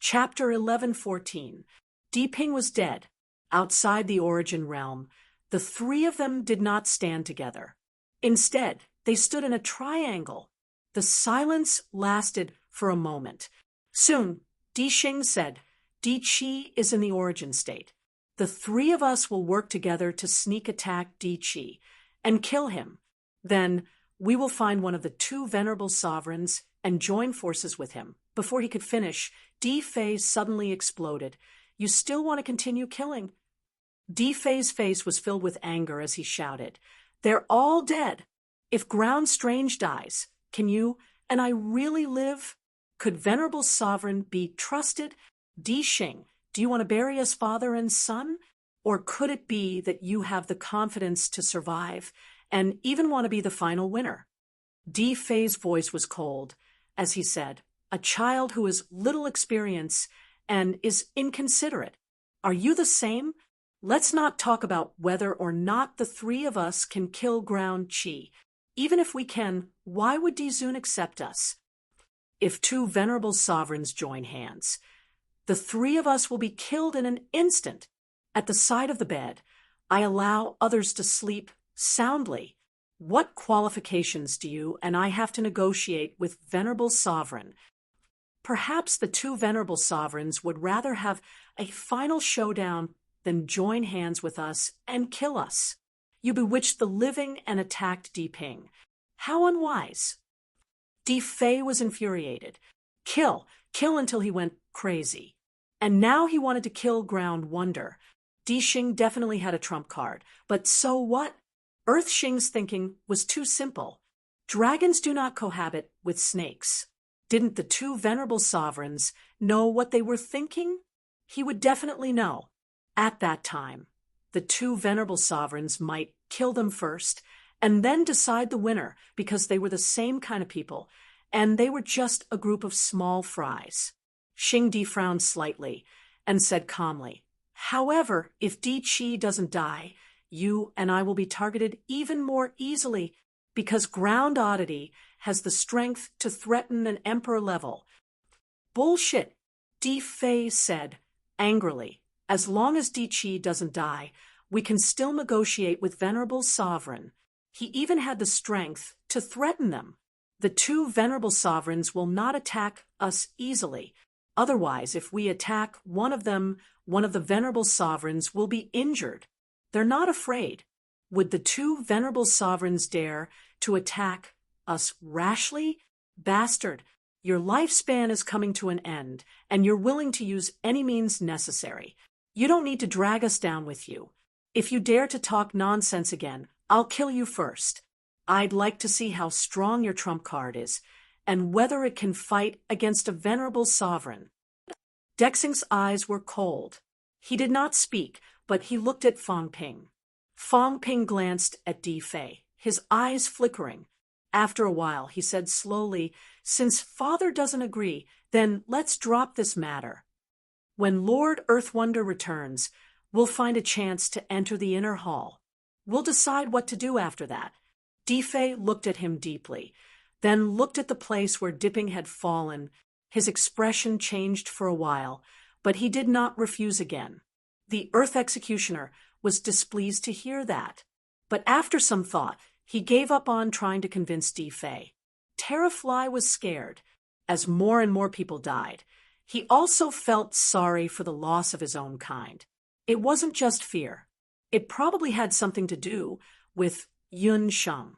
Chapter 11:14. Deeping was dead. Outside the origin realm, the three of them did not stand together. Instead, they stood in a triangle. The silence lasted for a moment. Soon, Di Xing said, Di Qi is in the origin state. The three of us will work together to sneak attack Di Qi and kill him. Then, we will find one of the two venerable sovereigns and join forces with him. Before he could finish, Di Fei suddenly exploded. You still want to continue killing? Di Fei's face was filled with anger as he shouted, They're all dead. If Ground Strange dies, can you and I really live? Could Venerable Sovereign be trusted? Di Xing, do you want to bury us father and son? Or could it be that you have the confidence to survive and even want to be the final winner? Di Fei's voice was cold as he said, a child who has little experience and is inconsiderate. Are you the same? Let's not talk about whether or not the three of us can kill Ground Qi. Even if we can, why would Di Zun accept us? If two venerable sovereigns join hands, the three of us will be killed in an instant. At the side of the bed, I allow others to sleep soundly. What qualifications do you and I have to negotiate with Venerable Sovereign? Perhaps the two venerable sovereigns would rather have a final showdown than join hands with us and kill us. You bewitched the living and attacked Di Ping. How unwise. Di Fei was infuriated. Kill until he went crazy. And now he wanted to kill Ground Wonder. Di Xing definitely had a trump card. But so what? Earth Xing's thinking was too simple. Dragons do not cohabit with snakes. Didn't the two venerable sovereigns know what they were thinking? He would definitely know. At that time, the two venerable sovereigns might kill them first and then decide the winner because they were the same kind of people and they were just a group of small fries. Xing Di frowned slightly and said calmly, However, if Di Qi doesn't die, you and I will be targeted even more easily because Ground Oddity has the strength to threaten an emperor level. Bullshit, Di Fei said angrily. As long as Di Qi doesn't die, we can still negotiate with Venerable Sovereign. He even had the strength to threaten them. The two venerable sovereigns will not attack us easily. Otherwise, if we attack one of them, one of the venerable sovereigns will be injured. They're not afraid. Would the two venerable sovereigns dare to attack us rashly? Bastard, your lifespan is coming to an end, and you're willing to use any means necessary. You don't need to drag us down with you. If you dare to talk nonsense again, I'll kill you first. I'd like to see how strong your trump card is, and whether it can fight against a venerable sovereign. Dexing's eyes were cold. He did not speak, but he looked at Fang Ping. Fang Ping glanced at Di Fei, his eyes flickering. After a while, he said slowly, Since Father doesn't agree, then let's drop this matter. When Lord Earthwonder returns, we'll find a chance to enter the inner hall. We'll decide what to do after that. Di Fei looked at him deeply, then looked at the place where Dipping had fallen. His expression changed for a while, but he did not refuse again. The Earth Executioner was displeased to hear that. But after some thought, he gave up on trying to convince Di Fei. Terrafly was scared, as more and more people died. He also felt sorry for the loss of his own kind. It wasn't just fear. It probably had something to do with Yun Sheng.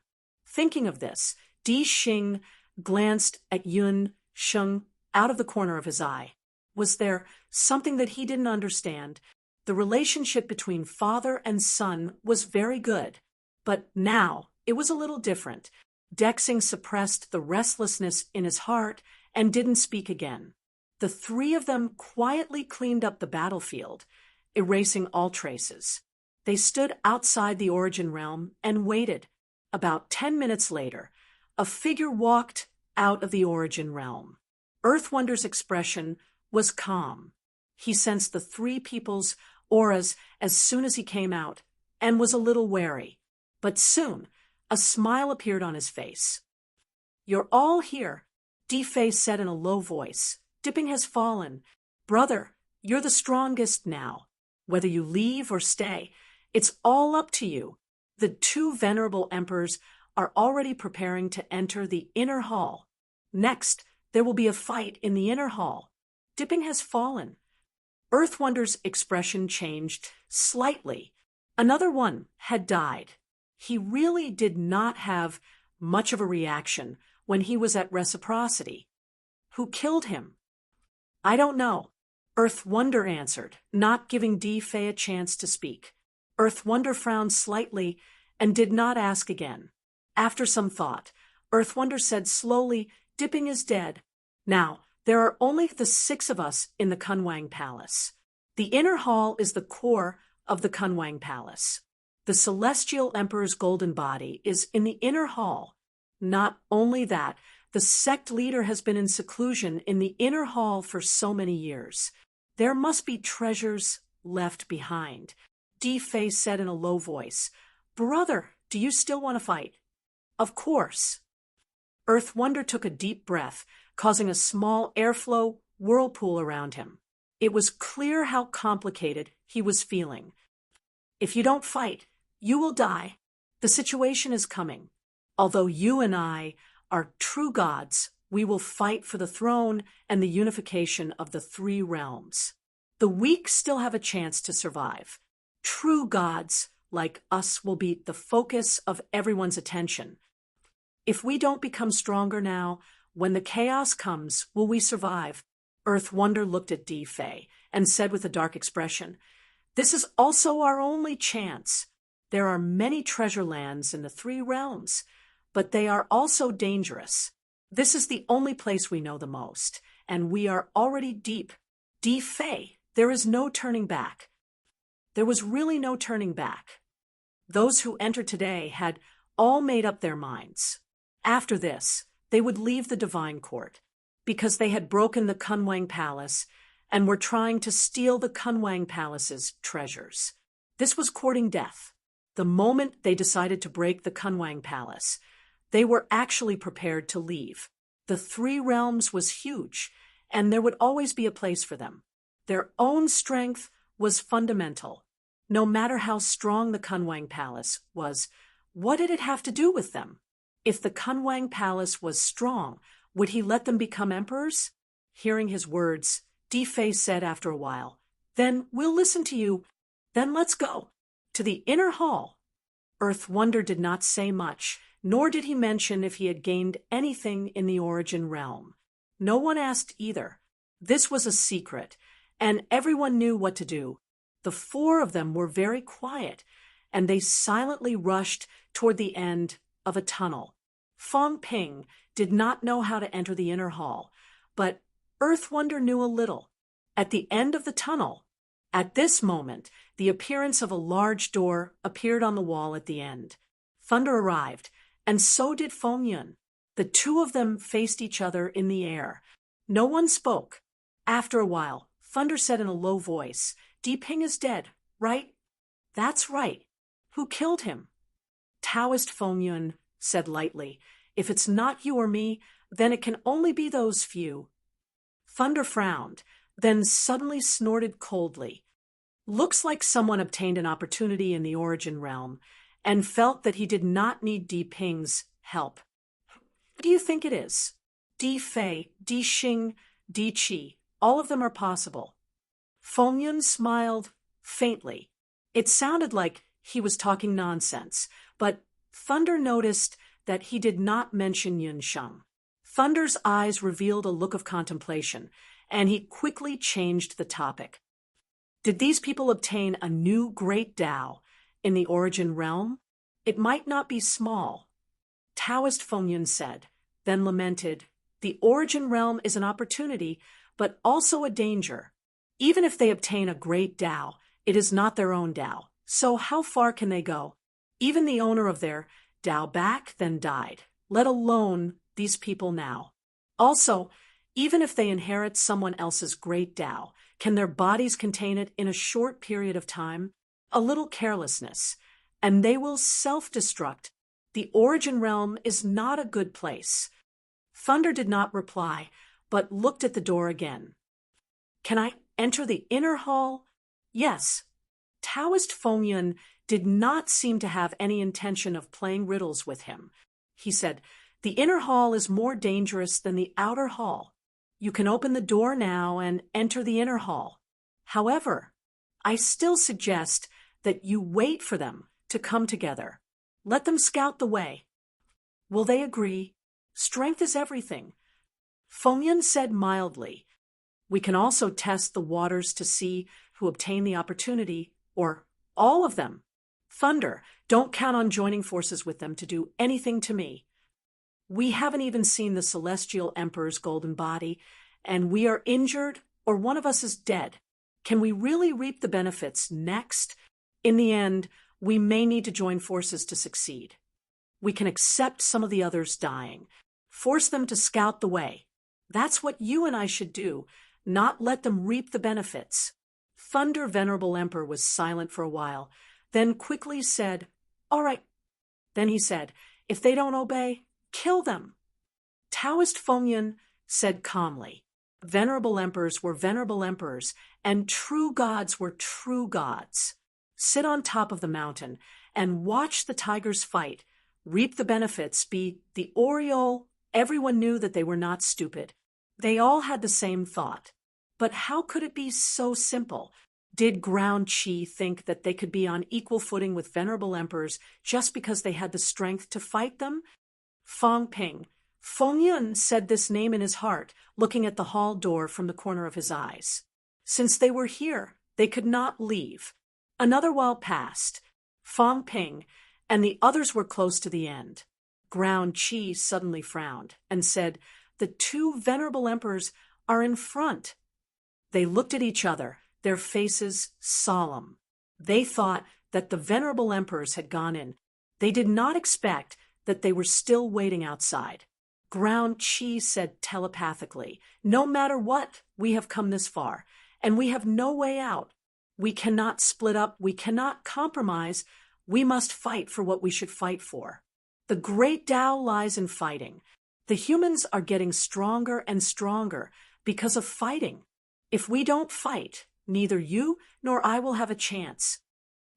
Thinking of this, Di Xing glanced at Yun Sheng out of the corner of his eye. Was there something that he didn't understand? The relationship between father and son was very good, but now it was a little different. Dexing suppressed the restlessness in his heart and didn't speak again. The three of them quietly cleaned up the battlefield, erasing all traces. They stood outside the origin realm and waited. About 10 minutes later, a figure walked out of the origin realm. Earthwonder's expression was calm. He sensed the three people's auras as soon as he came out and was a little wary. But soon, a smile appeared on his face. You're all here, Di Fei said in a low voice. Dipping has fallen. Brother, you're the strongest now. Whether you leave or stay, it's all up to you. The two venerable emperors are already preparing to enter the inner hall. Next, there will be a fight in the inner hall. Dipping has fallen. Earth Wonder's expression changed slightly. Another one had died. He really did not have much of a reaction when he was at Reciprocity. Who killed him? I don't know. Earth Wonder answered, not giving Fei a chance to speak. Earth Wonder frowned slightly and did not ask again. After some thought, Earth Wonder said slowly, Dipping is dead. Now, there are only the 6 of us in the Kunwang Palace. The inner hall is the core of the Kunwang Palace. The Celestial Emperor's golden body is in the inner hall. Not only that, the sect leader has been in seclusion in the inner hall for so many years. There must be treasures left behind. Fei said in a low voice, Brother, do you still want to fight? Of course. Earth Wonder took a deep breath, causing a small airflow whirlpool around him. It was clear how complicated he was feeling. If you don't fight, you will die. The situation is coming. Although you and I are true gods, we will fight for the throne and the unification of the 3 realms. The weak still have a chance to survive. True gods like us will be the focus of everyone's attention. If we don't become stronger now, when the chaos comes, will we survive? Earth Wonder looked at Fei and said with a dark expression, This is also our only chance. There are many treasure lands in the 3 realms, but they are also dangerous. This is the only place we know the most, and we are already deep. Fei, there is no turning back. There was really no turning back. Those who entered today had all made up their minds. After this, they would leave the Divine Court, because they had broken the Kunwang Palace and were trying to steal the Kunwang Palace's treasures. This was courting death. The moment they decided to break the Kunwang Palace, they were actually prepared to leave. The 3 realms was huge, and there would always be a place for them. Their own strength was fundamental. No matter how strong the Kunwang Palace was, what did it have to do with them? If the Kunwang Palace was strong, would he let them become emperors? Hearing his words, Fei said after a while, Then we'll listen to you. Then let's go. To the inner hall. Earth Wonder did not say much, nor did he mention if he had gained anything in the Origin Realm. No one asked either. This was a secret, and everyone knew what to do. The 4 of them were very quiet, and they silently rushed toward the end of a tunnel. Fong Ping did not know how to enter the inner hall, but Earth Wonder knew a little. At the end of the tunnel, at this moment, the appearance of a large door appeared on the wall at the end. Thunder arrived, and so did Fong Yun. The 2 of them faced each other in the air. No one spoke. After a while, Thunder said in a low voice, Ping is dead, right? That's right. Who killed him? Taoist Fong Yun said lightly, If it's not you or me, then it can only be those few. Thunder frowned, then suddenly snorted coldly. Looks like someone obtained an opportunity in the Origin Realm and felt that he did not need Ping's help. What do you think it is? Fei, Xing, Qi, all of them are possible. Fong Yun smiled faintly. It sounded like he was talking nonsense, but Thunder noticed that he did not mention Yun Sheng. Thunder's eyes revealed a look of contemplation, and he quickly changed the topic. Did these people obtain a new great Tao in the Origin Realm? It might not be small. Taoist Fong Yun said, then lamented, The Origin Realm is an opportunity, but also a danger. Even if they obtain a great Tao, it is not their own Tao. So how far can they go? Even the owner of their Tao back then died, let alone these people now. Also, even if they inherit someone else's great Tao, can their bodies contain it in a short period of time? A little carelessness, and they will self-destruct. The Origin Realm is not a good place. Thunder did not reply, but looked at the door again. Can I enter the inner hall? Yes. Taoist Feng Yun did not seem to have any intention of playing riddles with him. He said, "The inner hall is more dangerous than the outer hall. You can open the door now and enter the inner hall. However, I still suggest that you wait for them to come together. Let them scout the way." "Will they agree? Strength is everything." Feng Yun said mildly, "We can also test the waters to see who obtain the opportunity, or all of them. Thunder, don't count on joining forces with them to do anything to me. We haven't even seen the Celestial Emperor's golden body, and we are injured or one of us is dead. Can we really reap the benefits next? In the end, we may need to join forces to succeed. We can accept some of the others dying, force them to scout the way. That's what you and I should do, not let them reap the benefits." Thunder Venerable Emperor was silent for a while, then quickly said, "All right." Then he said, "If they don't obey, kill them." Taoist Feng Yun said calmly, "Venerable emperors were venerable emperors, and true gods were true gods. Sit on top of the mountain and watch the tigers fight, reap the benefits, be the aureole." Everyone knew that they were not stupid. They all had the same thought. But how could it be so simple? Did Ground Qi think that they could be on equal footing with venerable emperors just because they had the strength to fight them? Fang Ping. Feng Yun said this name in his heart, looking at the hall door from the corner of his eyes. Since they were here, they could not leave. Another while passed. Fang Ping and the others were close to the end. Ground Qi suddenly frowned and said, "The two venerable emperors are in front." They looked at each other, their faces solemn. They thought that the venerable emperors had gone in. They did not expect that they were still waiting outside. Ground Qi said telepathically, "No matter what, we have come this far, and we have no way out. We cannot split up, we cannot compromise, we must fight for what we should fight for. The great Tao lies in fighting. The humans are getting stronger and stronger because of fighting. If we don't fight, neither you nor I will have a chance."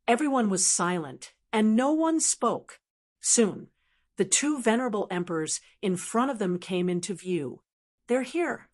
Everyone was silent, and no one spoke. Soon, the two venerable emperors in front of them came into view. "They're here."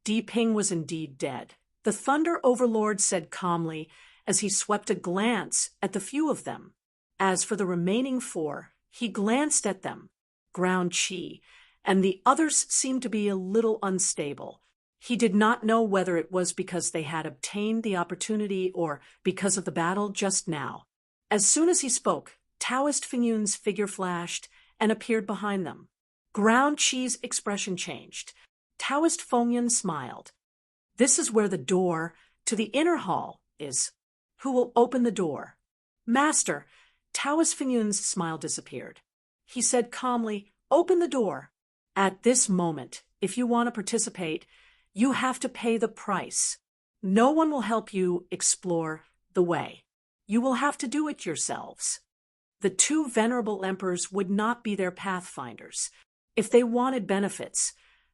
Diping was indeed dead. The Thunder Overlord said calmly as he swept a glance at the few of them. As for the remaining four, he glanced at them. Ground Qi and the others seemed to be a little unstable. He did not know whether it was because they had obtained the opportunity or because of the battle just now. As soon as he spoke, Taoist Feng Yun's figure flashed and appeared behind them. Ground Qi's expression changed. Taoist Feng Yun smiled. "This is where the door to the inner hall is. Who will open the door?" "Master." Taoist Feng Yun's smile disappeared. He said calmly, "Open the door." At this moment, if you want to participate, you have to pay the price. No one will help you explore the way. You will have to do it yourselves. The two venerable emperors would not be their pathfinders. If they wanted benefits,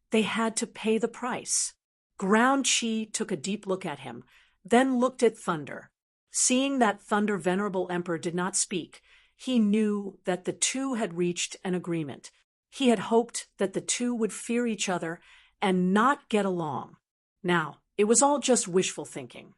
they had to pay the price. Ground Qi took a deep look at him, then looked at Thunder. Seeing that Thunder Venerable Emperor did not speak, he knew that the two had reached an agreement. He had hoped that the two would fear each other and not get along. Now, it was all just wishful thinking.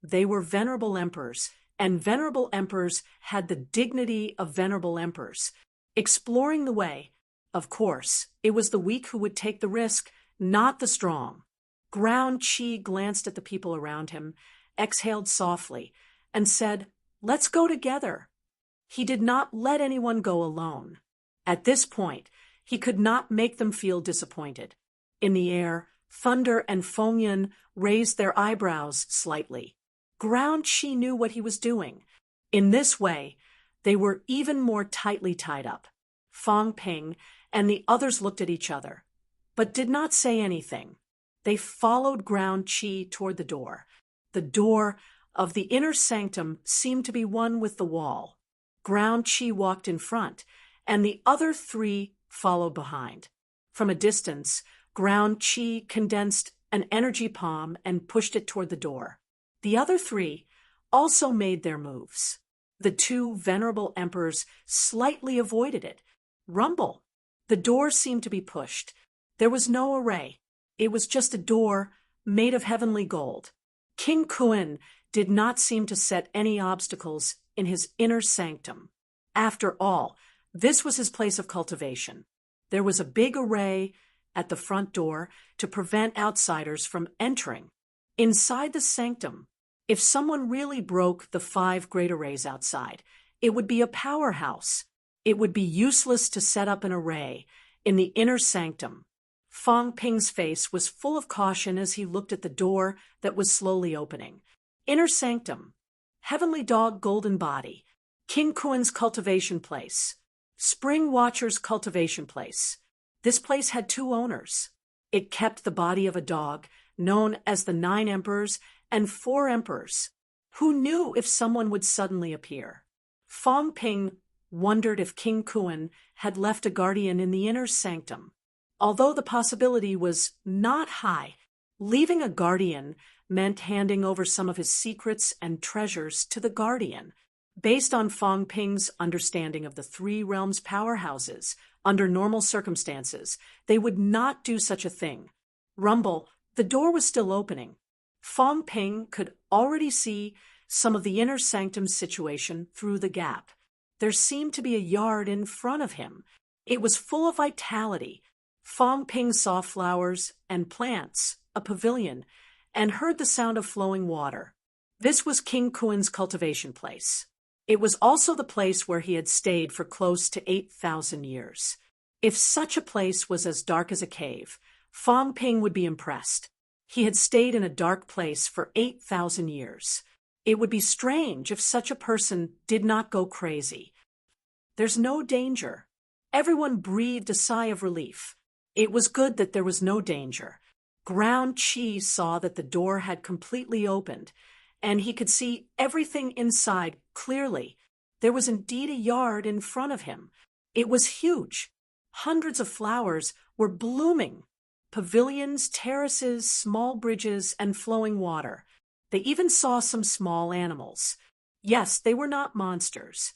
They were venerable emperors, and venerable emperors had the dignity of venerable emperors. Exploring the way, of course, it was the weak who would take the risk, not the strong. Ground Qi glanced at the people around him, exhaled softly, and said, "Let's go together." He did not let anyone go alone. At this point, he could not make them feel disappointed. In the air, Thunder and Feng Yun raised their eyebrows slightly. Ground Qi knew what he was doing. In this way, they were even more tightly tied up. Fang Ping and the others looked at each other, but did not say anything. They followed Ground Qi toward the door. The door of the inner sanctum seemed to be one with the wall. Ground Qi walked in front, and the other three followed behind. From a distance, Ground Qi condensed an energy palm, and pushed it toward the door. The other three also made their moves. The two venerable emperors slightly avoided it. Rumble. The door seemed to be pushed. There was no array. It was just a door made of heavenly gold. King Kun did not seem to set any obstacles in his inner sanctum. After all, this was his place of cultivation. There was a big array at the front door to prevent outsiders from entering. Inside the sanctum, if someone really broke the 5 great arrays outside, it would be a powerhouse. It would be useless to set up an array in the inner sanctum. Fang Ping's face was full of caution as he looked at the door that was slowly opening. Inner sanctum, heavenly dog golden body, King Kun's cultivation place, Spring Watcher's cultivation place. This place had 2 owners. It kept the body of a dog, known as the 9 emperors and 4 emperors. Who knew if someone would suddenly appear? Fang Ping wondered if King Kun had left a guardian in the inner sanctum. Although the possibility was not high, leaving a guardian meant handing over some of his secrets and treasures to the guardian. Based on Fang Ping's understanding of the 3 realms' powerhouses, under normal circumstances, they would not do such a thing. Rumble, the door was still opening. Fang Ping could already see some of the inner sanctum situation through the gap. There seemed to be a yard in front of him. It was full of vitality. Fang Ping saw flowers and plants, a pavilion, and heard the sound of flowing water. This was King Kun's cultivation place. It was also the place where he had stayed for close to 8,000 years. If such a place was as dark as a cave, Fang Ping would be impressed. He had stayed in a dark place for 8,000 years. It would be strange if such a person did not go crazy. There's no danger. Everyone breathed a sigh of relief. It was good that there was no danger. Ground Chi saw that the door had completely opened, and he could see everything inside clearly. There was indeed a yard in front of him. It was huge. Hundreds of flowers were blooming. Pavilions, terraces, small bridges, and flowing water. They even saw some small animals. Yes, they were not monsters.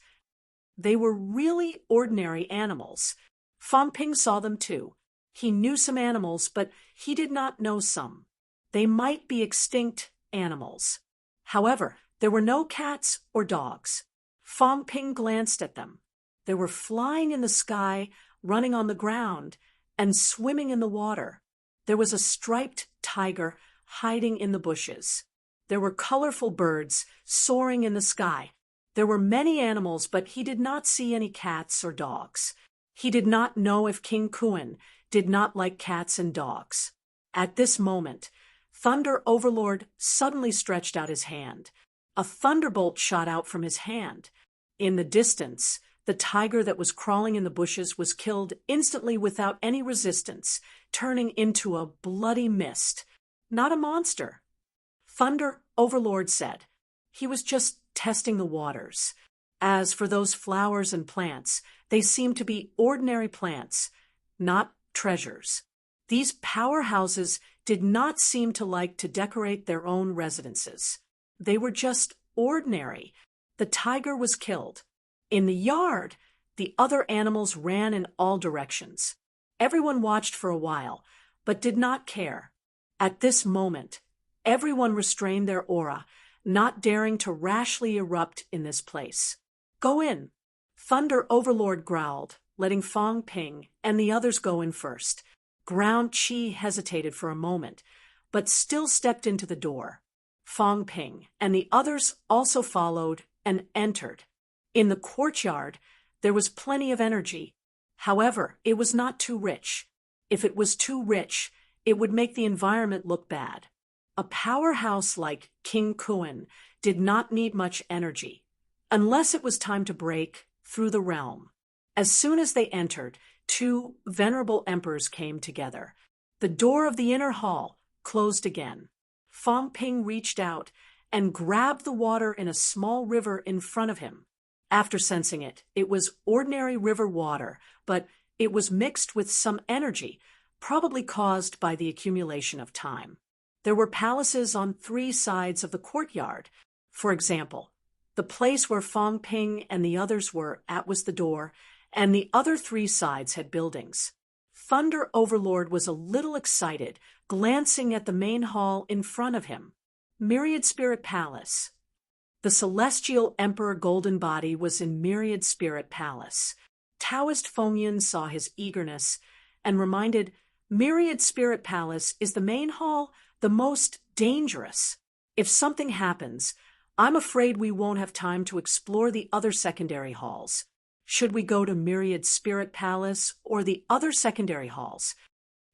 They were really ordinary animals. Fang Ping saw them too. He knew some animals, but he did not know some. They might be extinct animals. However, there were no cats or dogs. Fang Ping glanced at them. They were flying in the sky, running on the ground, and swimming in the water. There was a striped tiger hiding in the bushes. There were colorful birds soaring in the sky. There were many animals, but he did not see any cats or dogs. He did not know if King Kun did not like cats and dogs. At this moment, Thunder Overlord suddenly stretched out his hand. A thunderbolt shot out from his hand. In the distance, the tiger that was crawling in the bushes was killed instantly without any resistance, turning into a bloody mist. Not a monster. Thunder Overlord said. He was just testing the waters. As for those flowers and plants, they seemed to be ordinary plants, not treasures. These powerhouses did not seem to like to decorate their own residences. They were just ordinary. The tiger was killed. In the yard, the other animals ran in all directions. Everyone watched for a while, but did not care. At this moment, everyone restrained their aura, not daring to rashly erupt in this place. Go in. Thunder Overlord growled, letting Fang Ping and the others go in first. Ground Chi hesitated for a moment, but still stepped into the door. Fang Ping and the others also followed and entered. In the courtyard, there was plenty of energy. However, it was not too rich. If it was too rich, it would make the environment look bad. A powerhouse like King Kun did not need much energy, unless it was time to break through the realm. As soon as they entered, 2 venerable emperors came together. The door of the inner hall closed again. Fang Ping reached out and grabbed the water in a small river in front of him. After sensing it, it was ordinary river water, but it was mixed with some energy, probably caused by the accumulation of time. There were palaces on 3 sides of the courtyard. For example, the place where Fong Ping and the others were at was the door, and the other 3 sides had buildings. Thunder Overlord was a little excited, glancing at the main hall in front of him. Myriad Spirit Palace. The celestial Emperor Golden Body was in Myriad Spirit Palace. Taoist Fengyan saw his eagerness and reminded, Myriad Spirit Palace is the main hall, the most dangerous. If something happens, I'm afraid we won't have time to explore the other secondary halls. Should we go to Myriad Spirit Palace or the other secondary halls?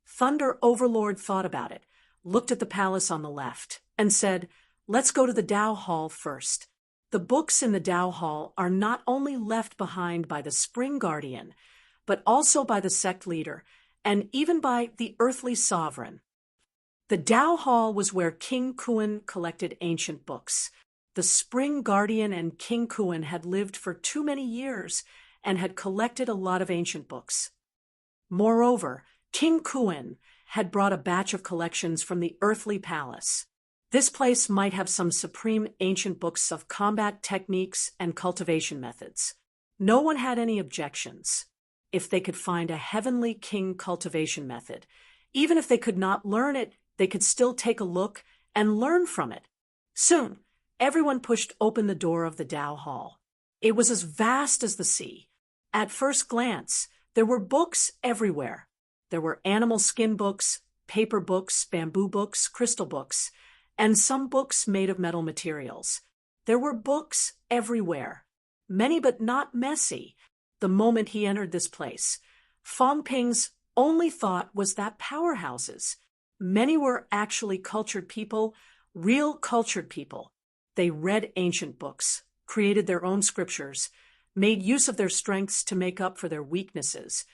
Thunder Overlord thought about it, looked at the palace on the left, and said, let's go to the Tao Hall first. The books in the Tao Hall are not only left behind by the Spring Guardian, but also by the sect leader, and even by the earthly sovereign. The Tao Hall was where King Kuan collected ancient books. The Spring Guardian and King Kuan had lived for too many years and had collected a lot of ancient books. Moreover, King Kuan had brought a batch of collections from the earthly palace. This place might have some supreme ancient books of combat techniques and cultivation methods. No one had any objections. If they could find a heavenly king cultivation method, even if they could not learn it, they could still take a look and learn from it. Soon, everyone pushed open the door of the Tao Hall. It was as vast as the sea. At first glance, there were books everywhere. There were animal skin books, paper books, bamboo books, crystal books, and some books made of metal materials. There were books everywhere. Many but not messy. The moment he entered this place, Fong Ping's only thought was that powerhouses. Many were actually cultured people, real cultured people. They read ancient books, created their own scriptures, made use of their strengths to make up for their weaknesses,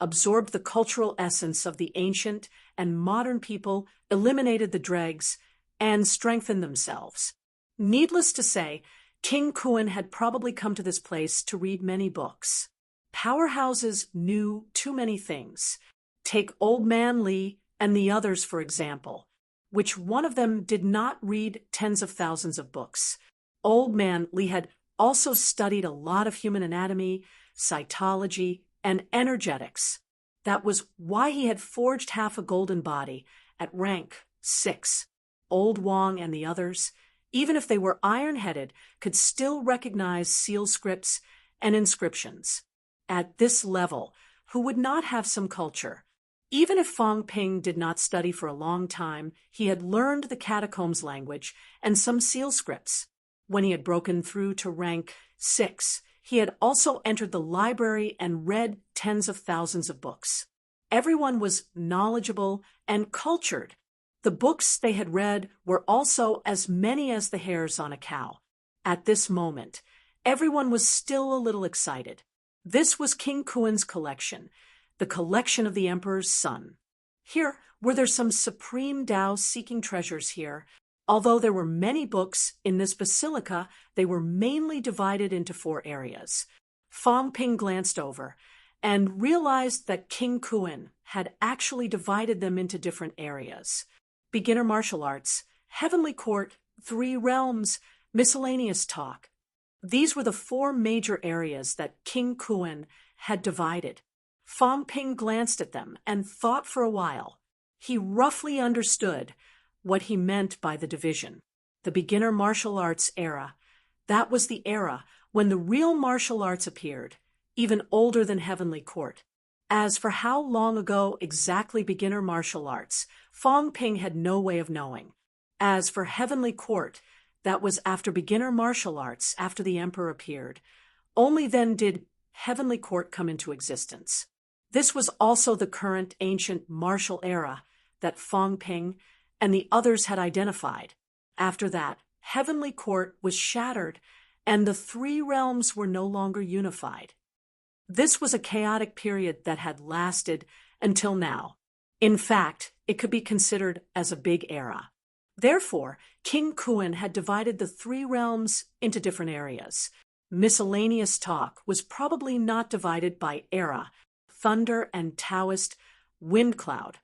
absorbed the cultural essence of the ancient and modern people, eliminated the dregs, and strengthened themselves. Needless to say, King Kuan had probably come to this place to read many books. Powerhouses knew too many things. Take Old Man Li and the others, for example. Which one of them did not read tens of thousands of books? Old Man Li had also studied a lot of human anatomy, cytology, and energetics. That was why he had forged half a golden body at rank 6. Old Wang and the others, even if they were iron-headed, could still recognize seal scripts and inscriptions. At this level, who would not have some culture? Even if Fong Ping did not study for a long time, he had learned the catacombs language and some seal scripts. When he had broken through to rank 6, he had also entered the library and read tens of thousands of books. Everyone was knowledgeable and cultured. The books they had read were also as many as the hairs on a cow. At this moment, everyone was still a little excited. This was King Kuan's collection, the collection of the Emperor's son. Here, were there some supreme Tao-seeking treasures here? Although there were many books in this basilica, they were mainly divided into 4 areas. Fong Ping glanced over and realized that King Kuan had actually divided them into different areas. Beginner martial arts, heavenly court, 3 realms, miscellaneous talk. These were the 4 major areas that King Kuan had divided. Fong Ping glanced at them and thought for a while. He roughly understood what he meant by the division. The beginner martial arts era. That was the era when the real martial arts appeared, even older than Heavenly Court. As for how long ago exactly beginner martial arts, Fong Ping had no way of knowing. As for Heavenly Court, that was after beginner martial arts, after the Emperor appeared. Only then did Heavenly Court come into existence. This was also the current ancient martial era that Fong Ping and the others had identified. After that, Heavenly Court was shattered, and the 3 realms were no longer unified. This was a chaotic period that had lasted until now. In fact, it could be considered as a big era. Therefore, King Kuan had divided the 3 realms into different areas. Miscellaneous talk was probably not divided by era, thunder and Taoist, wind cloud.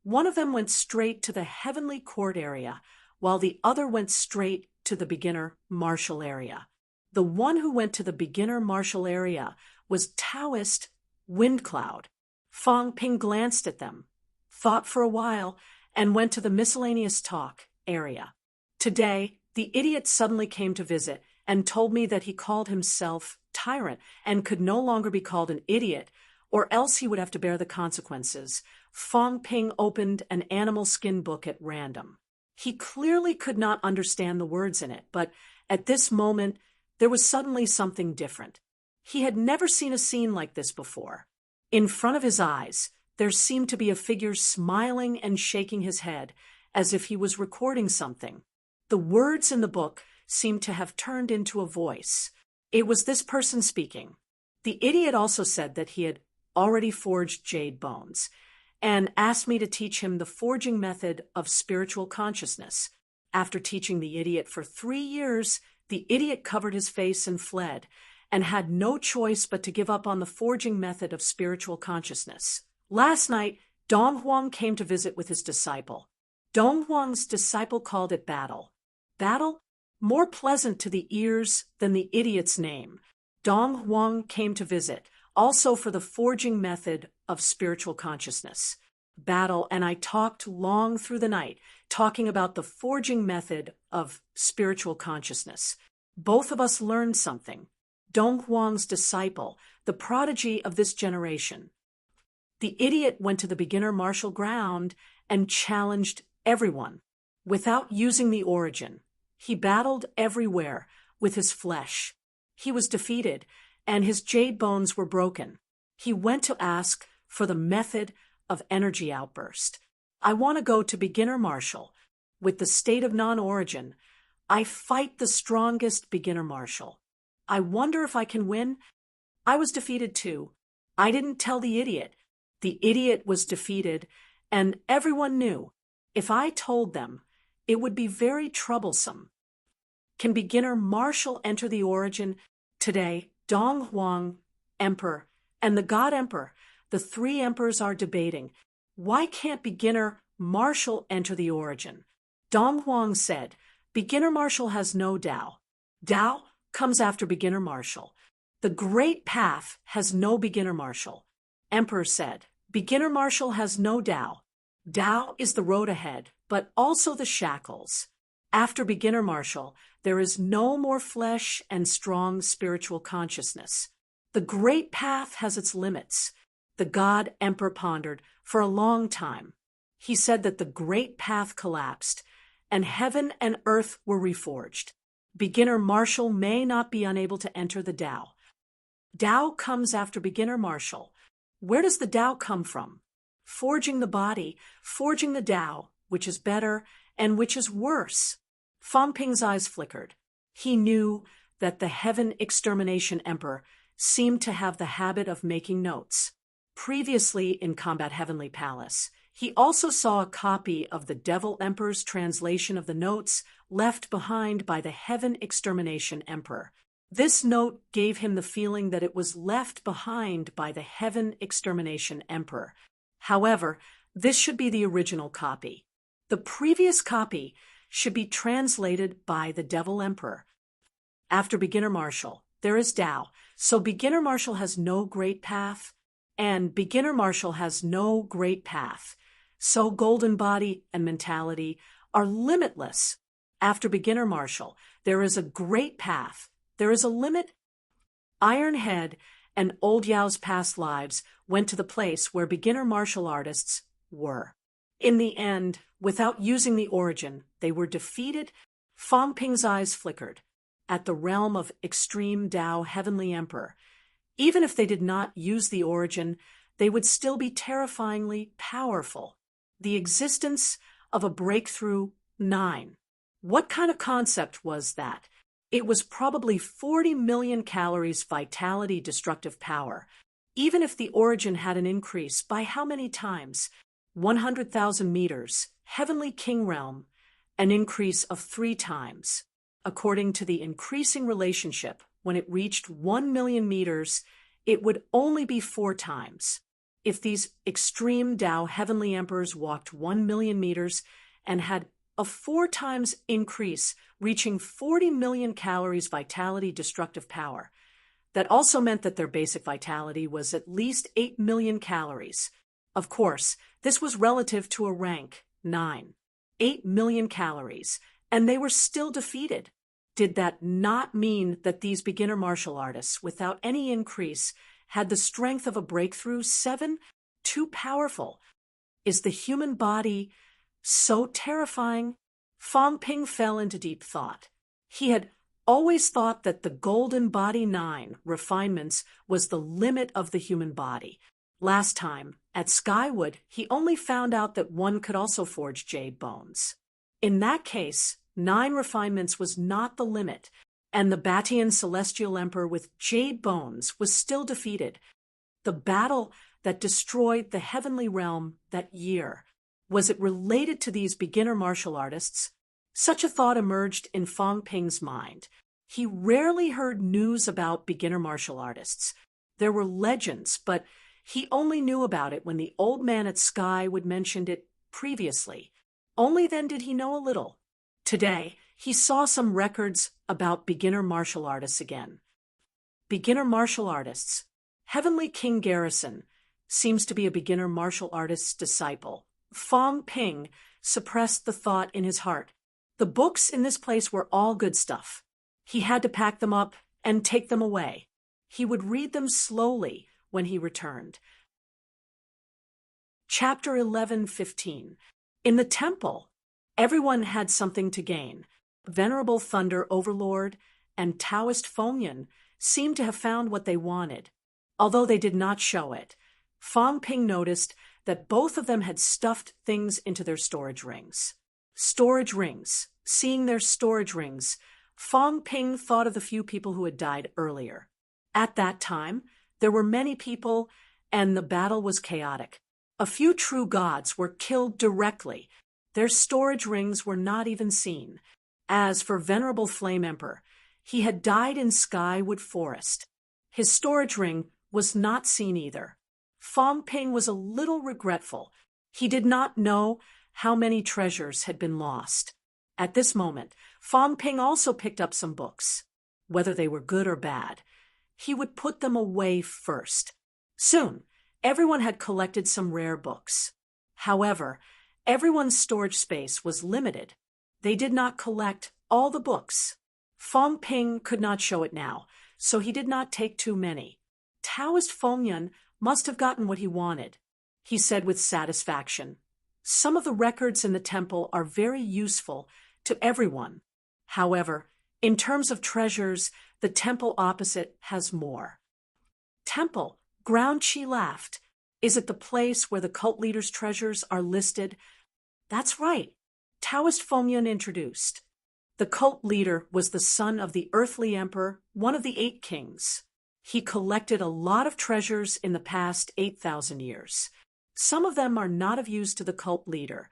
One of them went straight to the heavenly court area, while the other went straight to the beginner martial area. The one who went to the beginner martial area was Taoist Windcloud. Fang Ping glanced at them, thought for a while, and went to the miscellaneous talk area. Today, the idiot suddenly came to visit and told me that he called himself Tyrant and could no longer be called an idiot, or else he would have to bear the consequences. Fang Ping opened an animal skin book at random. He clearly could not understand the words in it, but at this moment, there was suddenly something different. He had never seen a scene like this before. In front of his eyes, there seemed to be a figure smiling and shaking his head, as if he was recording something. The words in the book seemed to have turned into a voice. It was this person speaking. The idiot also said that he had already forged jade bones, and asked me to teach him the forging method of spiritual consciousness. After teaching the idiot for 3 years, the idiot covered his face and fled, and had no choice but to give up on the forging method of spiritual consciousness. Last night, Dong Huang came to visit with his disciple. Dong Huang's disciple called it battle. Battle? More pleasant to the ears than the idiot's name. Dong Huang came to visit, also for the forging method of spiritual consciousness. Battle, and I talked long through the night, talking about the forging method of spiritual consciousness. Both of us learned something. Dong Huang's disciple, the prodigy of this generation. The idiot went to the beginner martial ground and challenged everyone. Without using the origin, he battled everywhere with his flesh. He was defeated, and his jade bones were broken. He went to ask for the method of energy outburst. I want to go to beginner martial. With the state of non-origin, I fight the strongest beginner martial. I wonder if I can win? I was defeated too. I didn't tell the idiot. The idiot was defeated, and everyone knew. If I told them, it would be very troublesome. Can beginner martial enter the origin? Today, Dong Huang, Emperor, and the God Emperor, the 3 emperors are debating. Why can't beginner martial enter the origin? Dong Huang said, beginner martial has no Tao. Tao comes after beginner martial. The great path has no beginner martial. Emperor said, beginner martial has no Tao. Tao is the road ahead, but also the shackles. After beginner martial, there is no more flesh and strong spiritual consciousness. The great path has its limits. The God Emperor pondered for a long time. He said that the great path collapsed, and heaven and earth were reforged. Beginner martial may not be unable to enter the Tao. Tao comes after beginner martial. Where does the Tao come from? Forging the body, forging the Tao, which is better and which is worse. Fang Ping's eyes flickered. He knew that the Heaven Extermination Emperor seemed to have the habit of making notes. Previously in Combat Heavenly Palace, he also saw a copy of the Devil Emperor's translation of the notes left behind by the Heaven Extermination Emperor. This note gave him the feeling that it was left behind by the Heaven Extermination Emperor. However, this should be the original copy. The previous copy should be translated by the Devil Emperor. After beginner martial, there is Tao, so beginner martial has no great path, and beginner martial has no great path. So golden body and mentality are limitless. After beginner martial, there is a great path. There is a limit. Iron Head and Old Yao's past lives went to the place where beginner martial artists were. In the end, without using the origin, they were defeated. Fang Ping's eyes flickered at the realm of extreme Tao Heavenly Emperor. Even if they did not use the origin, they would still be terrifyingly powerful. The existence of a breakthrough 9. What kind of concept was that? It was probably 40 million calories vitality destructive power. Even if the origin had an increase, by how many times? 100,000 meters, Heavenly King Realm, an increase of 3 times. According to the increasing relationship, when it reached 1 million meters, it would only be 4 times. if these extreme Tao heavenly emperors walked 1 million meters and had a 4 times increase, reaching 40 million calories vitality destructive power. That also meant that their basic vitality was at least 8 million calories. Of course, this was relative to a rank 9. 8 million calories, and they were still defeated. Did that not mean that these beginner martial artists, without any increase, had the strength of a breakthrough 7? Too powerful. Is the human body so terrifying? Fang Ping fell into deep thought. He had always thought that the golden body 9 refinements was the limit of the human body. Last time, at Skywood, he only found out that one could also forge jade bones. In that case, 9 refinements was not the limit, and the Batian Celestial Emperor with jade bones was still defeated. The battle that destroyed the heavenly realm that year, was it related to these beginner martial artists? Such a thought emerged in Fang Ping's mind. He rarely heard news about beginner martial artists. There were legends, but he only knew about it when the old man at Sky would mention it previously. Only then did he know a little. Today, he saw some records about beginner martial artists again. Beginner martial artists. Heavenly King Garrison seems to be a beginner martial artist's disciple. Fang Ping suppressed the thought in his heart. The books in this place were all good stuff. He had to pack them up and take them away. He would read them slowly when he returned. Chapter 11:15. In the temple, everyone had something to gain. Venerable Thunder Overlord and Taoist Fengyan seemed to have found what they wanted. Although they did not show it, Fang Ping noticed that both of them had stuffed things into their storage rings. Storage rings. Seeing their storage rings, Fang Ping thought of the few people who had died earlier. At that time, there were many people, and the battle was chaotic. A few true gods were killed directly. Their storage rings were not even seen. As for Venerable Flame Emperor, he had died in Skywood Forest. His storage ring was not seen either. Fang Ping was a little regretful. He did not know how many treasures had been lost. At this moment, Fang Ping also picked up some books. Whether they were good or bad, he would put them away first. Soon, everyone had collected some rare books. However, everyone's storage space was limited. They did not collect all the books. Fang Ping could not show it now, so he did not take too many. Taoist Fengyan must have gotten what he wanted, he said with satisfaction. Some of the records in the temple are very useful to everyone. However, in terms of treasures, the temple opposite has more. Temple, Ground Chi laughed. Is it the place where the cult leader's treasures are listed? That's right. Taoist Fengyan introduced. The cult leader was the son of the earthly emperor, one of the 8 kings. He collected a lot of treasures in the past 8,000 years. Some of them are not of use to the cult leader,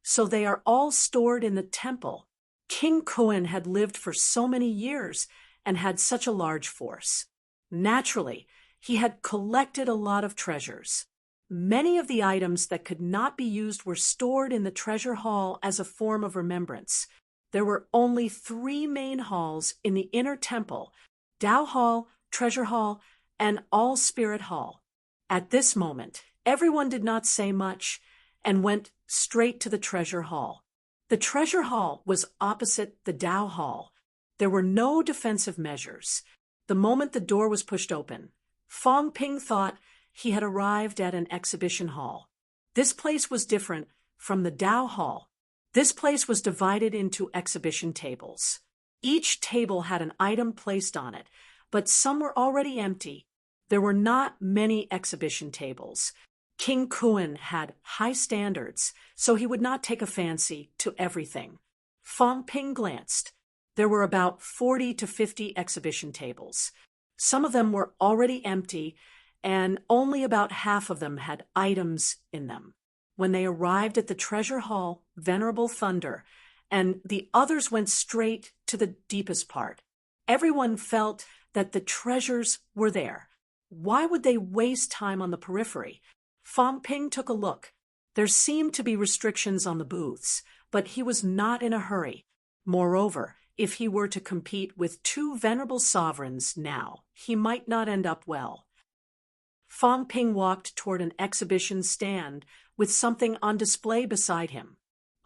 so they are all stored in the temple. King Kuan had lived for so many years and had such a large force. Naturally, he had collected a lot of treasures. Many of the items that could not be used were stored in the treasure hall as a form of remembrance. There were only 3 main halls in the inner temple: Tao Hall, Treasure Hall, and All Spirit Hall. At this moment, everyone did not say much and went straight to the Treasure Hall. The Treasure Hall was opposite the Tao Hall. There were no defensive measures. The moment the door was pushed open, Fang Ping thought he had arrived at an exhibition hall. This place was different from the Tao Hall. This place was divided into exhibition tables. Each table had an item placed on it, but some were already empty. There were not many exhibition tables. King Kuan had high standards, so he would not take a fancy to everything. Fang Ping glanced. There were about 40 to 50 exhibition tables. Some of them were already empty, and only about half of them had items in them. When they arrived at the treasure hall, Venerable Thunder, and the others went straight to the deepest part. Everyone felt that the treasures were there. Why would they waste time on the periphery? Fong Ping took a look. There seemed to be restrictions on the booths, but he was not in a hurry. Moreover, if he were to compete with two venerable sovereigns now, he might not end up well. Fong Ping walked toward an exhibition stand with something on display beside him.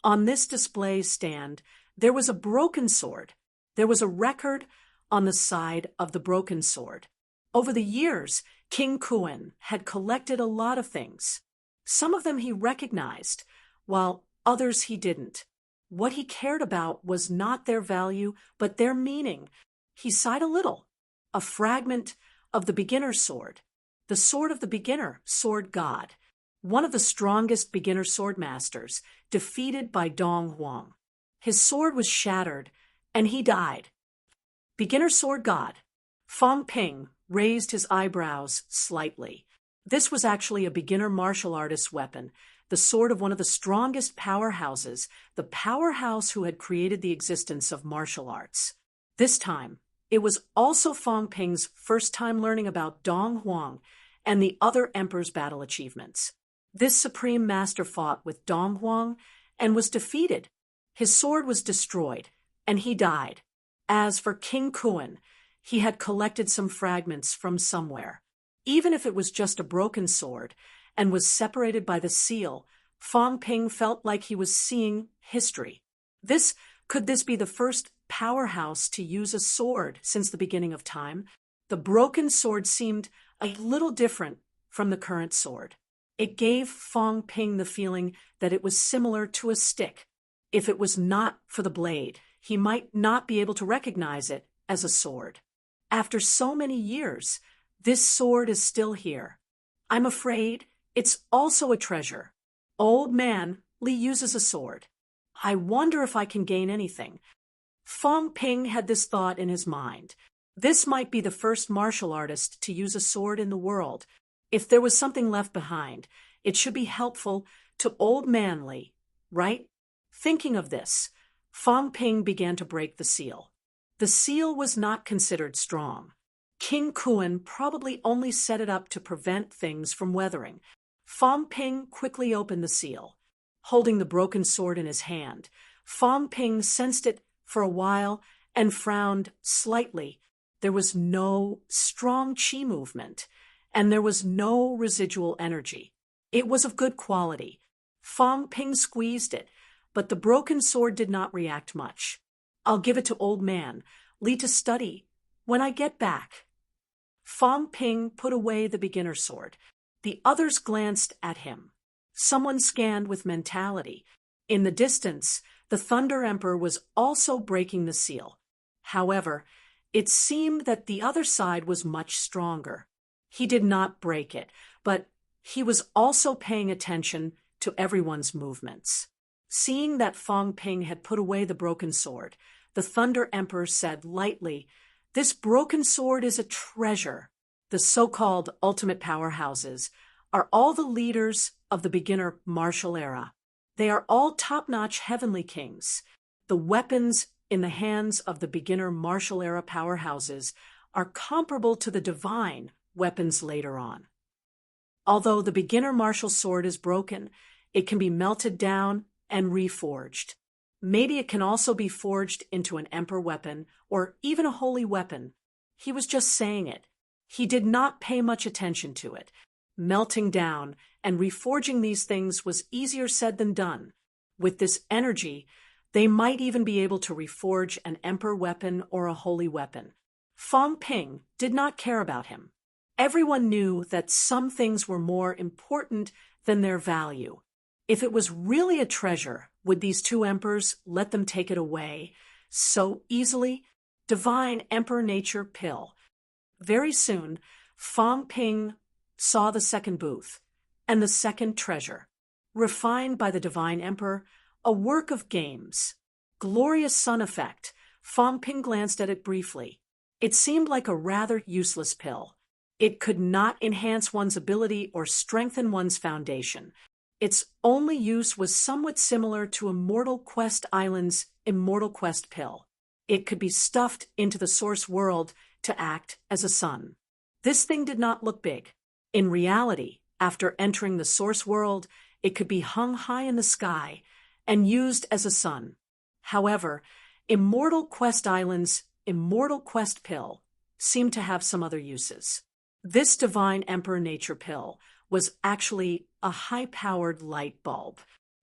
On this display stand, there was a broken sword. There was a record on the side of the broken sword. Over the years, King Kuan had collected a lot of things. Some of them he recognized, while others he didn't. What he cared about was not their value, but their meaning. He sighed a little. A fragment of the beginner's sword. The sword of the beginner, sword god. One of the strongest beginner sword masters, defeated by Dong Huang. His sword was shattered, and he died. Beginner sword god. Fong Ping raised his eyebrows slightly. This was actually a beginner martial artist's weapon, the sword of one of the strongest powerhouses, the powerhouse who had created the existence of martial arts. This time, it was also Fong Ping's first time learning about Dong Huang and the other emperor's battle achievements. This supreme master fought with Dong Huang and was defeated. His sword was destroyed, and he died. As for King Kuan, he had collected some fragments from somewhere. Even if it was just a broken sword and was separated by the seal, Fong Ping felt like he was seeing history. Could this be the first powerhouse to use a sword since the beginning of time? The broken sword seemed a little different from the current sword. It gave Fong Ping the feeling that it was similar to a stick. If it was not for the blade, he might not be able to recognize it as a sword. After so many years, this sword is still here. I'm afraid it's also a treasure. Old man, Li uses a sword. I wonder if I can gain anything. Fong Ping had this thought in his mind. This might be the first martial artist to use a sword in the world. If there was something left behind, it should be helpful to old man Li, right? Thinking of this, Fong Ping began to break the seal. The seal was not considered strong. King Kuan probably only set it up to prevent things from weathering. Fong Ping quickly opened the seal. Holding the broken sword in his hand, Fong Ping sensed it for a while and frowned slightly. There was no strong qi movement, and there was no residual energy. It was of good quality. Fong Ping squeezed it, but the broken sword did not react much. I'll give it to old man Li to study when I get back. Fong Ping put away the beginner sword. The others glanced at him. Someone scanned with mentality. In the distance, the Thunder Emperor was also breaking the seal. However, it seemed that the other side was much stronger. He did not break it, but he was also paying attention to everyone's movements. Seeing that Fong Ping had put away the broken sword, the Thunder Emperor said lightly, "This broken sword is a treasure." The so-called ultimate powerhouses are all the leaders of the beginner martial era. They are all top-notch heavenly kings. The weapons in the hands of the beginner martial era powerhouses are comparable to the divine weapons later on. Although the beginner martial sword is broken, it can be melted down and reforged. Maybe it can also be forged into an emperor weapon or even a holy weapon. He was just saying it. He did not pay much attention to it. Melting down and reforging these things was easier said than done. With this energy, they might even be able to reforge an emperor weapon or a holy weapon. Fong Ping did not care about him. Everyone knew that some things were more important than their value. If it was really a treasure, would these two emperors let them take it away so easily? Divine Emperor Nature Pill. Very soon, Fong Ping saw the second booth and the second treasure. Refined by the Divine Emperor, a work of games. Glorious Sun Effect. Fong Ping glanced at it briefly. It seemed like a rather useless pill. It could not enhance one's ability or strengthen one's foundation. Its only use was somewhat similar to Immortal Quest Island's Immortal Quest pill. It could be stuffed into the source world to act as a sun. This thing did not look big. In reality, After entering the source world, it could be hung high in the sky and used as a sun. However, Immortal Quest Island's Immortal Quest pill seemed to have some other uses. This Divine Emperor Nature pill was actually a high-powered light bulb.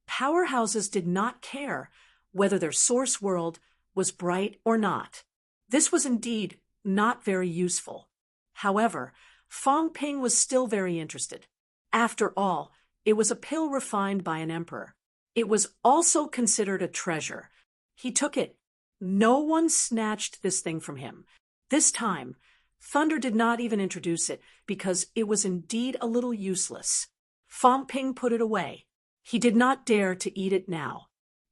Powerhouses did not care whether their source world was bright or not. This was indeed not very useful. However, Fong Ping was still very interested. After all, it was a pill refined by an emperor. It was also considered a treasure. He took it. No one snatched this thing from him. This time, Thunder did not even introduce it because it was indeed a little useless. Fong Ping put it away. He did not dare to eat it now.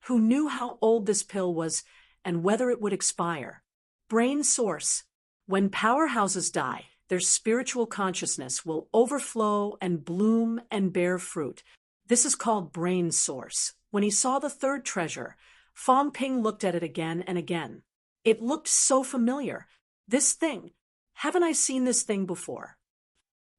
Who knew how old this pill was and whether it would expire? Brain source. When powerhouses die, their spiritual consciousness will overflow and bloom and bear fruit. This is called brain source. When he saw the third treasure, Fong Ping looked at it again and again. It looked so familiar. This thing. Haven't I seen this thing before?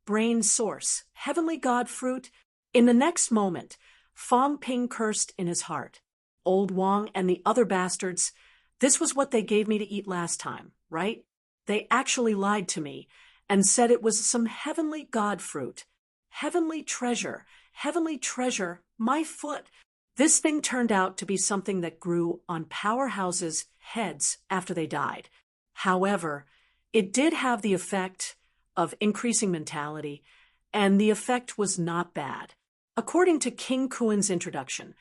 Brain source. Heavenly God fruit. In the next moment, Fong Ping cursed in his heart. Old Wang and the other bastards. This was what they gave me to eat last time, right? They actually lied to me and said it was some heavenly God fruit. Heavenly treasure, my foot. This thing turned out to be something that grew on powerhouses' heads after they died. However, it did have the effect of increasing mentality, and the effect was not bad. According to King Kuan's introduction,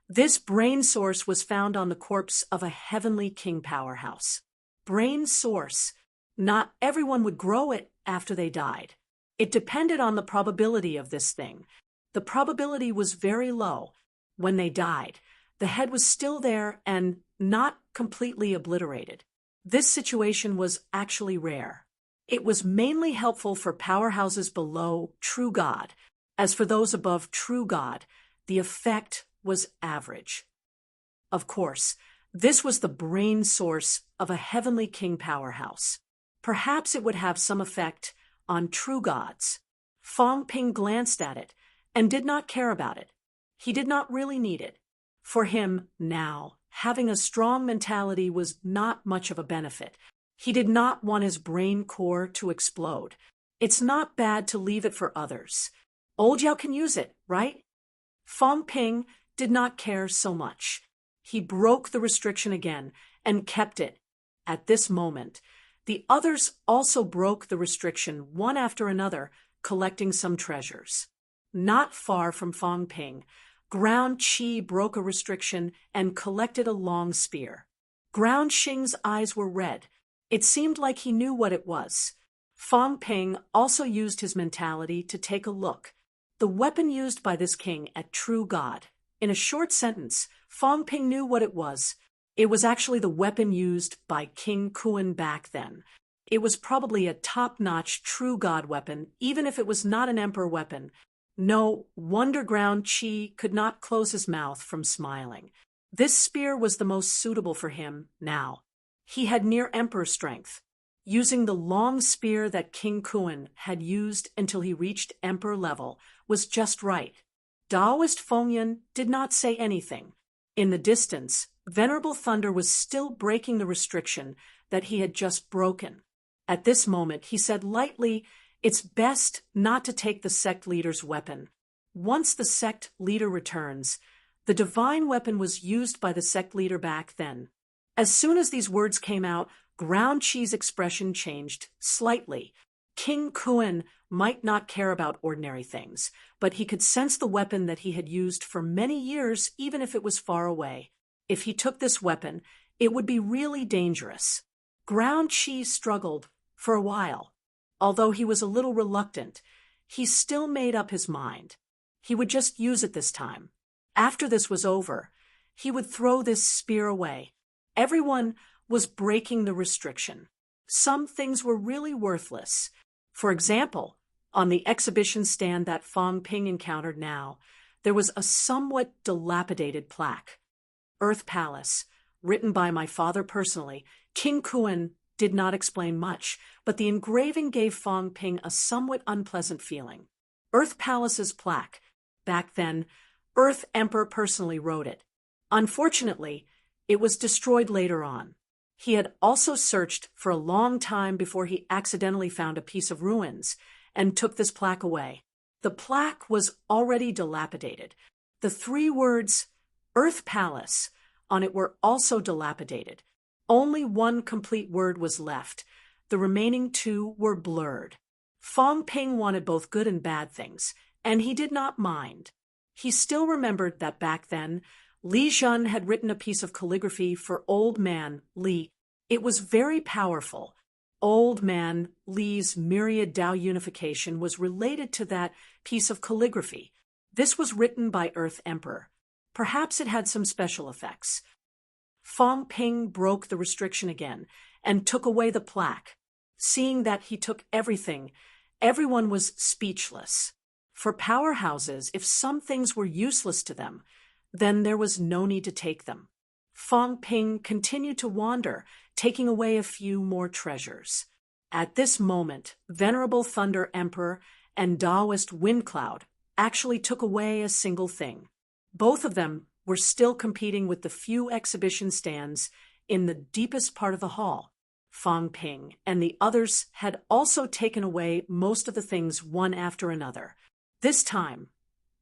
this brain source was found on the corpse of a heavenly king powerhouse. Brain source. Not everyone would grow it after they died. It depended on the probability of this thing. The probability was very low. When they died, the head was still there and not completely obliterated. This situation was actually rare. It was mainly helpful for powerhouses below True God. As for those above True God, the effect was average. Of course, this was the brain source of a heavenly king powerhouse. Perhaps it would have some effect on true gods. Fong Ping glanced at it and did not care about it. He did not really need it. For him, now, having a strong mentality was not much of a benefit. He did not want his brain core to explode. It's not bad to leave it for others. Old Yao can use it, right? Fong Ping did not care so much. He broke the restriction again and kept it. At this moment, the others also broke the restriction one after another, collecting some treasures. Not far from Fong Ping, Ground Qi broke a restriction and collected a long spear. Ground Xing's eyes were red. It seemed like he knew what it was. Fong Ping also used his mentality to take a look. The weapon used by this king at True God. In a short sentence, Fong Ping knew what it was. It was actually the weapon used by King Kuan back then. It was probably a top-notch True God weapon, even if it was not an emperor weapon. No wonder Ground Qi could not close his mouth from smiling. This spear was the most suitable for him now. He had near emperor strength. Using the long spear that King Kuan had used until he reached emperor level was just right. Taoist Fengyan did not say anything. In the distance, Venerable Thunder was still breaking the restriction that he had just broken. At this moment, he said lightly, "It's best not to take the sect leader's weapon. Once the sect leader returns, the divine weapon was used by the sect leader back then." As soon as these words came out, Ground Qi's expression changed slightly. King Kuan might not care about ordinary things, but he could sense the weapon that he had used for many years, even if it was far away. If he took this weapon, it would be really dangerous. Ground Qi struggled for a while. Although he was a little reluctant, he still made up his mind. He would just use it this time. After this was over, he would throw this spear away. Everyone was breaking the restriction. Some things were really worthless. For example, on the exhibition stand that Fong Ping encountered now, there was a somewhat dilapidated plaque. Earth Palace, written by my father personally. King Kuan did not explain much, but the engraving gave Fong Ping a somewhat unpleasant feeling. Earth Palace's plaque. Back then, Earth Emperor personally wrote it. Unfortunately, it was destroyed later on. He had also searched for a long time before he accidentally found a piece of ruins and took this plaque away. The plaque was already dilapidated. The 3 words, Earth Palace, on it were also dilapidated. Only 1 complete word was left. The remaining 2 were blurred. Fong Ping wanted both good and bad things, and he did not mind. He still remembered that back then, Li Jun had written a piece of calligraphy for Old Man Li. It was very powerful. Old Man Li's myriad Dao unification was related to that piece of calligraphy. This was written by Earth Emperor. Perhaps it had some special effects. Fong Ping broke the restriction again and took away the plaque. Seeing that he took everything, everyone was speechless. For powerhouses, if some things were useless to them, then there was no need to take them. Fong Ping continued to wander, taking away a few more treasures. At this moment, Venerable Thunder Emperor and Taoist Wind Cloud actually took away a single thing. Both of them were still competing with the few exhibition stands in the deepest part of the hall. Fong Ping and the others had also taken away most of the things one after another. This time,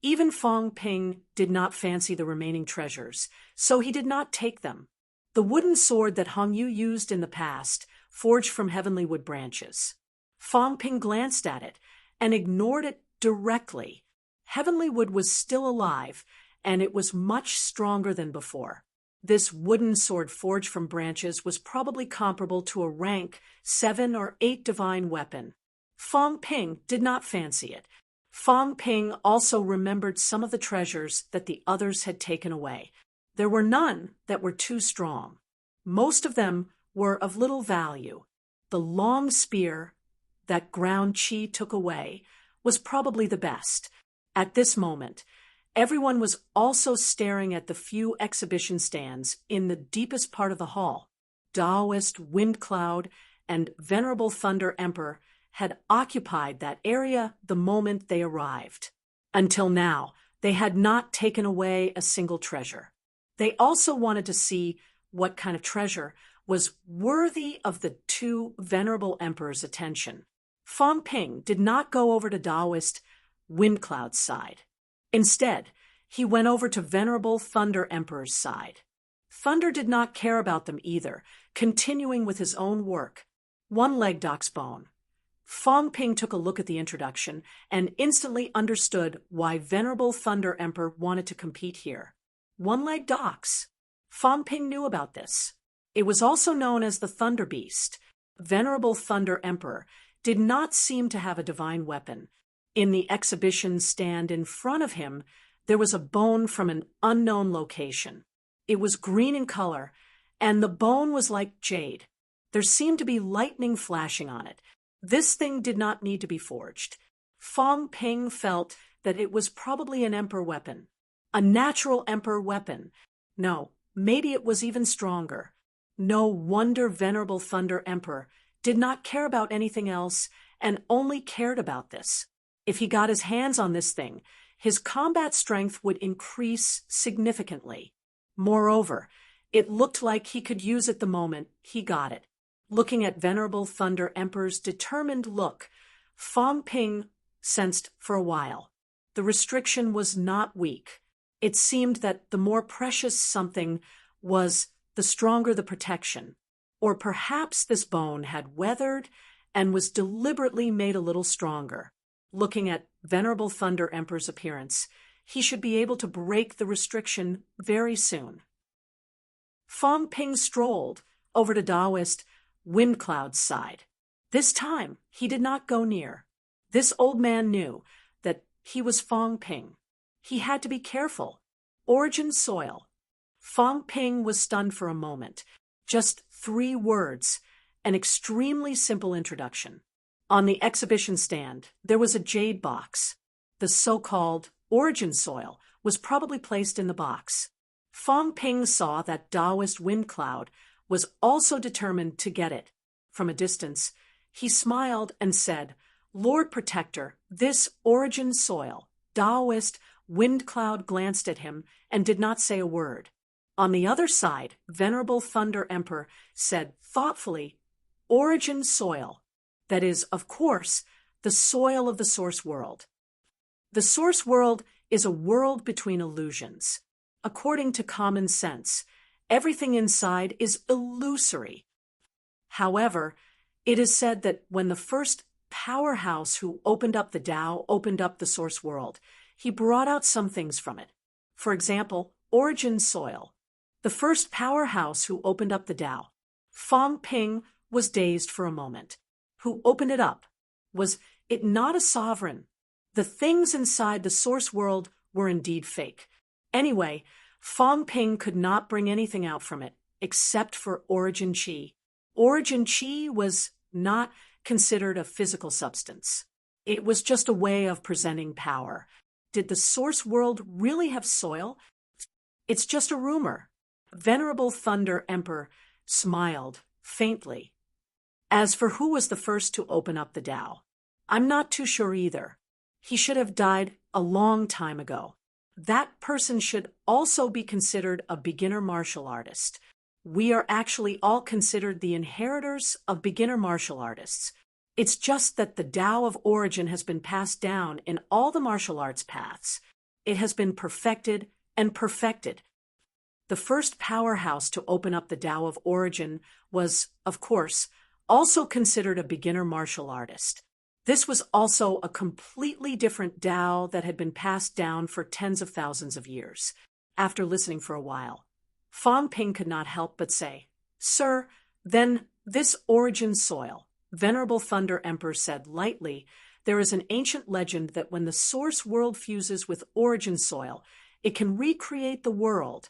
even Fong Ping did not fancy the remaining treasures, so he did not take them. The wooden sword that Hong Yu used in the past, forged from heavenly wood branches. Fong Ping glanced at it and ignored it directly. Heavenly wood was still alive, and it was much stronger than before. This wooden sword forged from branches was probably comparable to a rank 7 or 8 divine weapon. Fong Ping did not fancy it. Fong Ping also remembered some of the treasures that the others had taken away. There were none that were too strong. Most of them were of little value. The long spear that Ground Chi took away was probably the best. At this moment, everyone was also staring at the few exhibition stands in the deepest part of the hall. Taoist Wind Cloud and Venerable Thunder Emperor had occupied that area the moment they arrived. Until now, they had not taken away a single treasure. They also wanted to see what kind of treasure was worthy of the 2 Venerable Emperors' attention. Fong Ping did not go over to Taoist Wind Cloud's side. Instead, he went over to Venerable Thunder Emperor's side. Thunder did not care about them either, continuing with his own work. One-legged ox bone. Fong Ping took a look at the introduction and instantly understood why Venerable Thunder Emperor wanted to compete here. One-legged ox. Fong Ping knew about this. It was also known as the Thunder Beast. Venerable Thunder Emperor did not seem to have a divine weapon. In the exhibition stand in front of him, there was a bone from an unknown location. It was green in color, and the bone was like jade. There seemed to be lightning flashing on it. This thing did not need to be forged. Fong Ping felt that it was probably an emperor weapon. A natural emperor weapon. No, maybe it was even stronger. No wonder Venerable Thunder Emperor did not care about anything else and only cared about this. If he got his hands on this thing, his combat strength would increase significantly. Moreover, it looked like he could use it the moment he got it. Looking at Venerable Thunder Emperor's determined look, Fong Ping sensed for a while. The restriction was not weak. It seemed that the more precious something was, the stronger the protection. Or perhaps this bone had weathered and was deliberately made a little stronger. Looking at Venerable Thunder Emperor's appearance, he should be able to break the restriction very soon. Fong Ping strolled over to Taoist Wind Cloud's side. This time, he did not go near. This old man knew that he was Fong Ping. He had to be careful. Origin soil. Fong Ping was stunned for a moment. Just 3 words, an extremely simple introduction. On the exhibition stand, there was a jade box. The so-called origin soil was probably placed in the box. Fong Ping saw that Taoist Wind Cloud was also determined to get it. From a distance, he smiled and said, Lord Protector, this origin soil, Taoist Wind Cloud glanced at him and did not say a word. On the other side, Venerable Thunder Emperor said thoughtfully, origin soil. That is, of course, the soil of the source world. The source world is a world between illusions. According to common sense, everything inside is illusory. However, it is said that when the first powerhouse who opened up the Tao opened up the source world, he brought out some things from it. For example, origin soil. The first powerhouse who opened up the Tao, Fang Ping, was dazed for a moment. Who opened it up? Was it not a sovereign? The things inside the source world were indeed fake. Anyway, Fang Ping could not bring anything out from it, except for origin qi. Origin qi was not considered a physical substance. It was just a way of presenting power. Did the source world really have soil? It's just a rumor. Venerable Thunder Emperor smiled faintly. As for who was the first to open up the Tao, I'm not too sure either. He should have died a long time ago. That person should also be considered a beginner martial artist. We are actually all considered the inheritors of beginner martial artists. It's just that the Tao of origin has been passed down in all the martial arts paths. It has been perfected and perfected. The first powerhouse to open up the Tao of origin was, of course, also considered a beginner martial artist. This was also a completely different Tao that had been passed down for tens of thousands of years. After listening for a while, Fang Ping could not help but say, "Sir, then this origin soil," Venerable Thunder Emperor said lightly, "there is an ancient legend that when the source world fuses with origin soil, it can recreate the world,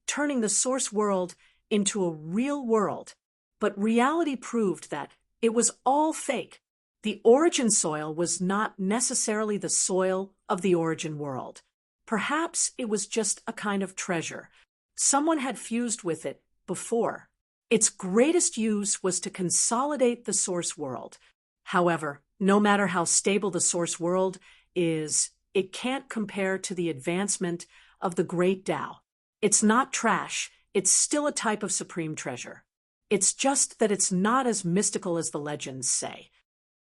turning the source world into a real world. But reality proved that it was all fake. The origin soil was not necessarily the soil of the origin world. Perhaps it was just a kind of treasure. Someone had fused with it before. Its greatest use was to consolidate the source world. However, no matter how stable the source world is, it can't compare to the advancement of the great Tao. It's not trash. It's still a type of supreme treasure. It's just that it's not as mystical as the legends say."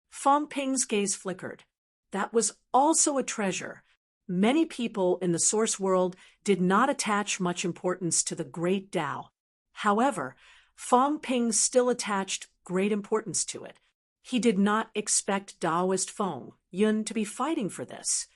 Fang Ping's gaze flickered. That was also a treasure. Many people in the source world did not attach much importance to the great Tao. However, Fang Ping still attached great importance to it. He did not expect Taoist Feng Yun to be fighting for this.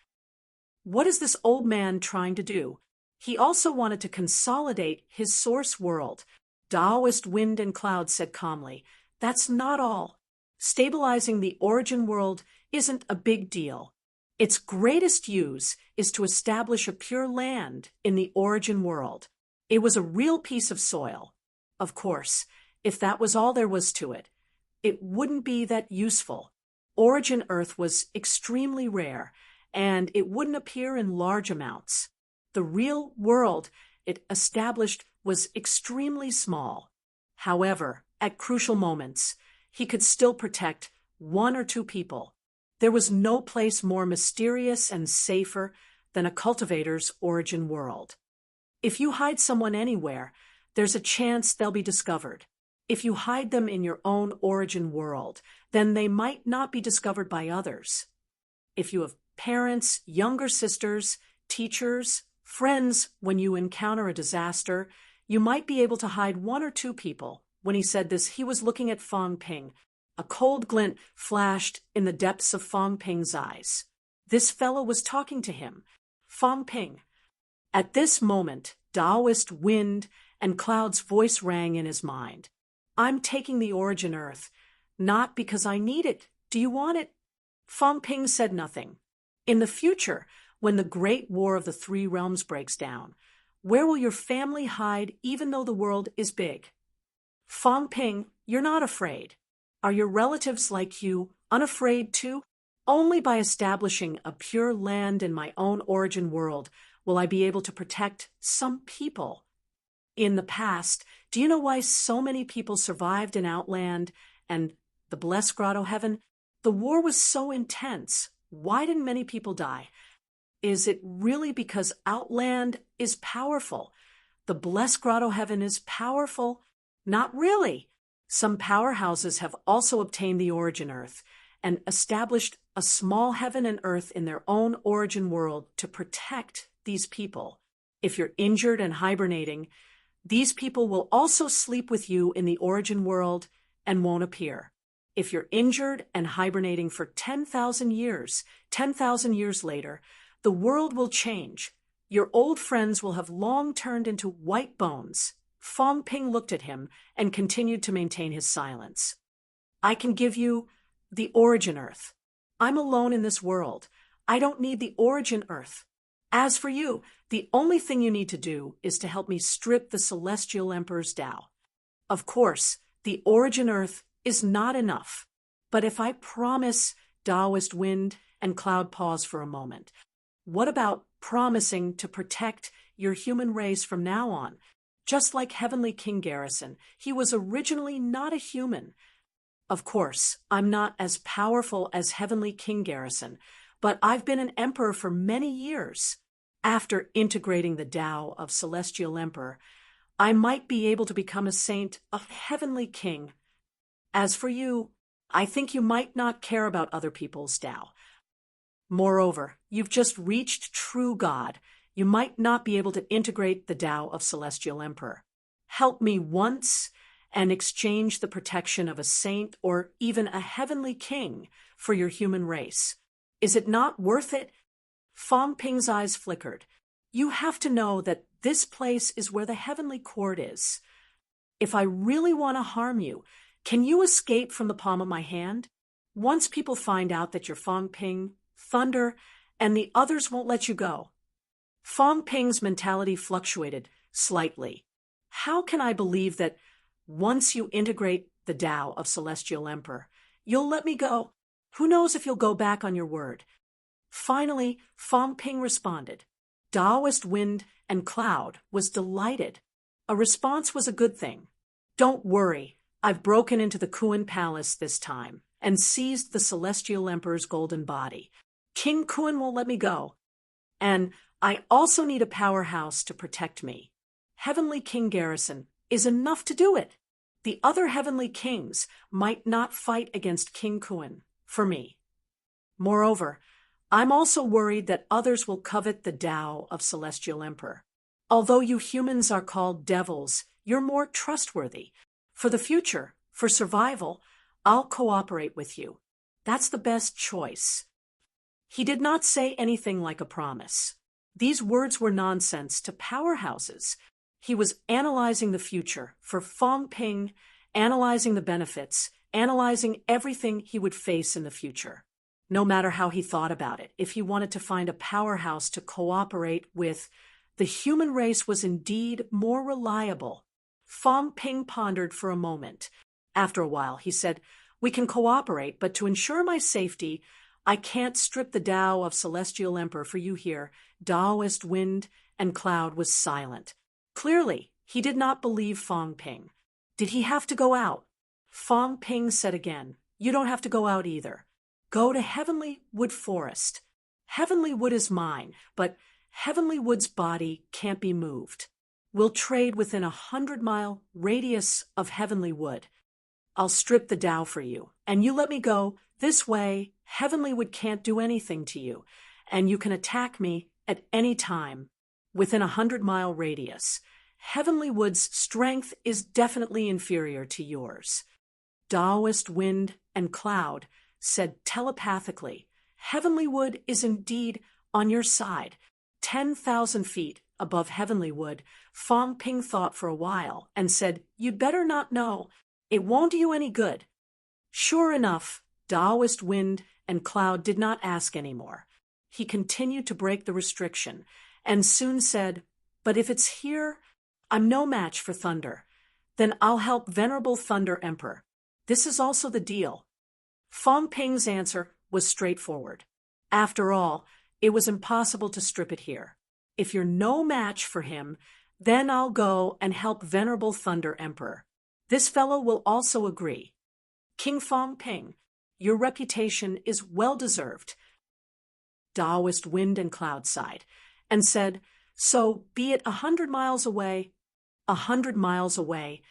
What is this old man trying to do? He also wanted to consolidate his source world. Taoist Wind and Cloud said calmly, "That's not all. Stabilizing the origin world isn't a big deal. Its greatest use is to establish a pure land in the origin world. It was a real piece of soil. Of course, if that was all there was to it, it wouldn't be that useful. Origin Earth was extremely rare, and it wouldn't appear in large amounts. The real world it established was extremely small. However, at crucial moments, he could still protect one or two people. There was no place more mysterious and safer than a cultivator's origin world. If you hide someone anywhere, there's a chance they'll be discovered. If you hide them in your own origin world, then they might not be discovered by others. If you have parents, younger sisters, teachers, friends, when you encounter a disaster, you might be able to hide one or two people." When he said this, he was looking at Fang Ping. A cold glint flashed in the depths of Fang Ping's eyes. This fellow was talking to him. Fang Ping. At this moment, Taoist Wind and Cloud's voice rang in his mind. "I'm taking the origin Earth, not because I need it. Do you want it?" Fang Ping said nothing. "In the future, when the great war of the three realms breaks down, where will your family hide even though the world is big?" "Fang Ping, you're not afraid. Are your relatives like you unafraid too? Only by establishing a pure land in my own origin world will I be able to protect some people. In the past, do you know why so many people survived in Outland and the Blessed Grotto Heaven? The war was so intense. Why didn't many people die? Is it really because Outland is powerful? The Blessed Grotto Heaven is powerful? Not really. Some powerhouses have also obtained the Origin Earth and established a small heaven and earth in their own origin world to protect these people. If you're injured and hibernating, these people will also sleep with you in the origin world and won't appear. If you're injured and hibernating for 10,000 years, 10,000 years later, the world will change. Your old friends will have long turned into white bones. Fong Ping looked at him and continued to maintain his silence. I can give you the Origin Earth. I'm alone in this world. I don't need the Origin Earth. As for you, the only thing you need to do is to help me strip the Celestial Emperor's Tao. Of course, the Origin Earth is not enough. But if I promise, Taoist Wind and Cloud paused for a moment. What about promising to protect your human race from now on? Just like Heavenly King Garrison, he was originally not a human. Of course, I'm not as powerful as Heavenly King Garrison, but I've been an emperor for many years. After integrating the Tao of Celestial Emperor, I might be able to become a saint of Heavenly King. As for you, I think you might not care about other people's Tao. Moreover, you've just reached true God. You might not be able to integrate the Tao of Celestial Emperor. Help me once and exchange the protection of a saint or even a heavenly king for your human race. Is it not worth it? Fong Ping's eyes flickered. You have to know that this place is where the heavenly court is. If I really want to harm you, can you escape from the palm of my hand? Once people find out that you're Fong Ping, Thunder, and the others won't let you go. Fong Ping's mentality fluctuated slightly. How can I believe that once you integrate the Tao of Celestial Emperor, you'll let me go? Who knows if you'll go back on your word? Finally, Fong Ping responded. Taoist Wind and Cloud was delighted. A response was a good thing. Don't worry, I've broken into the Kuan Palace this time and seized the Celestial Emperor's golden body. King Kuan won't let me go. And I also need a powerhouse to protect me. Heavenly King Garrison is enough to do it. The other heavenly kings might not fight against King Kuan for me. Moreover, I'm also worried that others will covet the Tao of Celestial Emperor. Although you humans are called devils, you're more trustworthy. For the future, for survival, I'll cooperate with you. That's the best choice. He did not say anything like a promise. These words were nonsense to powerhouses. He was analyzing the future for Fong Ping, analyzing the benefits, analyzing everything he would face in the future. No matter how he thought about it, if he wanted to find a powerhouse to cooperate with, the human race was indeed more reliable. Fong Ping pondered for a moment. After a while, he said, "We can cooperate, but to ensure my safety, I can't strip the Tao of Celestial Emperor for you here." Taoist Wind and Cloud was silent. Clearly, he did not believe Fong Ping. Did he have to go out? Fong Ping said again, "You don't have to go out either. Go to Heavenly Wood Forest. Heavenly Wood is mine, but Heavenly Wood's body can't be moved. We'll trade within 100-mile radius of Heavenly Wood. I'll strip the Tao for you, and you let me go. This way, Heavenly Wood can't do anything to you, and you can attack me at any time within 100-mile radius. Heavenly Wood's strength is definitely inferior to yours." Taoist Wind and Cloud said telepathically, "Heavenly Wood is indeed on your side." 10,000 feet above Heavenly Wood, Fong Ping thought for a while and said, "You'd better not know. It won't do you any good." Sure enough, Taoist Wind and Cloud did not ask any more. He continued to break the restriction and soon said, "But if it's here, I'm no match for Thunder. Then I'll help Venerable Thunder Emperor. This is also the deal." Fong Ping's answer was straightforward. After all, it was impossible to strip it here. If you're no match for him, then I'll go and help Venerable Thunder Emperor. This fellow will also agree. King Fong Ping, Your reputation is well-deserved." Taoist Wind and Cloud sighed and said, "So be it 100 miles away, 100 miles away,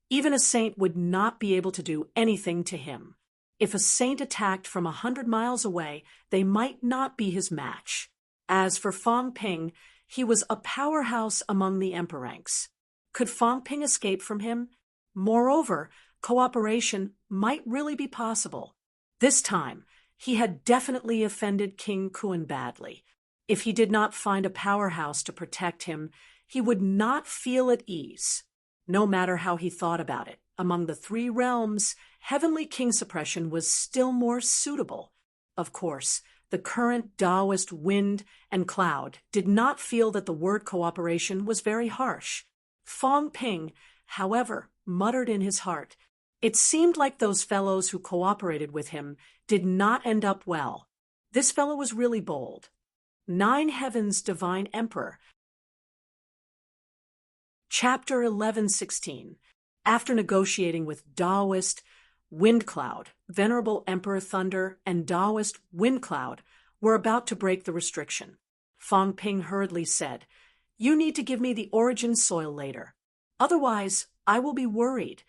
even a saint would not be able to do anything to him. If a saint attacked from 100 miles away, they might not be his match." As for Fang Ping, he was a powerhouse among the emperor ranks. Could Fang Ping escape from him? Moreover, cooperation might really be possible. This time, he had definitely offended King Kuan badly. If he did not find a powerhouse to protect him, he would not feel at ease. No matter how he thought about it, among the three realms, heavenly king suppression was still more suitable. Of course, the current Taoist Wind and Cloud did not feel that the word cooperation was very harsh. Fang Ping, however, muttered in his heart, "It seemed like those fellows who cooperated with him did not end up well. This fellow was really bold." Nine Heavens Divine Emperor. Chapter 11:16. After negotiating with Taoist Wind Cloud, Venerable Emperor Thunder and Taoist Wind Cloud were about to break the restriction. Fang Ping hurriedly said, "You need to give me the origin soil later. Otherwise, I will be worried."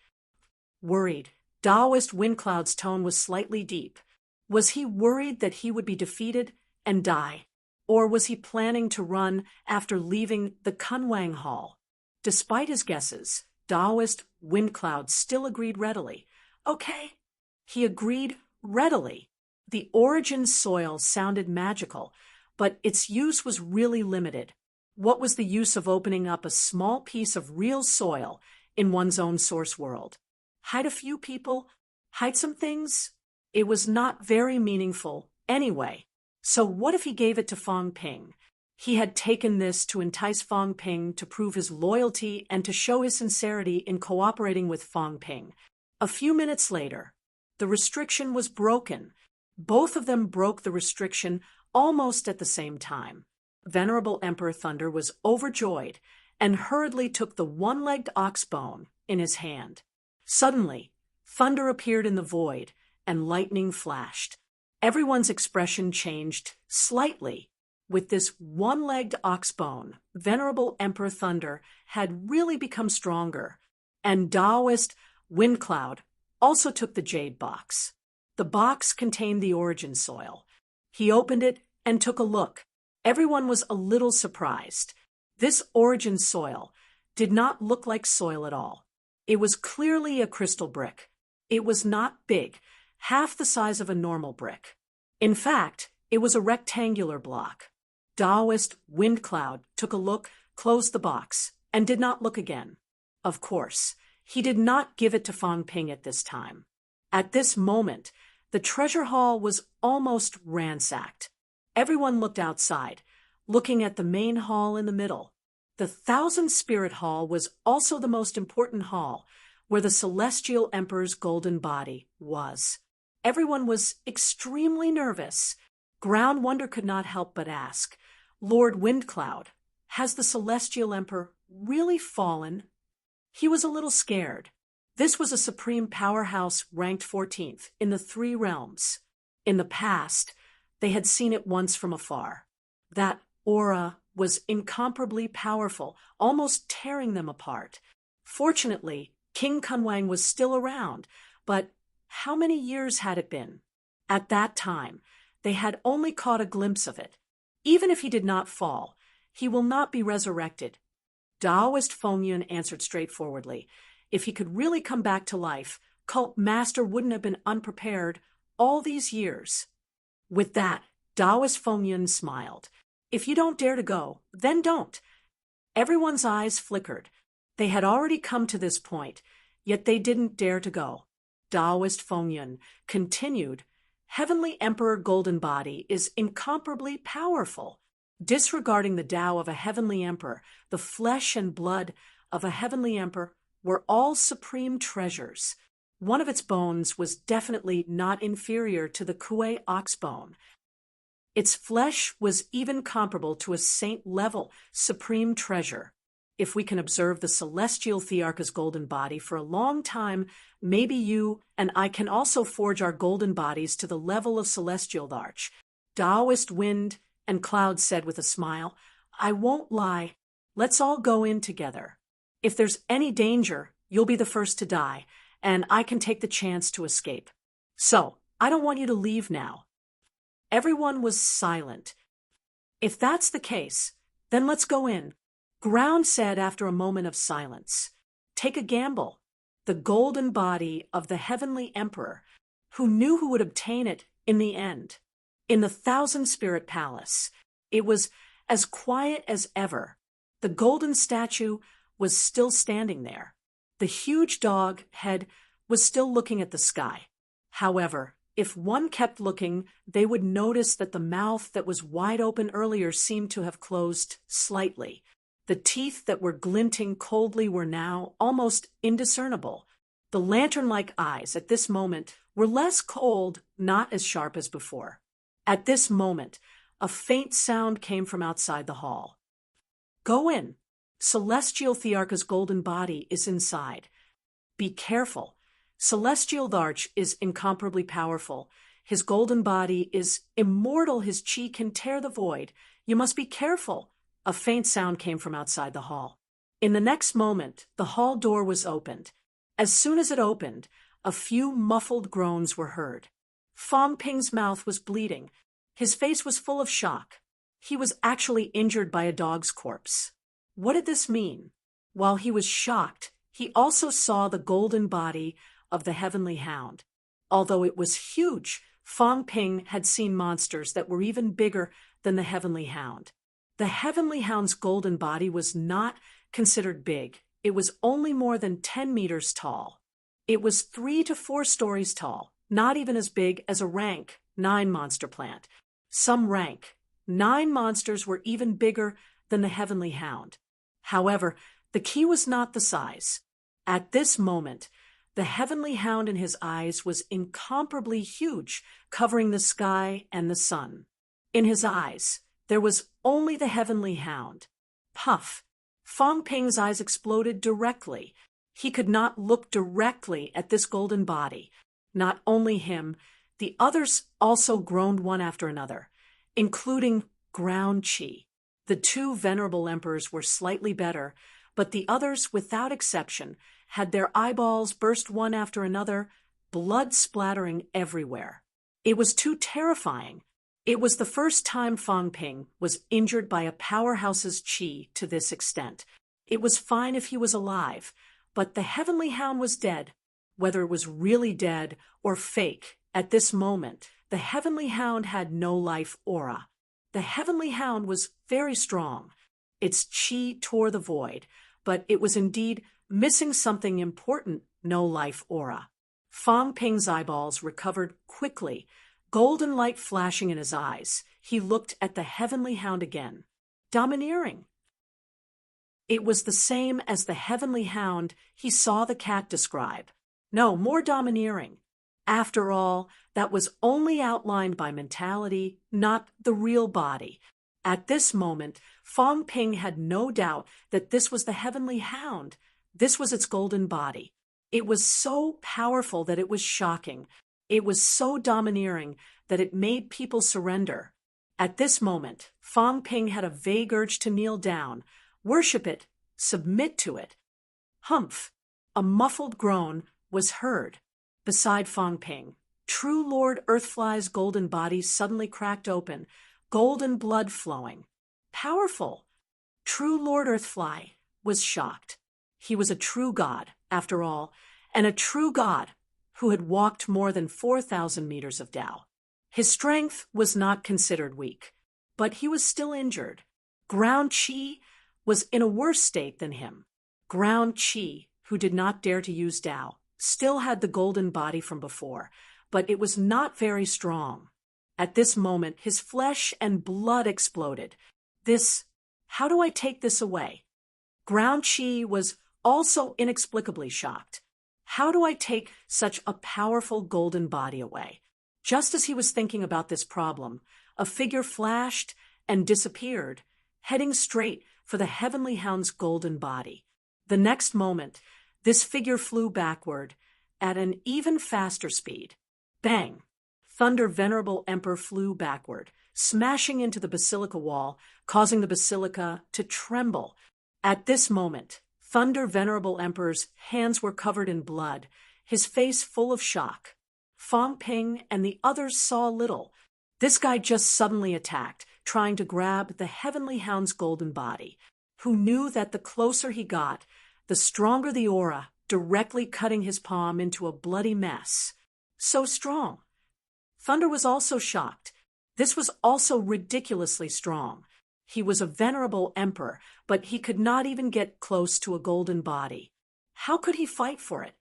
Worried. Taoist Wind Cloud's tone was slightly deep. Was he worried that he would be defeated and die? Or was he planning to run after leaving the Kunwang Hall? Despite his guesses, Taoist Wind Cloud still agreed readily. "Okay." He agreed readily. The origin soil sounded magical, but its use was really limited. What was the use of opening up a small piece of real soil in one's own source world? Hide a few people? Hide some things? It was not very meaningful anyway. So what if he gave it to Fang Ping? He had taken this to entice Fang Ping to prove his loyalty and to show his sincerity in cooperating with Fang Ping. A few minutes later, the restriction was broken. Both of them broke the restriction almost at the same time. Venerable Emperor Thunder was overjoyed and hurriedly took the one-legged ox bone in his hand. Suddenly, thunder appeared in the void and lightning flashed. Everyone's expression changed slightly. With this one-legged ox bone, Venerable Emperor Thunder had really become stronger, and Taoist Wind Cloud also took the jade box. The box contained the origin soil. He opened it and took a look. Everyone was a little surprised. This origin soil did not look like soil at all. It was clearly a crystal brick. It was not big, half the size of a normal brick. In fact, it was a rectangular block. Taoist Wind Cloud took a look, closed the box, and did not look again. Of course, he did not give it to Fang Ping at this time. At this moment, the treasure hall was almost ransacked. Everyone looked outside, looking at the main hall in the middle. The Thousand Spirit Hall was also the most important hall, where the Celestial Emperor's golden body was. Everyone was extremely nervous. Ground Wonder could not help but ask, "Lord Wind Cloud, has the Celestial Emperor really fallen?" He was a little scared. This was a supreme powerhouse ranked 14th in the three realms. In the past, they had seen it once from afar. That aura was incomparably powerful, almost tearing them apart. Fortunately, King Kunwang was still around, but how many years had it been? At that time, they had only caught a glimpse of it. Even if he did not fall, he will not be resurrected. Taoist Fengyun answered straightforwardly. If he could really come back to life, Cult Master wouldn't have been unprepared all these years. With that, Taoist Fengyun smiled. "If you don't dare to go, then don't." Everyone's eyes flickered. They had already come to this point, yet they didn't dare to go. Taoist Fengyun continued, "Heavenly Emperor Golden Body is incomparably powerful. Disregarding the Tao of a heavenly emperor, the flesh and blood of a heavenly emperor were all supreme treasures. One of its bones was definitely not inferior to the Kuei ox bone. Its flesh was even comparable to a saint-level supreme treasure. if we can observe the celestial Thearcha's golden body for a long time, maybe you and I can also forge our golden bodies to the level of celestial Tharch. Taoist Wind and Cloud said with a smile, I won't lie. Let's all go in together. If there's any danger, you'll be the first to die, and I can take the chance to escape. So, I don't want you to leave now. Everyone was silent. If that's the case, then let's go in. Ground said after a moment of silence. Take a gamble. The golden body of the heavenly emperor, who knew who would obtain it in the end. In the Thousand-Spirit Palace, it was as quiet as ever. The golden statue was still standing there. The huge dog head was still looking at the sky. However, if one kept looking, they would notice that the mouth that was wide open earlier seemed to have closed slightly. The teeth that were glinting coldly were now almost indiscernible. The lantern-like eyes at this moment were less cold, not as sharp as before. At this moment, a faint sound came from outside the hall. Go in. Celestial Thearcha's golden body is inside. Be careful. Celestial Tharch is incomparably powerful. His golden body is immortal. His chi can tear the void. You must be careful. A faint sound came from outside the hall. In the next moment, the hall door was opened. As soon as it opened, a few muffled groans were heard. Fong Ping's mouth was bleeding. His face was full of shock. He was actually injured by a dog's corpse. What did this mean? While he was shocked, he also saw the golden body of the heavenly hound. Although it was huge, Fong Ping had seen monsters that were even bigger than the heavenly hound. The heavenly hound's golden body was not considered big. It was only more than 10 meters tall. It was 3 to 4 stories tall, not even as big as a rank 9 monster plant. Some rank 9 monsters were even bigger than the heavenly hound. However, the key was not the size. At this moment, the heavenly hound in his eyes was incomparably huge, covering the sky and the sun. In his eyes, there was only the heavenly hound. Puff! Fong Ping's eyes exploded directly. He could not look directly at this golden body. Not only him, the others also groaned one after another, including Ground Chi. The 2 venerable emperors were slightly better, but the others, without exception, had their eyeballs burst one after another, blood splattering everywhere. It was too terrifying. It was the first time Fong Ping was injured by a powerhouse's chi to this extent. It was fine if he was alive, but the heavenly hound was dead. Whether it was really dead or fake, at this moment, the heavenly hound had no life aura. The heavenly hound was very strong. Its chi tore the void, but it was indeed missing something important, no life aura. Fong Ping's eyeballs recovered quickly, golden light flashing in his eyes. He looked at the heavenly hound again. Domineering. It was the same as the heavenly hound he saw the cat describe. No, more domineering. After all, that was only outlined by mentality, not the real body. At this moment, Fong Ping had no doubt that this was the heavenly hound. This was its golden body. It was so powerful that it was shocking. It was so domineering that it made people surrender. At this moment, Fong Ping had a vague urge to kneel down, worship it, submit to it. Humph! A muffled groan was heard. Beside Fong Ping, True Lord Earthfly's golden body suddenly cracked open, golden blood flowing. Powerful! True Lord Earthfly was shocked. He was a true god, after all, and a true god who had walked more than 4,000 meters of Tao. His strength was not considered weak, but he was still injured. Ground Chi was in a worse state than him. Ground Chi, who did not dare to use Tao, still had the golden body from before, but it was not very strong. At this moment, his flesh and blood exploded. How do I take this away? Ground Chi was also inexplicably shocked. How do I take such a powerful golden body away? Just as he was thinking about this problem, a figure flashed and disappeared, heading straight for the heavenly hound's golden body. The next moment, this figure flew backward at an even faster speed. Bang! Thunder Venerable Emperor flew backward, smashing into the basilica wall, causing the basilica to tremble. At this moment, Thunder Venerable Emperor's hands were covered in blood, his face full of shock. Fong Ping and the others saw little. This guy just suddenly attacked, trying to grab the heavenly hound's golden body. Who knew that the closer he got, the stronger the aura, directly cutting his palm into a bloody mess. So strong. Thunder was also shocked. This was also ridiculously strong. He was a venerable emperor, but he could not even get close to a golden body. How could he fight for it?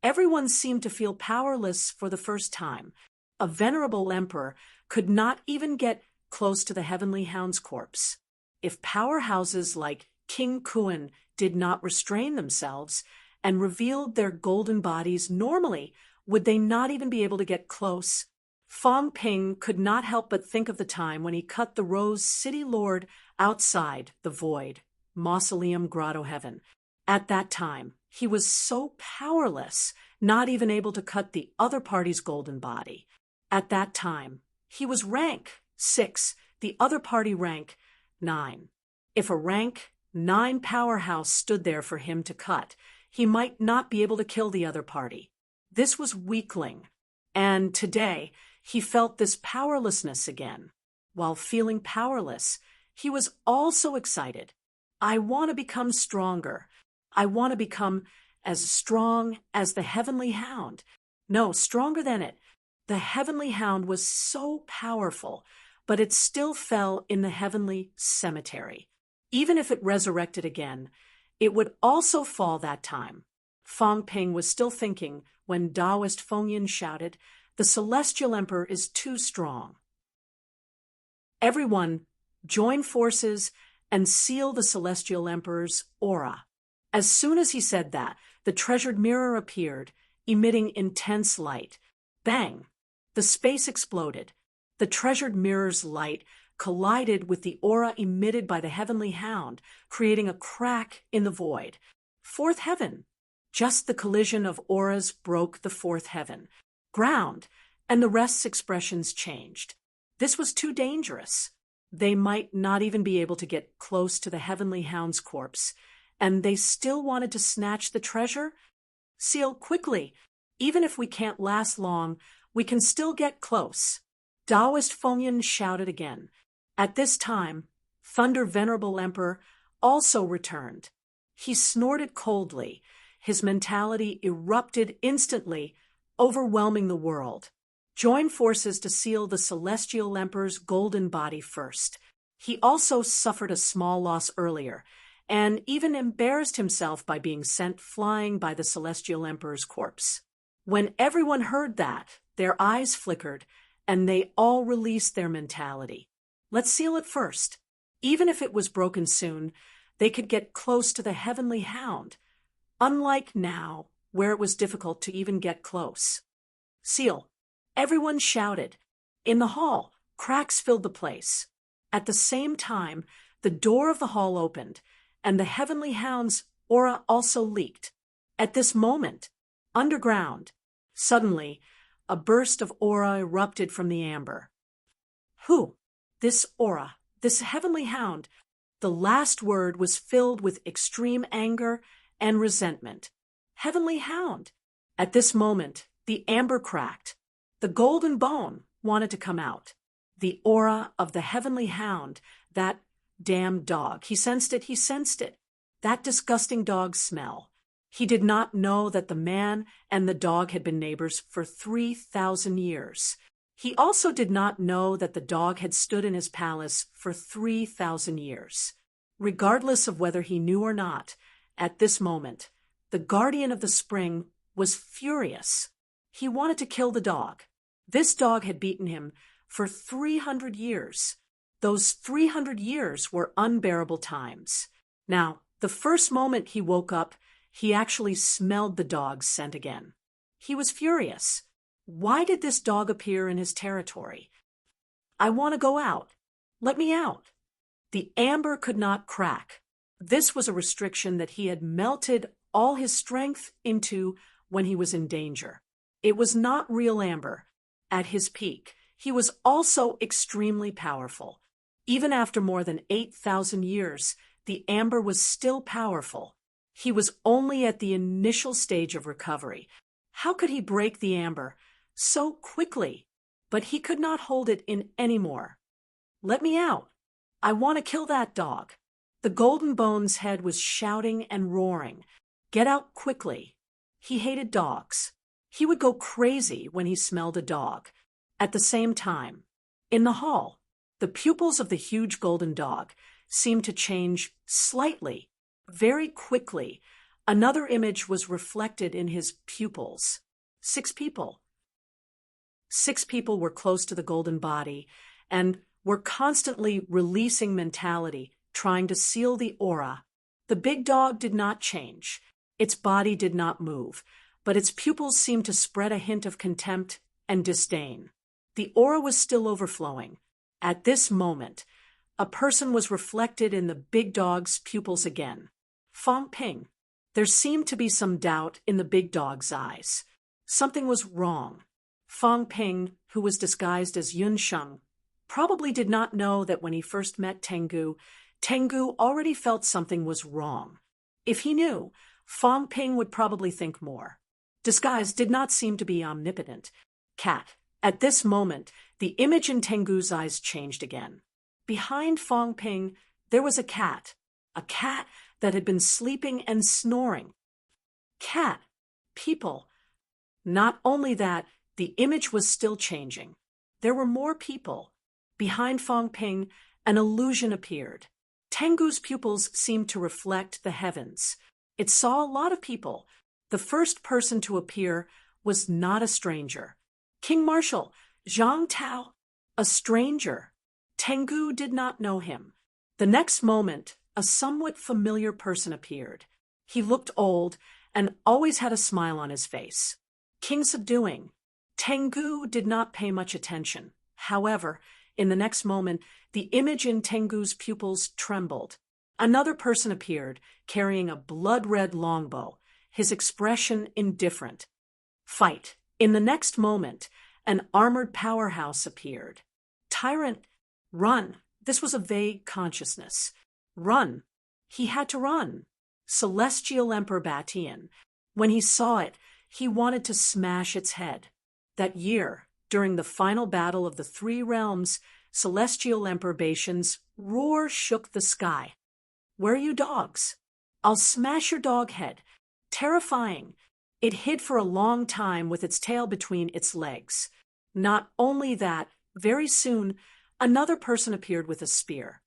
Everyone seemed to feel powerless for the first time. A venerable emperor could not even get close to the heavenly hound's corpse. If powerhouses like King Kuan did not restrain themselves and revealed their golden bodies normally, would they not even be able to get close? Fong Ping could not help but think of the time when he cut the Rose City Lord outside the void, Mausoleum Grotto Heaven. At that time, he was so powerless, not even able to cut the other party's golden body. At that time, he was rank 6, the other party rank 9. If a rank 9 powerhouse stood there for him to cut, he might not be able to kill the other party. This was weakling, and today he felt this powerlessness again. While feeling powerless, he was also excited. I want to become stronger. I want to become as strong as the heavenly hound. No, stronger than it. The heavenly hound was so powerful, but it still fell in the heavenly cemetery. Even if it resurrected again, it would also fall that time. Fong Ping was still thinking when Taoist Fengyan shouted, "The Celestial Emperor is too strong." Everyone, join forces and seal the Celestial Emperor's aura. As soon as he said that, the treasured mirror appeared, emitting intense light. Bang! The space exploded. The treasured mirror's light collided with the aura emitted by the heavenly hound, creating a crack in the void. Fourth heaven. Just the collision of auras broke the fourth heaven. Ground, and the rest's expressions changed. This was too dangerous. They might not even be able to get close to the heavenly hound's corpse, and they still wanted to snatch the treasure? Seal quickly. Even if we can't last long, we can still get close. Taoist Fengyan shouted again. At this time, Thunder Venerable Emperor also returned. He snorted coldly. His mentality erupted instantly, overwhelming the world. Join forces to seal the Celestial Emperor's golden body first. He also suffered a small loss earlier, and even embarrassed himself by being sent flying by the Celestial Emperor's corpse. When everyone heard that, their eyes flickered, and they all released their mentality. Let's seal it first. Even if it was broken soon, they could get close to the heavenly hound. Unlike now, where it was difficult to even get close. Seal. Everyone shouted. In the hall, cracks filled the place. At the same time, the door of the hall opened, and the heavenly hound's aura also leaked. At this moment, underground, suddenly, a burst of aura erupted from the amber. Who? This aura, this heavenly hound. The last word was filled with extreme anger and resentment. Heavenly hound. At this moment, the amber cracked. The golden bone wanted to come out. The aura of the heavenly hound, that damned dog. He sensed it, he sensed it. That disgusting dog's smell. He did not know that the man and the dog had been neighbors for 3,000 years. He also did not know that the dog had stood in his palace for 3,000 years. Regardless of whether he knew or not, at this moment, the guardian of the spring was furious. He wanted to kill the dog. This dog had beaten him for 300 years. Those 300 years were unbearable times. Now, the first moment he woke up, he actually smelled the dog's scent again. He was furious. Why did this dog appear in his territory? I want to go out. Let me out. The amber could not crack. This was a restriction that he had melted all his strength into when he was in danger. It was not real amber. At his peak, he was also extremely powerful. Even after more than 8,000 years, the amber was still powerful. He was only at the initial stage of recovery. How could he break the amber so quickly? But he could not hold it in anymore. "Let me out. I want to kill that dog." The Golden Bone's head was shouting and roaring. "Get out quickly." He hated dogs. He would go crazy when he smelled a dog. At the same time, in the hall, the pupils of the huge golden dog seemed to change slightly, very quickly. Another image was reflected in his pupils. 6 people. 6 people were close to the golden body and were constantly releasing mentality, trying to seal the aura. The big dog did not change. Its body did not move, but its pupils seemed to spread a hint of contempt and disdain. The aura was still overflowing. At this moment, a person was reflected in the big dog's pupils again. Fong Ping. There seemed to be some doubt in the big dog's eyes. Something was wrong. Fong Ping, who was disguised as Yun Sheng, probably did not know that when he first met Tengu, Tengu already felt something was wrong. If he knew, Fong Ping would probably think more. Disguise did not seem to be omnipotent. Cat. At this moment, the image in Tengu's eyes changed again. Behind Fong Ping, there was a cat that had been sleeping and snoring. Cat. People. Not only that, the image was still changing. There were more people. Behind Fong Ping, an illusion appeared. Tengu's pupils seemed to reflect the heavens. It saw a lot of people. The first person to appear was not a stranger. King Marshal, Zhang Tao, a stranger. Tengu did not know him. The next moment, a somewhat familiar person appeared. He looked old and always had a smile on his face. King Subduing. Tengu did not pay much attention. However, in the next moment, the image in Tengu's pupils trembled. Another person appeared, carrying a blood-red longbow, his expression indifferent. Fight. In the next moment, an armored powerhouse appeared. Tyrant, run. This was a vague consciousness. Run. He had to run. Celestial Emperor Batian. When he saw it, he wanted to smash its head. That year, during the final battle of the 3 realms, Celestial Emperor Batian's roar shook the sky. "Where are you dogs? I'll smash your dog head." Terrifying. It hid for a long time with its tail between its legs. Not only that, very soon, another person appeared with a spear.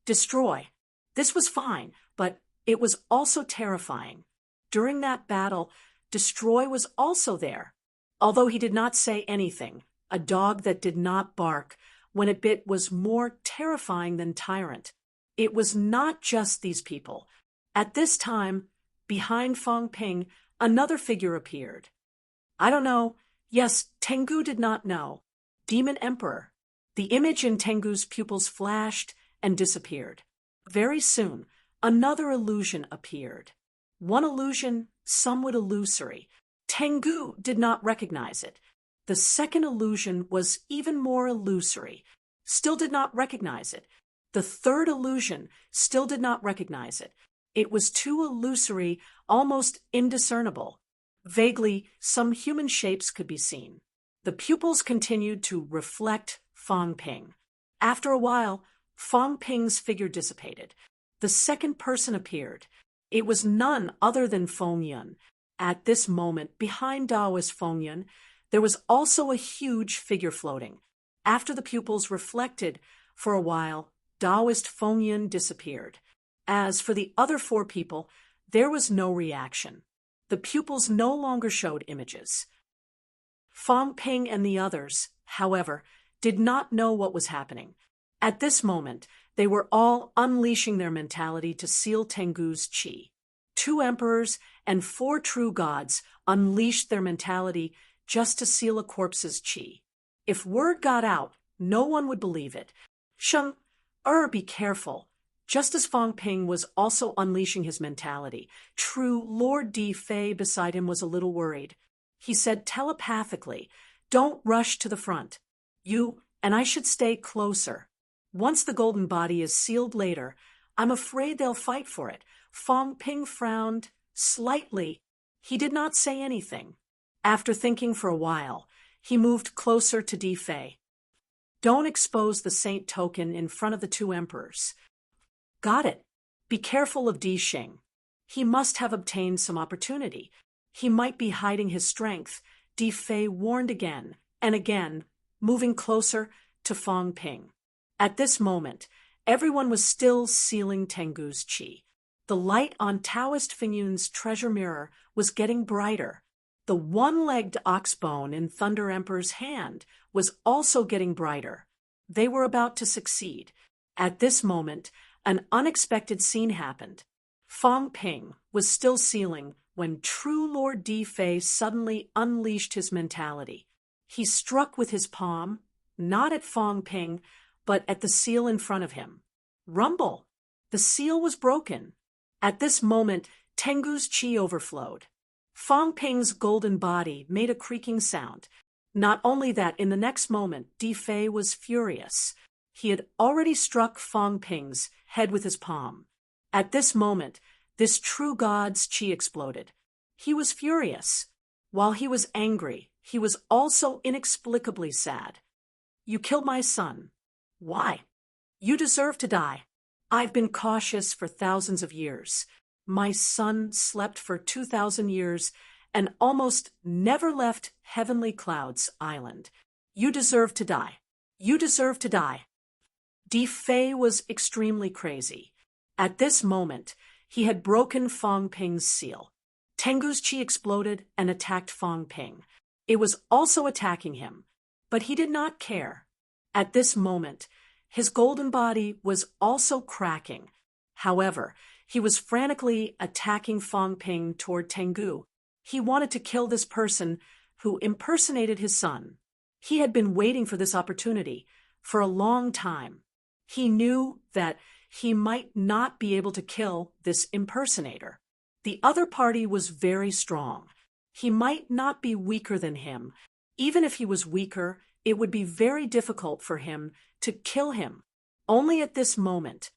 Destroy. This was fine, but it was also terrifying. During that battle, Destroy was also there. Although he did not say anything, a dog that did not bark when it bit was more terrifying than Tyrant. It was not just these people. At this time, behind Fong Ping, another figure appeared. I don't know. Yes, Tengu did not know. Demon Emperor. The image in Tengu's pupils flashed and disappeared. Very soon, another illusion appeared. One illusion, somewhat illusory. Tengu did not recognize it. The second illusion was even more illusory. Still did not recognize it. The third illusion still did not recognize it. It was too illusory, almost indiscernible. Vaguely, some human shapes could be seen. The pupils continued to reflect Fong Ping. After a while, Fong Ping's figure dissipated. The second person appeared. It was none other than Feng Yun. At this moment, behind Taoist Feng Yun, there was also a huge figure floating. After the pupils reflected for a while, Taoist Feng Yun disappeared. As for the other 4 people, there was no reaction. The pupils no longer showed images. Fong Ping and the others, however, did not know what was happening. At this moment, they were all unleashing their mentality to seal Tengu's qi. 2 emperors and 4 true gods unleashed their mentality just to seal a corpse's qi. If word got out, no one would believe it. Sheng, be careful. Just as Fong Ping was also unleashing his mentality, true Lord Di Fei beside him was a little worried. He said telepathically, "Don't rush to the front. You and I should stay closer. Once the golden body is sealed later, I'm afraid they'll fight for it." Fong Ping frowned slightly. He did not say anything. After thinking for a while, he moved closer to Di Fei. "Don't expose the saint token in front of the two emperors." "Got it. Be careful of Di Xing. He must have obtained some opportunity. He might be hiding his strength," Di Fei warned again and again, moving closer to Fong Ping. At this moment, everyone was still sealing Tengu's qi. The light on Taoist Fingyun's treasure mirror was getting brighter. The one-legged ox bone in Thunder Emperor's hand was also getting brighter. They were about to succeed. At this moment, an unexpected scene happened. Fong Ping was still sealing when true Lord Di Fei suddenly unleashed his mentality. He struck with his palm, not at Fong Ping, but at the seal in front of him. Rumble! The seal was broken. At this moment, Tengu's qi overflowed. Fong Ping's golden body made a creaking sound. Not only that, in the next moment, Di Fei was furious. He had already struck Fong Ping's head with his palm. At this moment, this true god's qi exploded. He was furious. While he was angry, he was also inexplicably sad. "You killed my son. Why? You deserve to die. I've been cautious for thousands of years. My son slept for 2,000 years and almost never left Heavenly Clouds Island. You deserve to die. You deserve to die." Di Fei was extremely crazy. At this moment, he had broken Fong Ping's seal. Tengu's qi exploded and attacked Fong Ping. It was also attacking him, but he did not care. At this moment, his golden body was also cracking. However, he was frantically attacking Fong Ping toward Tengu. He wanted to kill this person who impersonated his son. He had been waiting for this opportunity for a long time. He knew that he might not be able to kill this impersonator. The other party was very strong. He might not be weaker than him. Even if he was weaker, it would be very difficult for him to kill him. Only at this moment,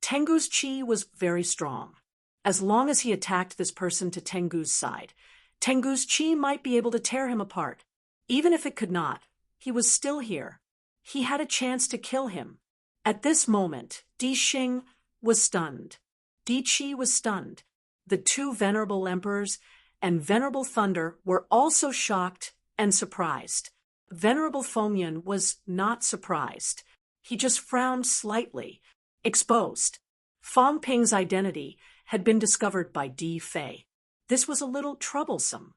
Tengu's qi was very strong. As long as he attacked this person to Tengu's side, Tengu's qi might be able to tear him apart. Even if it could not, he was still here. He had a chance to kill him. At this moment, Di Xing was stunned. Di Qi was stunned. The two venerable emperors and Venerable Thunder were also shocked and surprised. Venerable Fengyun was not surprised. He just frowned slightly. Exposed. Fong Ping's identity had been discovered by Di Fei. This was a little troublesome.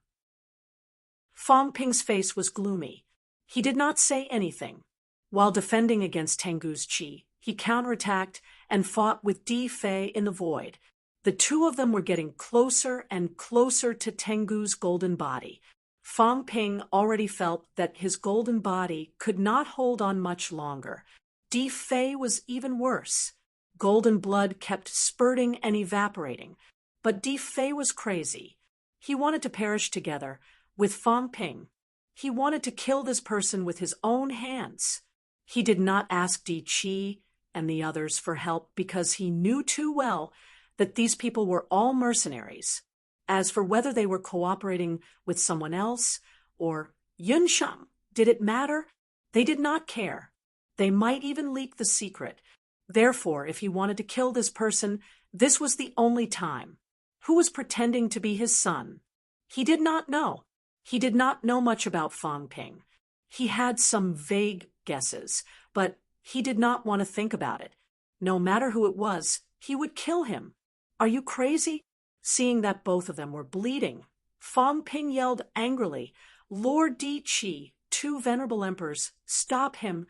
Fong Ping's face was gloomy. He did not say anything. While defending against Tengu's qi, he counterattacked and fought with Di Fei in the void. The two of them were getting closer and closer to Tengu's golden body. Fong Ping already felt that his golden body could not hold on much longer. Di Fei was even worse. Golden blood kept spurting and evaporating. But Di Fei was crazy. He wanted to perish together with Fong Ping. He wanted to kill this person with his own hands. He did not ask Di Qi and the others for help because he knew too well that these people were all mercenaries. As for whether they were cooperating with someone else or Yunsheng, did it matter? They did not care. They might even leak the secret. Therefore, if he wanted to kill this person, this was the only time. Who was pretending to be his son? He did not know. He did not know much about Fong Ping. He had some vague guesses, but he did not want to think about it. No matter who it was, he would kill him. Are you crazy? Seeing that both of them were bleeding, Fong Ping yelled angrily, "Lord Di Qi, two venerable emperors, stop him.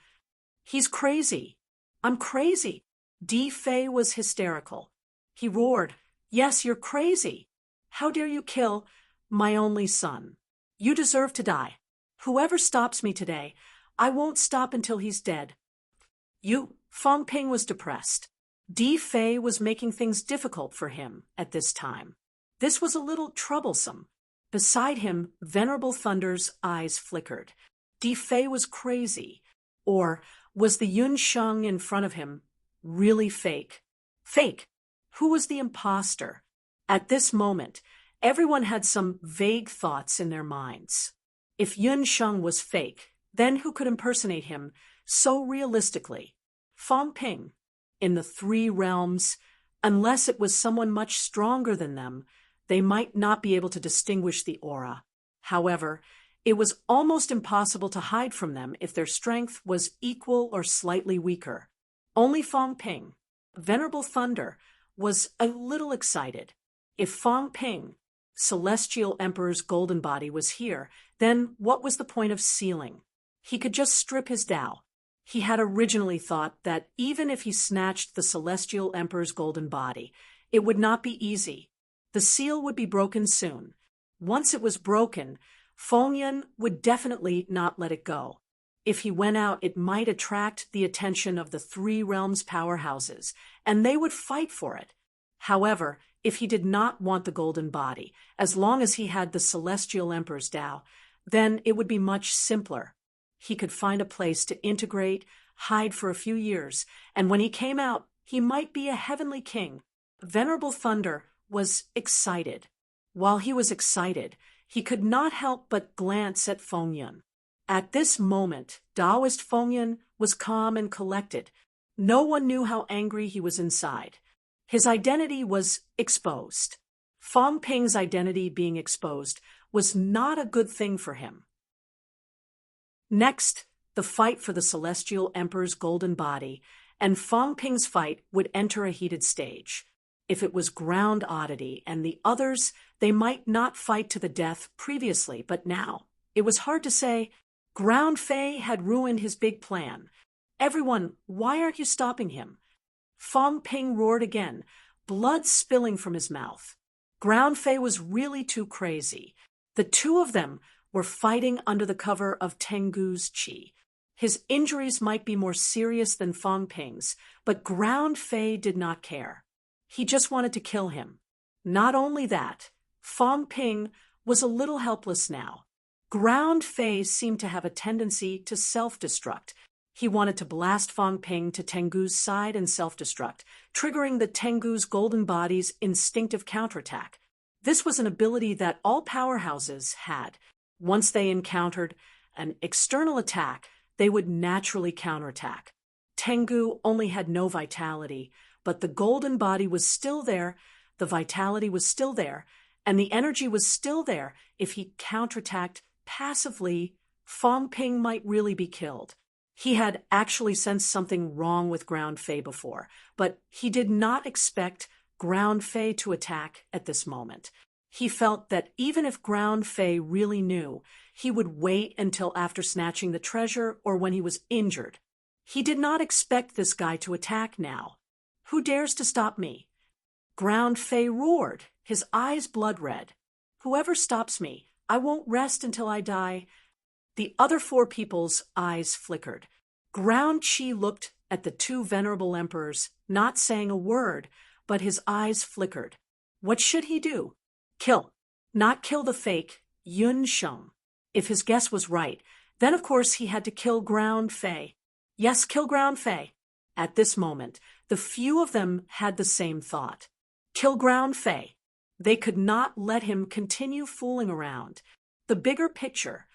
He's crazy. I'm crazy." Di Fei was hysterical. He roared, "Yes, you're crazy. How dare you kill my only son? You deserve to die. Whoever stops me today, I won't stop until he's dead." Fong Ping was depressed. Di Fei was making things difficult for him at this time. This was a little troublesome. Beside him, Venerable Thunder's eyes flickered. Di Fei was crazy. Or was the Yun Sheng in front of him really fake? Fake. Who was the imposter? At this moment, everyone had some vague thoughts in their minds. If Yun Sheng was fake, then who could impersonate him so realistically? Fong Ping. In the three realms, unless it was someone much stronger than them, they might not be able to distinguish the aura. However, it was almost impossible to hide from them if their strength was equal or slightly weaker. Only Fong Ping, Venerable Thunder, was a little excited. If Fong Ping, Celestial Emperor's golden body, was here, then what was the point of sealing? He could just strip his Tao. He had originally thought that even if he snatched the Celestial Emperor's golden body, it would not be easy. The seal would be broken soon. Once it was broken, Fong Yun would definitely not let it go. If he went out, it might attract the attention of the three realms powerhouses, and they would fight for it. However, if he did not want the golden body, as long as he had the Celestial Emperor's Tao, then it would be much simpler. He could find a place to integrate, hide for a few years, and when he came out, he might be a heavenly king. Venerable Thunder was excited. While he was excited, he could not help but glance at Fong Yun. At this moment, Taoist Fong Yun was calm and collected. No one knew how angry he was inside. His identity was exposed. Fong Ping's identity being exposed was not a good thing for him. Next, the fight for the Celestial Emperor's golden body, and Fong Ping's fight would enter a heated stage. If it was Ground Oddity and the others, they might not fight to the death previously, but now, it was hard to say. Ground Fei had ruined his big plan. Everyone, why aren't you stopping him? Fong Ping roared again, blood spilling from his mouth. Ground Fei was really too crazy. The two of them were fighting under the cover of Tengu's chi. His injuries might be more serious than Fong Ping's, but Ground Fei did not care. He just wanted to kill him. Not only that, Fong Ping was a little helpless now. Ground Fei seemed to have a tendency to self-destruct. He wanted to blast Fong Ping to Tengu's side and self-destruct, triggering the Tengu's golden body's instinctive counterattack. This was an ability that all powerhouses had. Once they encountered an external attack, they would naturally counterattack. Tengu only had no vitality, but the golden body was still there, the vitality was still there, and the energy was still there. If he counterattacked passively, Fong Ping might really be killed. He had actually sensed something wrong with Ground Fei before, but he did not expect Ground Fei to attack at this moment. He felt that even if Ground Fei really knew, he would wait until after snatching the treasure or when he was injured. He did not expect this guy to attack now. Who dares to stop me? Ground Fei roared, his eyes blood red. Whoever stops me, I won't rest until I die. The other four people's eyes flickered. Ground Chi looked at the two venerable emperors, not saying a word, but his eyes flickered. What should he do? Kill. Not kill the fake Yun Sheng. If his guess was right, then of course he had to kill Ground Fei. Yes, kill Ground Fei. At this moment, the few of them had the same thought. Kill Ground Fei. They could not let him continue fooling around. The bigger picture.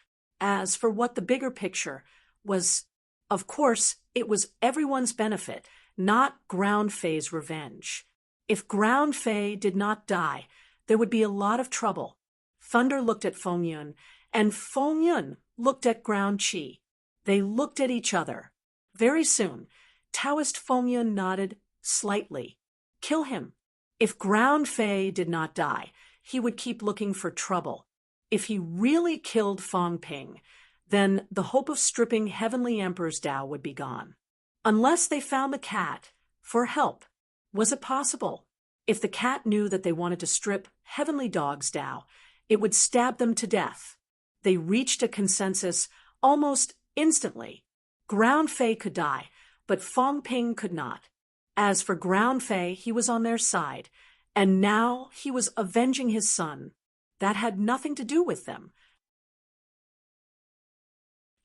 As for what the bigger picture was, of course, it was everyone's benefit, not Ground Fei's revenge. If Ground Fei did not die, there would be a lot of trouble. Thunder looked at Fong Yun, and Fong Yun looked at Ground Chi. They looked at each other. Very soon, Taoist Fong Yun nodded slightly. Kill him. If Ground Fei did not die, he would keep looking for trouble. If he really killed Fong Ping, then the hope of stripping Heavenly Emperor's Tao would be gone. Unless they found the cat for help. Was it possible? If the cat knew that they wanted to strip Heavenly Dog's Tao, it would stab them to death. They reached a consensus almost instantly. Ground Fei could die, but Fong Ping could not. As for Ground Fei, he was on their side, and now he was avenging his son. That had nothing to do with them.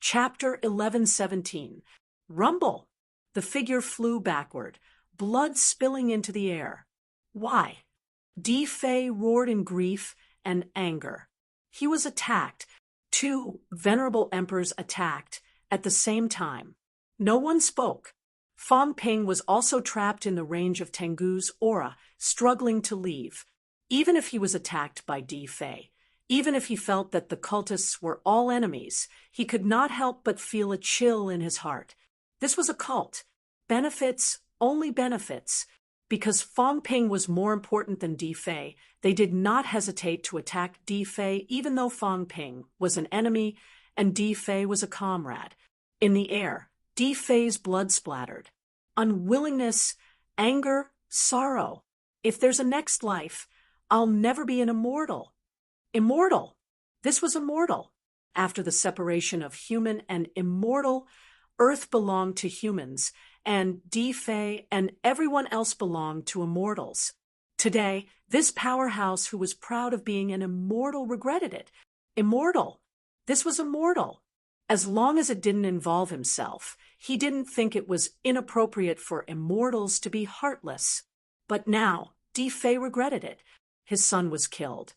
Chapter 11:17. Rumble! The figure flew backward, blood spilling into the air. Why? Di Fei roared in grief and anger. He was attacked. Two venerable emperors attacked at the same time. No one spoke. Fong Ping was also trapped in the range of Tengu's aura, struggling to leave. Even if he was attacked by Di Fei, even if he felt that the cultists were all enemies, he could not help but feel a chill in his heart. This was a cult. Benefits, only benefits. Because Fong Ping was more important than Di Fei, they did not hesitate to attack Di Fei even though Fong Ping was an enemy and Di Fei was a comrade. In the air, Di Fei's blood splattered. Unwillingness, anger, sorrow. If there's a next life, I'll never be an immortal. Immortal. This was immortal. After the separation of human and immortal, Earth belonged to humans, and Di Fei and everyone else belonged to immortals. Today, this powerhouse who was proud of being an immortal regretted it. Immortal. This was immortal. As long as it didn't involve himself, he didn't think it was inappropriate for immortals to be heartless. But now, Di Fei regretted it. His son was killed,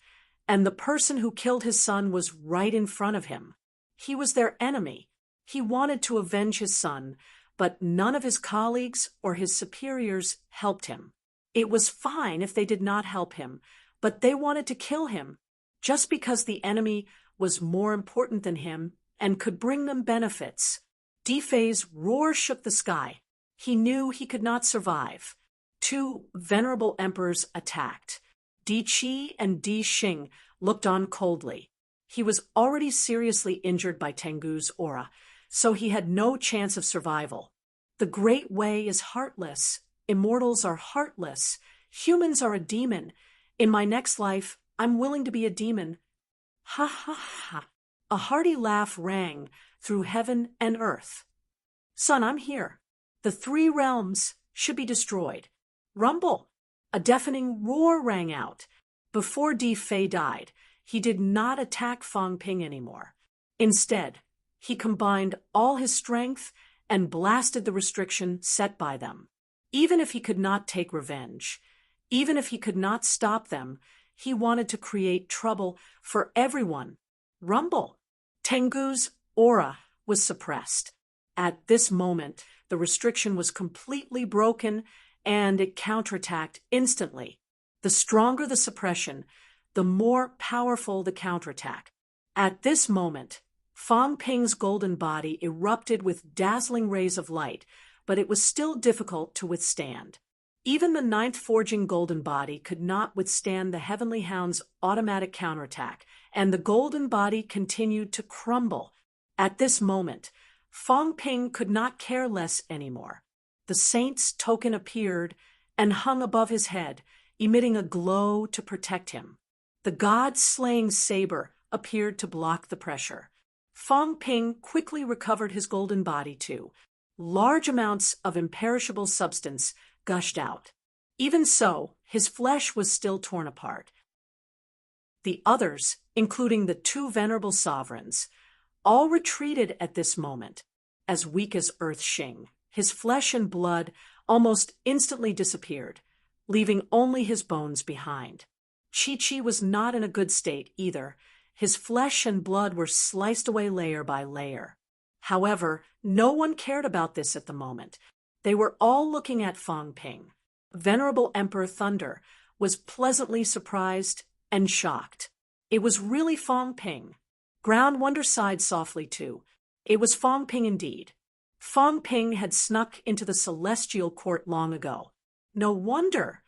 and the person who killed his son was right in front of him. He was their enemy. He wanted to avenge his son, but none of his colleagues or his superiors helped him. It was fine if they did not help him, but they wanted to kill him, just because the enemy was more important than him and could bring them benefits. Di Fei's roar shook the sky. He knew he could not survive. Two venerable emperors attacked. Di Qi and Di Xing looked on coldly. He was already seriously injured by Tengu's aura, so he had no chance of survival. The Great Way is heartless. Immortals are heartless. Humans are a demon. In my next life, I'm willing to be a demon. Ha ha ha. A hearty laugh rang through heaven and earth. Son, I'm here. The three realms should be destroyed. Rumble! A deafening roar rang out. Before Di Fei died, he did not attack Fong Ping anymore. Instead, he combined all his strength and blasted the restriction set by them. Even if he could not take revenge, even if he could not stop them, he wanted to create trouble for everyone. Rumble! Tengu's aura was suppressed. At this moment, the restriction was completely broken and it counterattacked instantly. The stronger the suppression, the more powerful the counterattack. At this moment, Fong Ping's golden body erupted with dazzling rays of light, but it was still difficult to withstand. Even the ninth forging golden body could not withstand the Heavenly Hound's automatic counterattack, and the golden body continued to crumble. At this moment, Fong Ping could not care less anymore. The saint's token appeared and hung above his head, emitting a glow to protect him. The god-slaying saber appeared to block the pressure. Fong Ping quickly recovered his golden body too. Large amounts of imperishable substance gushed out. Even so, his flesh was still torn apart. The others, including the two venerable sovereigns, all retreated at this moment, as weak as Earth Xing. His flesh and blood almost instantly disappeared, leaving only his bones behind. Chi-Chi was not in a good state either. His flesh and blood were sliced away layer by layer. However, no one cared about this at the moment. They were all looking at Fong Ping. Venerable Emperor Thunder was pleasantly surprised and shocked. It was really Fong Ping. Ground Wonder sighed softly too. It was Fong Ping indeed. Fong Ping had snuck into the celestial court long ago. No wonder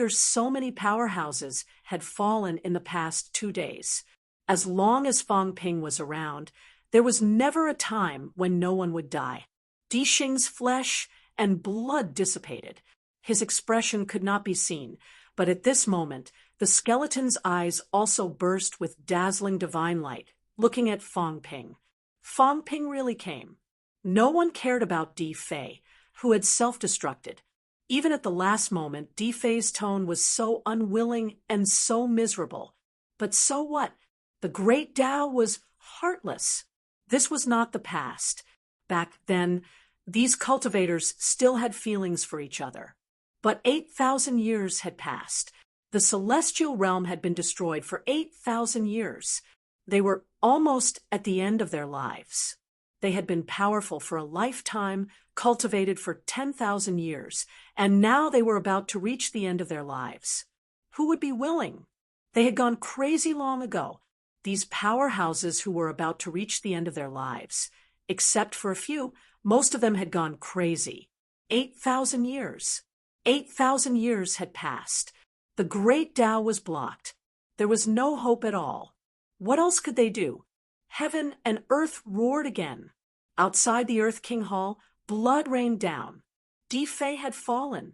so many powerhouses had fallen in the past 2 days. As long as Fong Ping was around, there was never a time when no one would die. Di Xing's flesh and blood dissipated. His expression could not be seen, but at this moment, the skeleton's eyes also burst with dazzling divine light, looking at Fong Ping. Fong Ping really came. No one cared about Di Fei, who had self-destructed. Even at the last moment, Di Fei's tone was so unwilling and so miserable. But so what? The great Tao was heartless. This was not the past. Back then, these cultivators still had feelings for each other. But 8,000 years had passed. The celestial realm had been destroyed for 8,000 years. They were almost at the end of their lives. They had been powerful for a lifetime, cultivated for 10,000 years, and now they were about to reach the end of their lives. Who would be willing? They had gone crazy long ago, these powerhouses who were about to reach the end of their lives. Except for a few, most of them had gone crazy. 8,000 years. 8,000 years had passed. The great Tao was blocked. There was no hope at all. What else could they do? Heaven and earth roared again. Outside the Earth King Hall, blood rained down. Di Fei had fallen.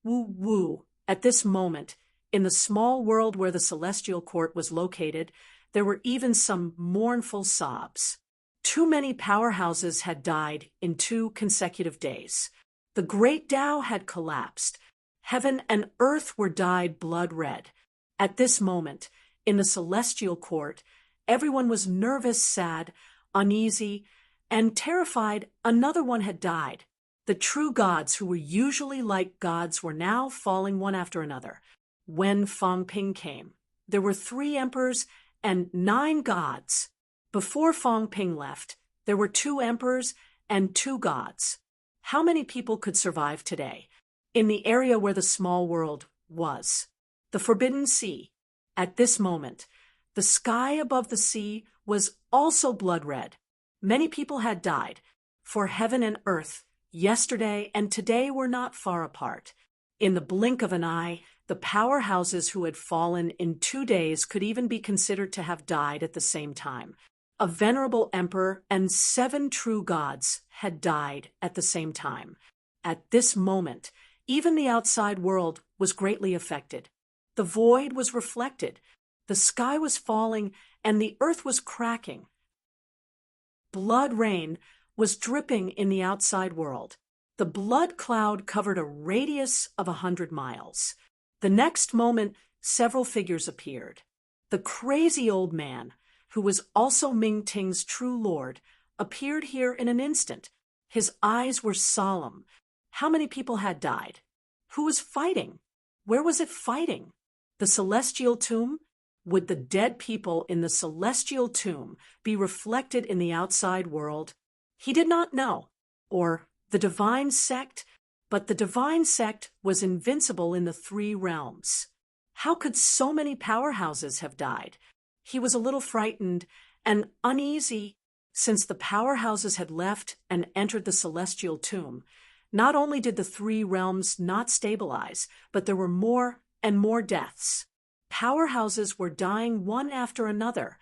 Woo-woo. At this moment, in the small world where the celestial court was located, there were even some mournful sobs. Too many powerhouses had died in 2 consecutive days. The great Tao had collapsed. Heaven and earth were dyed blood red. At this moment, in the celestial court, everyone was nervous, sad, uneasy, and terrified. Another one had died. The true gods who were usually like gods were now falling one after another. When Fang Ping came, there were 3 emperors and 9 gods. Before Fang Ping left, there were 2 emperors and 2 gods. How many people could survive today? In the area where the small world was, the Forbidden Sea. At this moment, the sky above the sea was also blood red. Many people had died, for heaven and earth, yesterday and today were not far apart. In the blink of an eye, the powerhouses who had fallen in 2 days could even be considered to have died at the same time. A venerable emperor and 7 true gods had died at the same time. At this moment, even the outside world was greatly affected. The void was reflected. The sky was falling and the earth was cracking. Blood rain was dripping in the outside world. The blood cloud covered a radius of 100 miles. The next moment, several figures appeared. The crazy old man, who was also Ming Ting's true lord, appeared here in an instant. His eyes were solemn. How many people had died? Who was fighting? Where was it fighting? The celestial tomb? Would the dead people in the celestial tomb be reflected in the outside world? He did not know. Or the divine sect? But the divine sect was invincible in the 3 realms. How could so many powerhouses have died? He was a little frightened and uneasy. Since the powerhouses had left and entered the celestial tomb, not only did the 3 realms not stabilize, but there were more and more deaths. Powerhouses were dying one after another.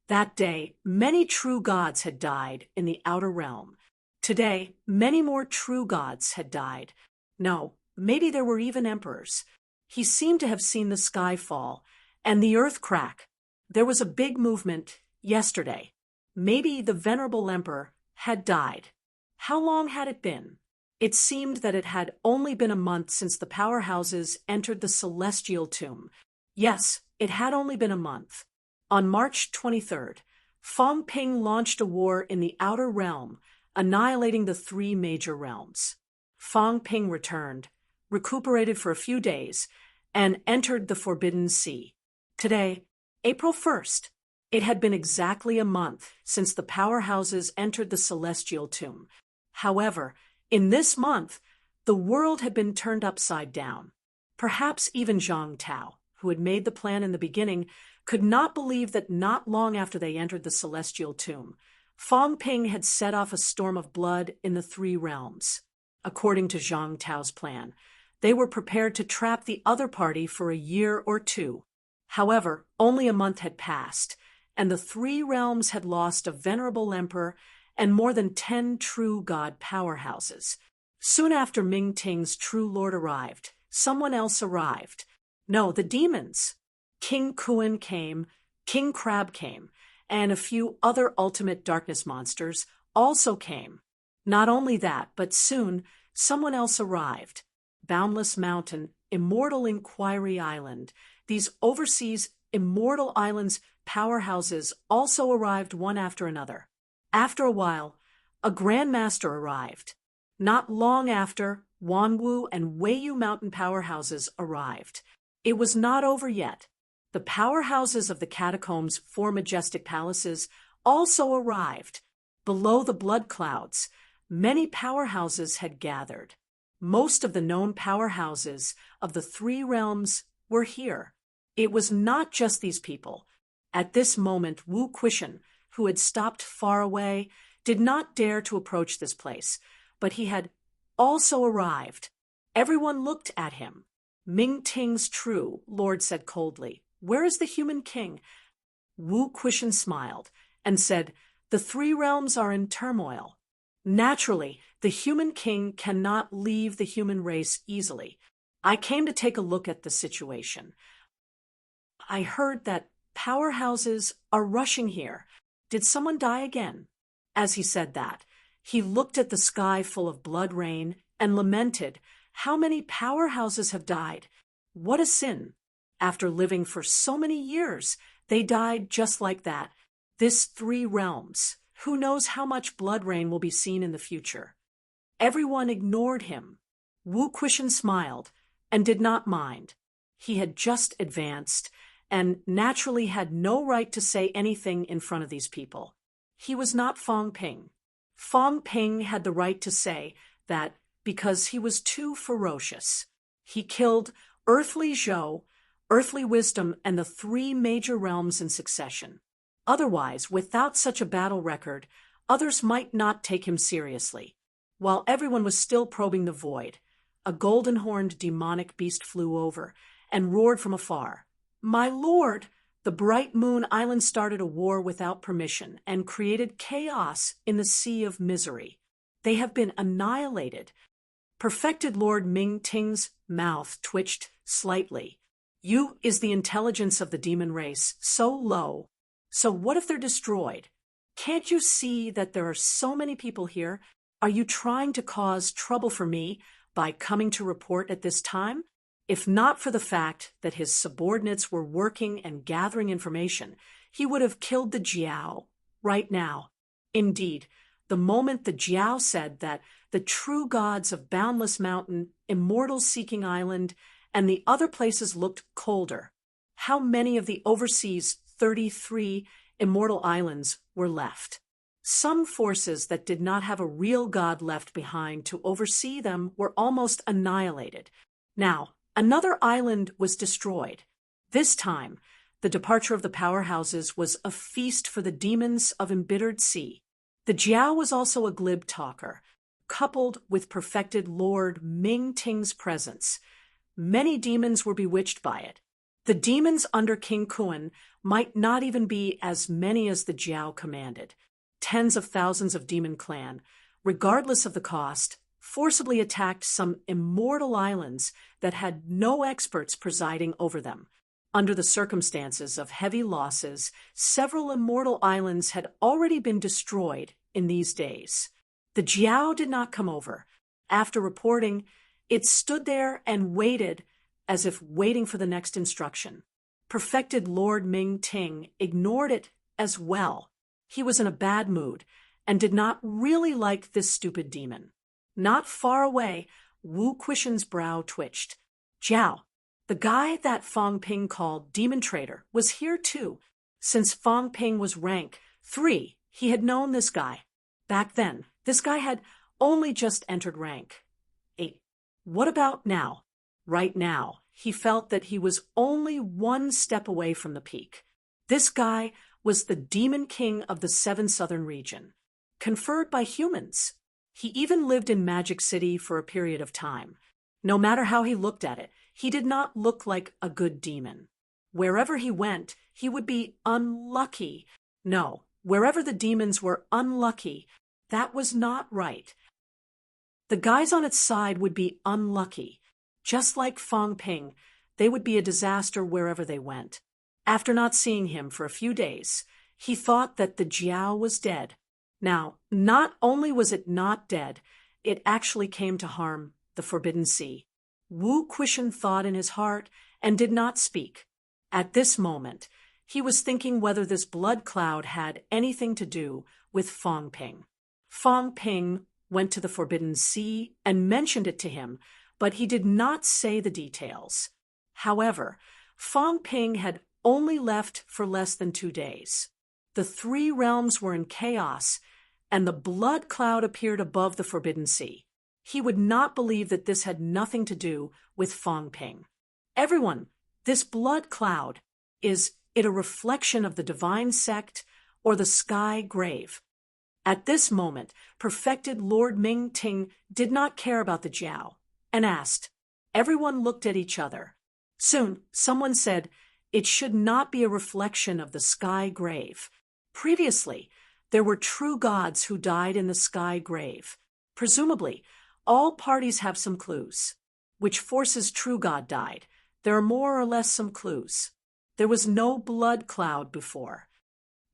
That day, many true gods had died in the outer realm. Today, many more true gods had died. No, maybe there were even emperors. He seemed to have seen the sky fall and the earth crack. There was a big movement yesterday. Maybe the venerable emperor had died. How long had it been? It seemed that it had only been a month since the powerhouses entered the celestial tomb. Yes, it had only been a month. On March 23rd, Fang Ping launched a war in the outer realm, annihilating the 3 major realms. Fang Ping returned, recuperated for a few days, and entered the Forbidden Sea. Today, April 1st, it had been exactly a month since the powerhouses entered the celestial tomb. However, in this month, the world had been turned upside down. Perhaps even Zhang Tao, who had made the plan in the beginning, could not believe that not long after they entered the celestial tomb, Fang Ping had set off a storm of blood in the 3 realms. According to Zhang Tao's plan, they were prepared to trap the other party for a year or 2. However, only a month had passed, and the 3 realms had lost a venerable emperor and more than 10 true god powerhouses. Soon after Ming Ting's true lord arrived, someone else arrived. No, the demons. King Kuan came, King Crab came, and a few other ultimate darkness monsters also came. Not only that, but soon someone else arrived. Boundless Mountain, Immortal Inquiry Island. These overseas Immortal Islands powerhouses also arrived one after another. After a while, a Grandmaster arrived. Not long after, Wanwu and Weiyu Mountain powerhouses arrived. It was not over yet. The powerhouses of the catacombs' four majestic palaces also arrived. Below the blood clouds, many powerhouses had gathered. Most of the known powerhouses of the three realms were here. It was not just these people. At this moment, Wu Quishan, who had stopped far away, did not dare to approach this place, but he had also arrived. Everyone looked at him. Ming Ting's true, Lord said coldly. Where is the human king? Wu Quishan smiled and said, the three realms are in turmoil. Naturally, the human king cannot leave the human race easily. I came to take a look at the situation. I heard that powerhouses are rushing here. Did someone die again? As he said that, he looked at the sky full of blood rain and lamented, how many powerhouses have died? What a sin! After living for so many years, they died just like that. This three realms. Who knows how much blood rain will be seen in the future? Everyone ignored him. Wu Quishan smiled and did not mind. He had just advanced and naturally had no right to say anything in front of these people. He was not Fong Ping. Fong Ping had the right to say that because he was too ferocious. He killed Earthly Zhou, Earthly Wisdom, and the three major realms in succession. Otherwise, without such a battle record, others might not take him seriously. While everyone was still probing the void, a golden-horned demonic beast flew over and roared from afar. My lord! The Bright Moon Island started a war without permission and created chaos in the Sea of Misery. They have been annihilated. Perfected Lord Ming Ting's mouth twitched slightly. You is the intelligence of the demon race so low. So what if they're destroyed? Can't you see that there are so many people here? Are you trying to cause trouble for me by coming to report at this time? If not for the fact that his subordinates were working and gathering information, he would have killed the Jiao right now. Indeed, the moment the Jiao said that the true gods of Boundless Mountain, Immortal Seeking Island, and the other places looked colder, how many of the overseas 33 immortal islands were left? Some forces that did not have a real god left behind to oversee them were almost annihilated. Now, another island was destroyed. This time, the departure of the powerhouses was a feast for the demons of embittered sea. The Jiao was also a glib talker, coupled with perfected Lord Ming Ting's presence. Many demons were bewitched by it. The demons under King Kuan might not even be as many as the Jiao commanded. Tens of thousands of demon clan, regardless of the cost, forcibly attacked some immortal islands that had no experts presiding over them. Under the circumstances of heavy losses, several immortal islands had already been destroyed in these days. The Jiao did not come over. After reporting, it stood there and waited, as if waiting for the next instruction. Perfected Lord Ming Ting ignored it as well. He was in a bad mood and did not really like this stupid demon. Not far away, Wu Quishan's brow twitched. Jiao, the guy that Fong Ping called Demon Trader, was here too. Since Fong Ping was rank 3, he had known this guy. Back then, this guy had only just entered rank 8. What about now? Right now, he felt that he was only one step away from the peak. This guy was the Demon King of the 7 Southern region, conferred by humans. He even lived in Magic City for a period of time. No matter how he looked at it, he did not look like a good demon. Wherever he went, he would be unlucky. No, wherever the demons were unlucky, that was not right. The guys on its side would be unlucky. Just like Fong Ping, they would be a disaster wherever they went. After not seeing him for a few days, he thought that the Jiao was dead. Now, not only was it not dead, it actually came to harm the Forbidden Sea. Wu Quishan thought in his heart and did not speak. At this moment, he was thinking whether this blood cloud had anything to do with Fong Ping. Fong Ping went to the Forbidden Sea and mentioned it to him, but he did not say the details. However, Fong Ping had only left for less than 2 days. The 3 realms were in chaos, and the blood cloud appeared above the Forbidden Sea. He would not believe that this had nothing to do with Fong Ping. Everyone, this blood cloud, is it a reflection of the divine sect or the sky grave? At this moment, perfected Lord Ming Ting did not care about the Jiao and asked. Everyone looked at each other. Soon, someone said, it should not be a reflection of the sky grave. Previously, there were true gods who died in the sky grave. Presumably, all parties have some clues. Which forces true god died? There are more or less some clues. There was no blood cloud before.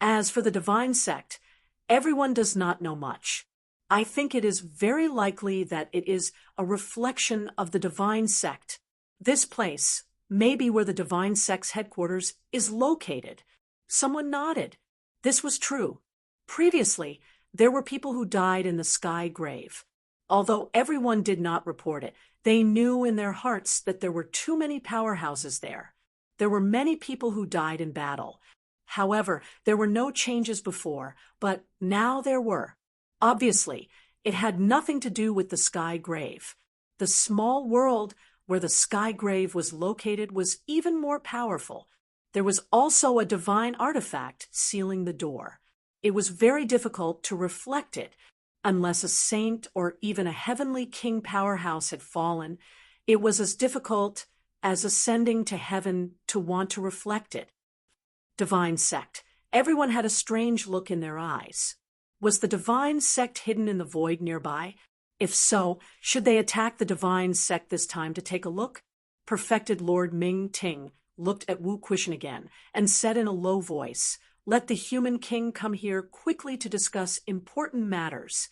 As for the divine sect, everyone does not know much. I think it is very likely that it is a reflection of the divine sect. This place may be where the divine sect's headquarters is located. Someone nodded. This was true. Previously, there were people who died in the sky grave. Although everyone did not report it, they knew in their hearts that there were too many powerhouses there. There were many people who died in battle. However, there were no changes before, but now there were. Obviously, it had nothing to do with the sky grave. The small world where the sky grave was located was even more powerful. There was also a divine artifact sealing the door. It was very difficult to reflect it. Unless a saint or even a heavenly king powerhouse had fallen, it was as difficult as ascending to heaven to want to reflect it. Divine sect. Everyone had a strange look in their eyes. Was the divine sect hidden in the void nearby? If so, should they attack the divine sect this time to take a look? Perfected Lord Ming Ting looked at Wu Quishan again and said in a low voice, "Let the human king come here quickly to discuss important matters.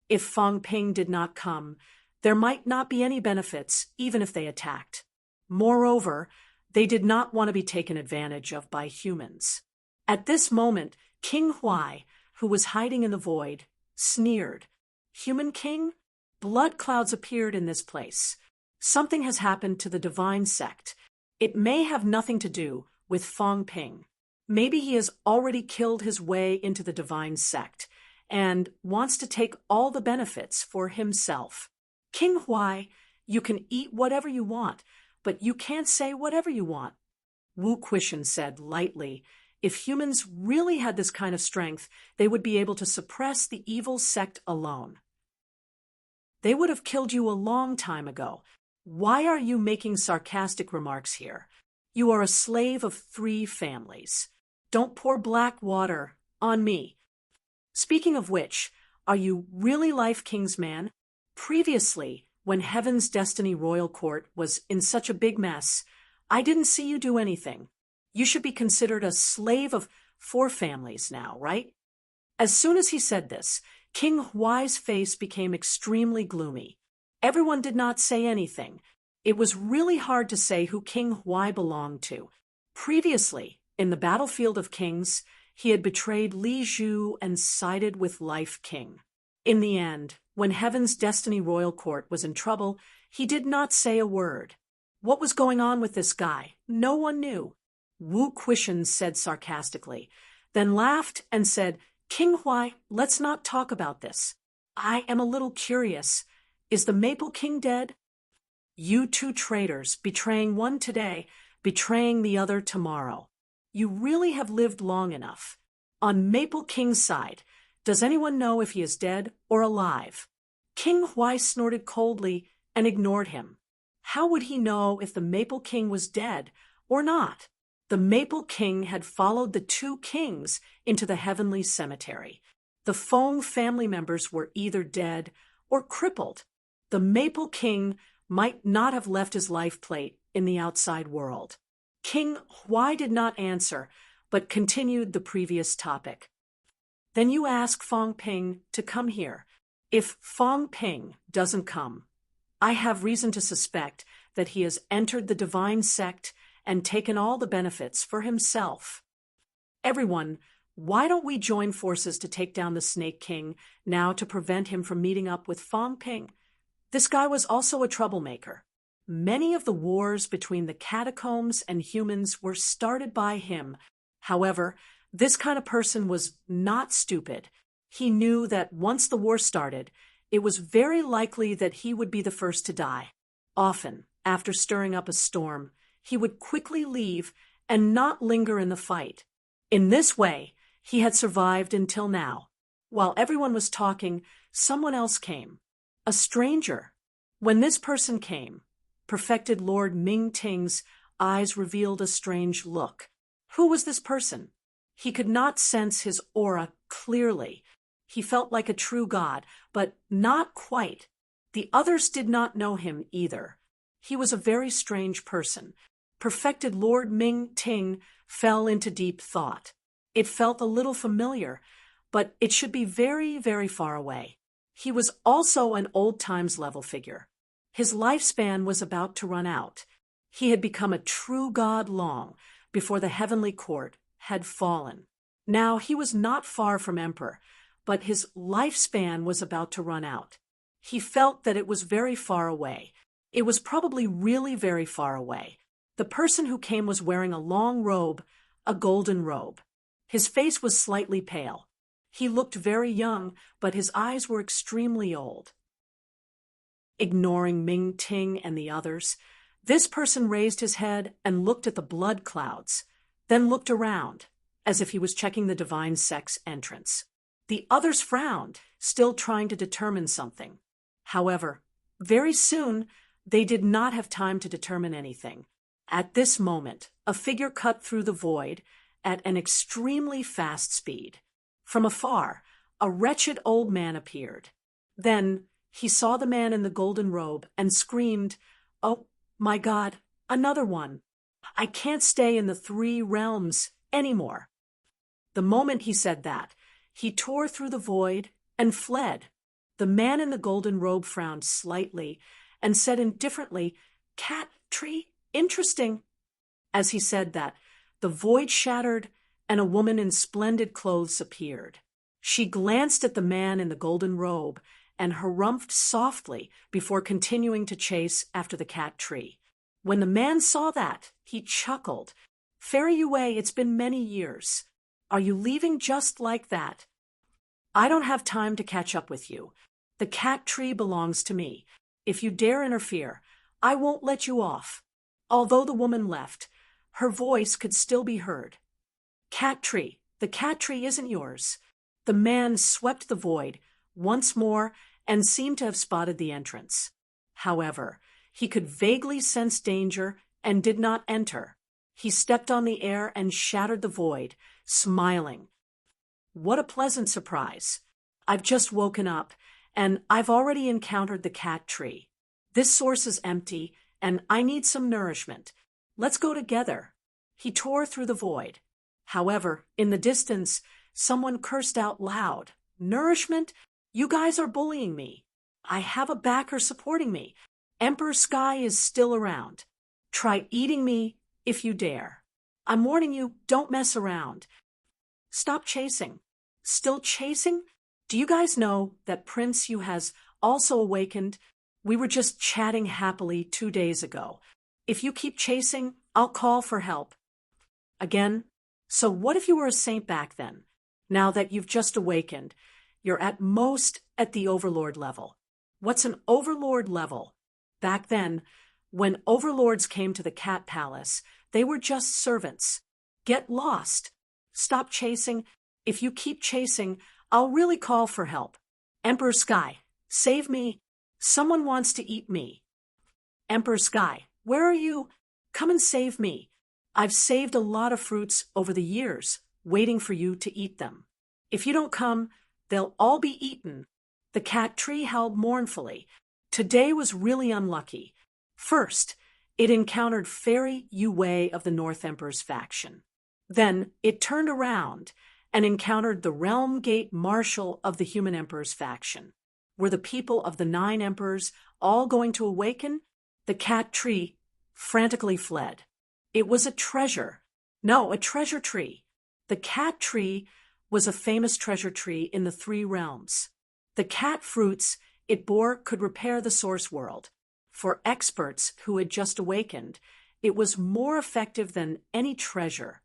If Fong Ping did not come, there might not be any benefits even if they attacked. Moreover, they did not want to be taken advantage of by humans." At this moment, King Huai, who was hiding in the void, sneered. "Human king? Blood clouds appeared in this place. Something has happened to the divine sect. It may have nothing to do with Fong Ping. Maybe he has already killed his way into the divine sect and wants to take all the benefits for himself. King Huai, you can eat whatever you want, but you can't say whatever you want." Wu Quishan said lightly, "If humans really had this kind of strength, they would be able to suppress the evil sect alone. They would have killed you a long time ago. Why are you making sarcastic remarks here? You are a slave of 3 families. Don't pour black water on me. Speaking of which, are you really Life King's man? Previously, when Heaven's Destiny Royal Court was in such a big mess, I didn't see you do anything. You should be considered a slave of 4 families now, right?" As soon as he said this, King Huai's face became extremely gloomy. Everyone did not say anything. It was really hard to say who King Huai belonged to. Previously, in the battlefield of kings, he had betrayed Li Zhu and sided with Life King. In the end, when Heaven's Destiny Royal Court was in trouble, he did not say a word. What was going on with this guy? No one knew. Wu Quishan said sarcastically, then laughed and said, "King Huai, let's not talk about this. I am a little curious. Is the Maple King dead? You 2 traitors, betraying one today, betraying the other tomorrow. You really have lived long enough. On Maple King's side, does anyone know if he is dead or alive?" King Huai snorted coldly and ignored him. How would he know if the Maple King was dead or not? The Maple King had followed the 2 kings into the heavenly cemetery. The Fong family members were either dead or crippled. The Maple King might not have left his life plate in the outside world. King Huai did not answer, but continued the previous topic. Then you ask Fong Ping to come here. If Fong Ping doesn't come, I have reason to suspect that he has entered the divine sect and taken all the benefits for himself. Everyone, why don't we join forces to take down the Snake King now to prevent him from meeting up with Fong Ping? This guy was also a troublemaker. Many of the wars between the catacombs and humans were started by him. However, this kind of person was not stupid. He knew that once the war started, it was very likely that he would be the first to die. Often, after stirring up a storm, he would quickly leave and not linger in the fight. In this way, he had survived until now. While everyone was talking, someone else came. A stranger. When this person came, perfected Lord Ming Ting's eyes revealed a strange look. Who was this person? He could not sense his aura clearly. He felt like a true god, but not quite. The others did not know him either. He was a very strange person. Perfected Lord Ming Ting fell into deep thought. It felt a little familiar, but it should be very, very far away. He was also an old times level figure. His lifespan was about to run out. He had become a true god long before the heavenly court had fallen. Now he was not far from emperor, but his lifespan was about to run out. He felt that it was very far away. It was probably really very far away. The person who came was wearing a long robe, a golden robe. His face was slightly pale. He looked very young, but his eyes were extremely old. Ignoring Ming Ting and the others, this person raised his head and looked at the blood clouds, then looked around, as if he was checking the divine sect's entrance. The others frowned, still trying to determine something. However, very soon, they did not have time to determine anything. At this moment, a figure cut through the void at an extremely fast speed. From afar, a wretched old man appeared. Then, he saw the man in the golden robe and screamed, "Oh, my God, another one! I can't stay in the 3 realms anymore." The moment he said that, he tore through the void and fled. The man in the golden robe frowned slightly and said indifferently, "Cat tree? Interesting." As he said that, the void shattered and a woman in splendid clothes appeared. She glanced at the man in the golden robe and harumphed softly before continuing to chase after the cat tree. When the man saw that, he chuckled. "Fare you away, it's been many years. Are you leaving just like that? I don't have time to catch up with you. The cat tree belongs to me. If you dare interfere, I won't let you off." Although the woman left, her voice could still be heard. "Cat tree, the cat tree isn't yours." The man swept the void once more and seemed to have spotted the entrance. However, he could vaguely sense danger and did not enter. He stepped on the air and shattered the void, smiling. "What a pleasant surprise. I've just woken up, and I've already encountered the cat tree. This source is empty, and I need some nourishment. Let's go together." He tore through the void. However, in the distance, someone cursed out loud, "Nourishment? You guys are bullying me. I have a backer supporting me. Emperor Sky is still around. Try eating me if you dare. I'm warning you, don't mess around. Stop chasing." "Still chasing? Do you guys know that Prince Yu has also awakened? We were just chatting happily 2 days ago. If you keep chasing, I'll call for help." Again, so what if you were a saint back then? Now that you've just awakened, you're at most at the overlord level. What's an overlord level? Back then, when overlords came to the cat palace, they were just servants. Get lost. Stop chasing. If you keep chasing, I'll really call for help. Emperor Sky, save me. Someone wants to eat me. Emperor Sky, where are you? Come and save me. I've saved a lot of fruits over the years, waiting for you to eat them. If you don't come, they'll all be eaten. The cat tree howled mournfully. Today was really unlucky. First, it encountered Fairy Yue of the North Emperor's faction. Then it turned around and encountered the Realm Gate Marshal of the Human Emperor's faction. Were the people of the 9 emperors all going to awaken? The cat tree frantically fled. It was a treasure. No, a treasure tree. The cat tree was a famous treasure tree in the 3 realms. The cat fruits it bore could repair the source world. For experts who had just awakened, it was more effective than any treasure.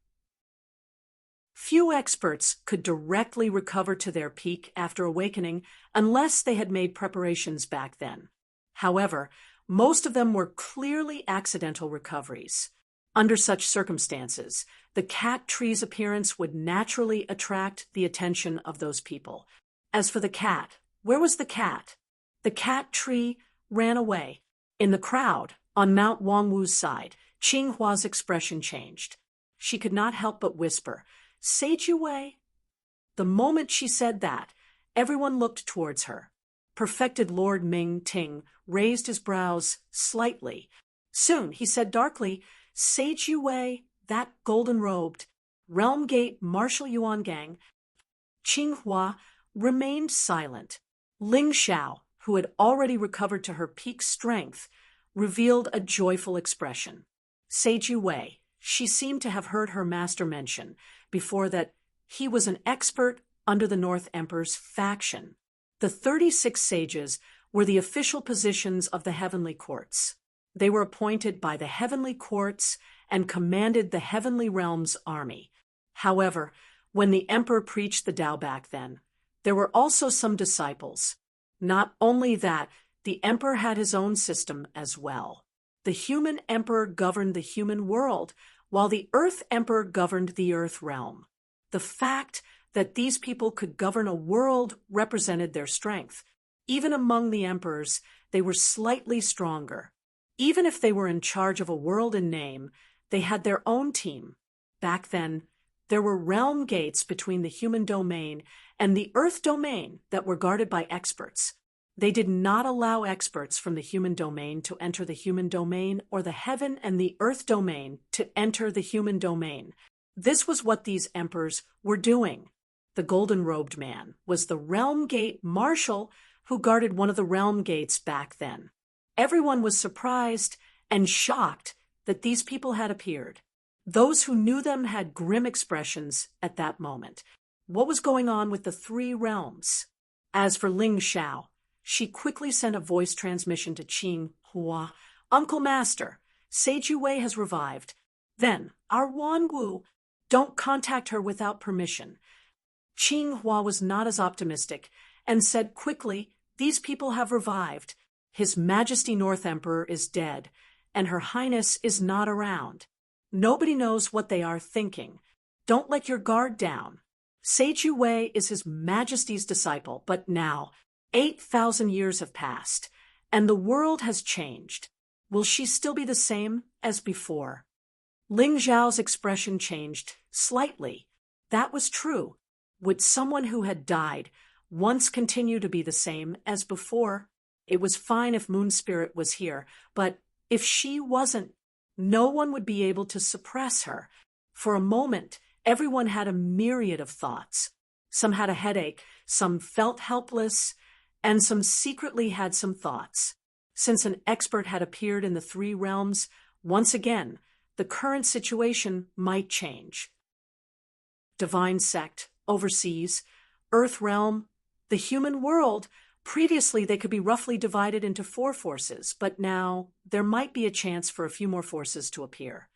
Few experts could directly recover to their peak after awakening unless they had made preparations back then. However, most of them were clearly accidental recoveries. Under such circumstances, the cat tree's appearance would naturally attract the attention of those people. As for the cat, where was the cat? The cat tree ran away. In the crowd, on Mount Wangwu's side, Qinghua's expression changed. She could not help but whisper, "Sage-Yue?" The moment she said that, everyone looked towards her. Perfected Lord Ming Ting raised his brows slightly. Soon he said darkly, "Sage-Yue, that golden-robed, Realm Gate Marshal Yuangang." Qinghua remained silent. Ling Xiao, who had already recovered to her peak strength, revealed a joyful expression. Sage-Yue, she seemed to have heard her master mention before that he was an expert under the North Emperor's faction. The 36 sages were the official positions of the heavenly courts. They were appointed by the heavenly courts and commanded the heavenly realm's army. However, when the emperor preached the Tao back then, there were also some disciples. Not only that, the emperor had his own system as well. The human emperor governed the human world, while the earth emperor governed the earth realm. The fact that these people could govern a world represented their strength. Even among the emperors, they were slightly stronger. Even if they were in charge of a world in name, they had their own team. Back then, there were realm gates between the human domain and the earth domain that were guarded by experts. They did not allow experts from the human domain to enter the human domain or the heaven and the earth domain to enter the human domain. This was what these emperors were doing. The golden-robed man was the Realm Gate Marshal who guarded one of the realm gates back then. Everyone was surprised and shocked that these people had appeared. Those who knew them had grim expressions at that moment. What was going on with the 3 realms? As for Ling Xiao, she quickly sent a voice transmission to Qinghua. "Uncle Master, Sage-Yue has revived. Then, our Wanwu, don't contact her without permission." Qinghua was not as optimistic and said quickly, "These people have revived. His Majesty North Emperor is dead, and Her Highness is not around. Nobody knows what they are thinking. Don't let your guard down. Sage-Yue is His Majesty's disciple, but now 8,000 years have passed, and the world has changed. Will she still be the same as before?" Ling Zhao's expression changed slightly. That was true. Would someone who had died once continue to be the same as before? It was fine if Moon Spirit was here, but if she wasn't, no one would be able to suppress her. For a moment, everyone had a myriad of thoughts. Some had a headache, some felt helpless, and some secretly had some thoughts. Since an expert had appeared in the 3 realms, once again, the current situation might change. Divine sect, overseas, earth realm, the human world. Previously, they could be roughly divided into 4 forces, but now there might be a chance for a few more forces to appear.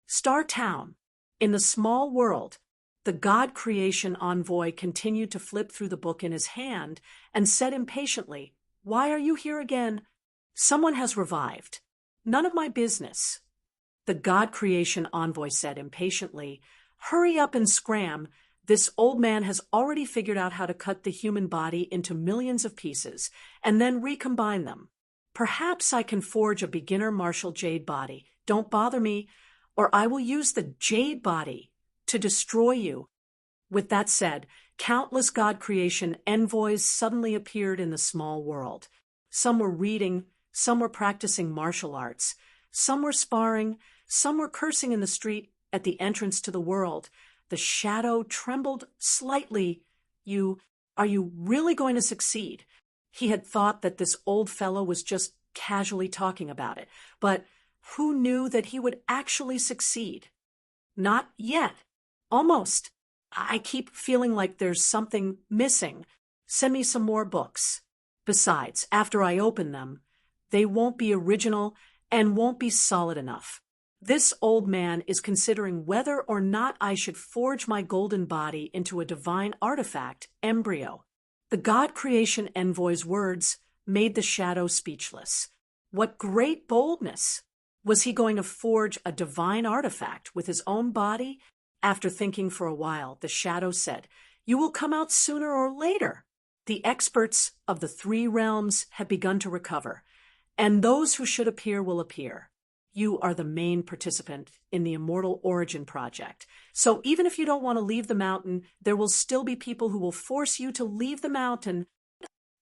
Star Town. In the small world, the God creation envoy continued to flip through the book in his hand and said impatiently, "Why are you here again? Someone has revived. None of my business." The God creation envoy said impatiently, "Hurry up and scram. This old man has already figured out how to cut the human body into millions of pieces and then recombine them. Perhaps I can forge a beginner martial jade body. Don't bother me, or I will use the jade body to destroy you." With that said, countless God creation envoys suddenly appeared in the small world. Some were reading, some were practicing martial arts, some were sparring, some were cursing in the street at the entrance to the world. The shadow trembled slightly. Are you really going to succeed? He had thought that this old fellow was just casually talking about it, but who knew that he would actually succeed? Not yet. Almost. I keep feeling like there's something missing. Send me some more books. Besides, after I open them, they won't be original and won't be solid enough. This old man is considering whether or not I should forge my golden body into a divine artifact, embryo. The God creation envoy's words made the shadow speechless. What great boldness! Was he going to forge a divine artifact with his own body? After thinking for a while, the shadow said, "You will come out sooner or later." The experts of the 3 realms have begun to recover, and those who should appear will appear. You are the main participant in the Immortal Origin Project. So even if you don't want to leave the mountain, there will still be people who will force you to leave the mountain.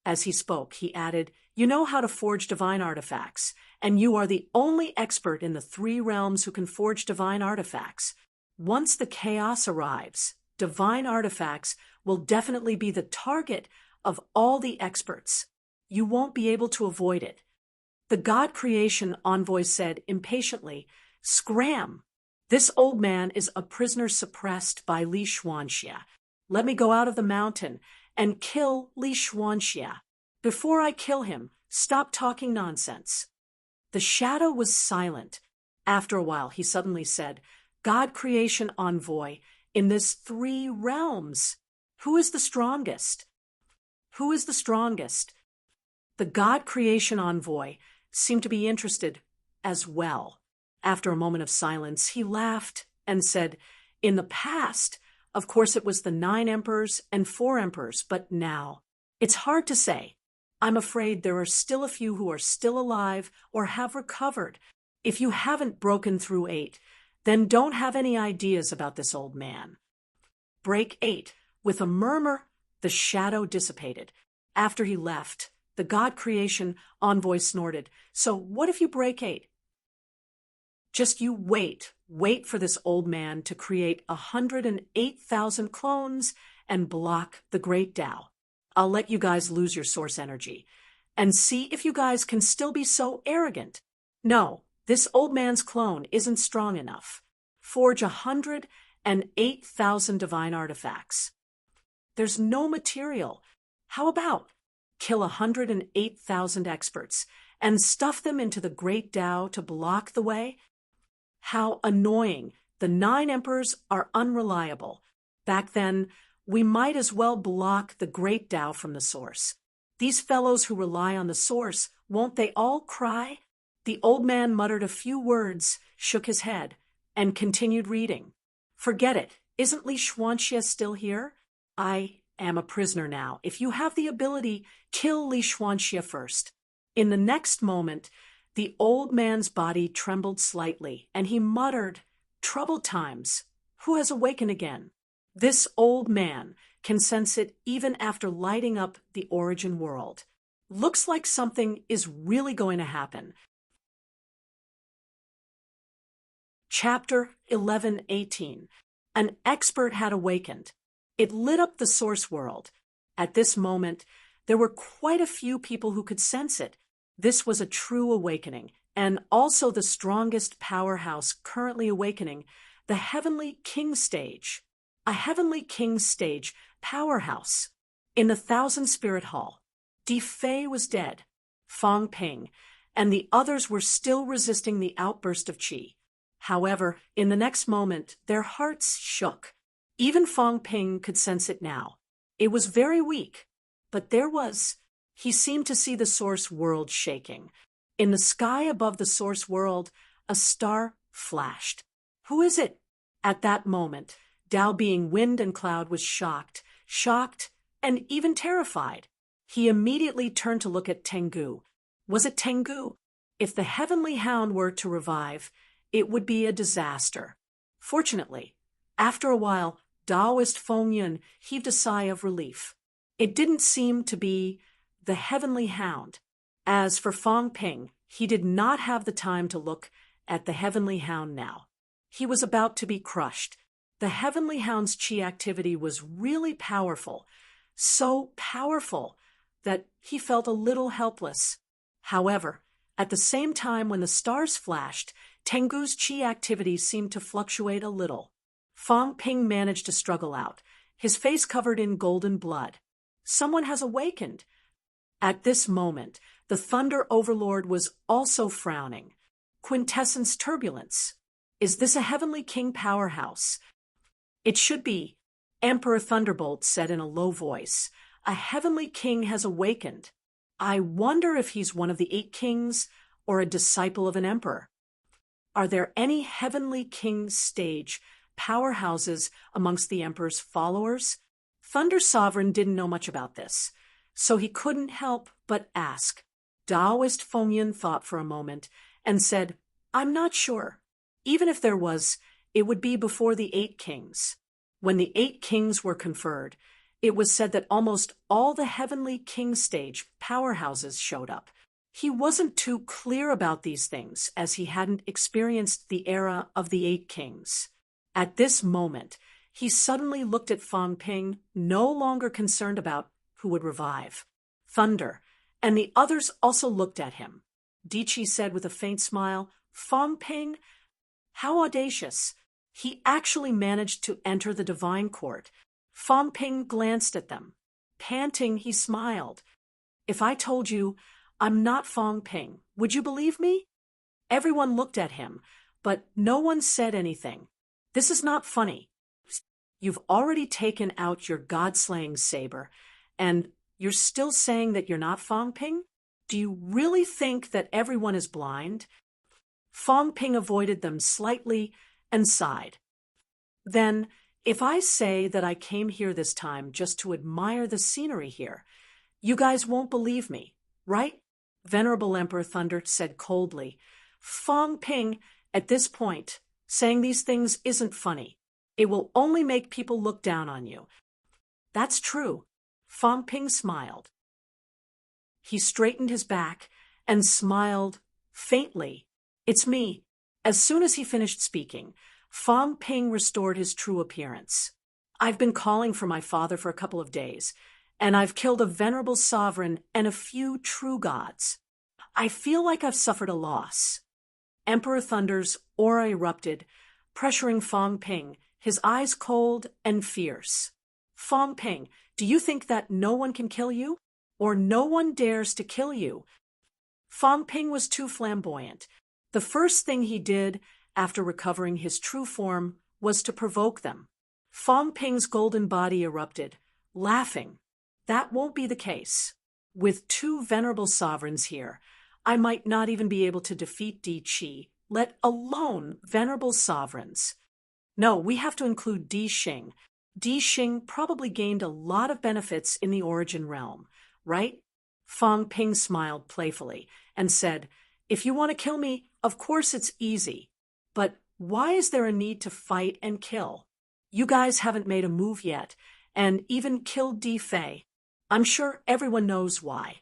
As he spoke, he added, "You know how to forge divine artifacts, and you are the only expert in the 3 realms who can forge divine artifacts. Once the chaos arrives, divine artifacts will definitely be the target of all the experts. You won't be able to avoid it." The God creation envoy said impatiently, "Scram! This old man is a prisoner suppressed by Li Xuanxia. Let me go out of the mountain and kill Li Xuanxia. Before I kill him, stop talking nonsense." The shadow was silent. After a while, he suddenly said, "God creation envoy, in this 3 realms, who is the strongest? Who is the strongest?" The God creation envoy seemed to be interested as well. After a moment of silence, he laughed and said, "In the past, of course it was the 9 emperors and 4 emperors, but now, it's hard to say. I'm afraid there are still a few who are still alive or have recovered. If you haven't broken through 8, then don't have any ideas about this old man." Break 8. With a murmur, the shadow dissipated. After he left, the God creation envoy snorted, "So what if you break 8? Just you wait for this old man to create 108,000 clones and block the great Tao. I'll let you guys lose your source energy and see if you guys can still be so arrogant. No, this old man's clone isn't strong enough. Forge 108,000 divine artifacts. There's no material. How about kill 108,000 experts and stuff them into the great Tao to block the way? How annoying. The 9 emperors are unreliable. Back then, we might as well block the great Tao from the source. These fellows who rely on the source, won't they all cry?" The old man muttered a few words, shook his head, and continued reading. "Forget it. Isn't Li Xuanxia still here? I am a prisoner now. If you have the ability, kill Li Xuanxia first." In the next moment, the old man's body trembled slightly, and he muttered, "Troubled times. Who has awakened again? This old man can sense it even after lighting up the origin world. Looks like something is really going to happen." Chapter 11:18. An expert had awakened. It lit up the source world. At this moment, there were quite a few people who could sense it. This was a true awakening, and also the strongest powerhouse currently awakening, the Heavenly King Stage. A Heavenly King Stage powerhouse. In the Thousand Spirit Hall, Di Fei was dead. Fang Ping and the others were still resisting the outburst of qi. However, in the next moment, their hearts shook. Even Fang Ping could sense it now. It was very weak, but he seemed to see the source world shaking. In the sky above the source world, a star flashed. "Who is it?" At that moment, Tao being wind and cloud was shocked, and even terrified. He immediately turned to look at Tengu. Was it Tengu? If the heavenly hound were to revive, it would be a disaster. Fortunately, after a while, Taoist Feng Yun heaved a sigh of relief. It didn't seem to be the heavenly hound. As for Fang Ping, he did not have the time to look at the heavenly hound now. He was about to be crushed. The Heavenly Hound's chi activity was really powerful, so powerful that he felt a little helpless. However, at the same time when the stars flashed, Tengu's chi activity seemed to fluctuate a little. Fong Ping managed to struggle out, his face covered in golden blood. Someone has awakened. At this moment, the Thunder Overlord was also frowning. Quintessence turbulence. Is this a Heavenly King powerhouse? It should be, Emperor Thunderbolt said in a low voice. A Heavenly King has awakened. I wonder if he's one of the 8 kings or a disciple of an emperor. Are there any Heavenly King stage powerhouses amongst the emperor's followers? Thunder Sovereign didn't know much about this, so he couldn't help but ask. Taoist Fengyan thought for a moment and said, I'm not sure. Even if there was, it would be before the 8 kings. When the 8 kings were conferred, it was said that almost all the Heavenly King stage powerhouses showed up. He wasn't too clear about these things, as he hadn't experienced the era of the 8 kings. At this moment, he suddenly looked at Fong Ping, no longer concerned about who would revive. Thunder, and the others also looked at him. Dichi said with a faint smile, Fong Ping, how audacious. He actually managed to enter the divine court. Fong Ping glanced at them. Panting, he smiled. If I told you I'm not Fong Ping, would you believe me? Everyone looked at him, but no one said anything. This is not funny. You've already taken out your god-slaying saber, and you're still saying that you're not Fong Ping? Do you really think that everyone is blind? Fong Ping avoided them slightly and sighed. Then, if I say that I came here this time just to admire the scenery here, you guys won't believe me, right? Venerable Emperor Thunder said coldly. Fong Ping, at this point, saying these things isn't funny. It will only make people look down on you. That's true. Fong Ping smiled. He straightened his back and smiled faintly. It's me. As soon as he finished speaking, Fong Ping restored his true appearance. I've been calling for my father for a couple of days, and I've killed a venerable sovereign and a few true gods. I feel like I've suffered a loss. Emperor Thunder's aura erupted, pressuring Fong Ping, his eyes cold and fierce. Fong Ping, do you think that no one can kill you? Or no one dares to kill you? Fong Ping was too flamboyant. The first thing he did after recovering his true form was to provoke them. Fong Ping's golden body erupted, laughing. That won't be the case. With 2 venerable sovereigns here, I might not even be able to defeat Di Qi, let alone venerable sovereigns. No, we have to include Di Xing. Di Xing probably gained a lot of benefits in the Origin Realm, right? Fong Ping smiled playfully and said, If you want to kill me, of course it's easy. But why is there a need to fight and kill? You guys haven't made a move yet, and even killed Di Fei. I'm sure everyone knows why.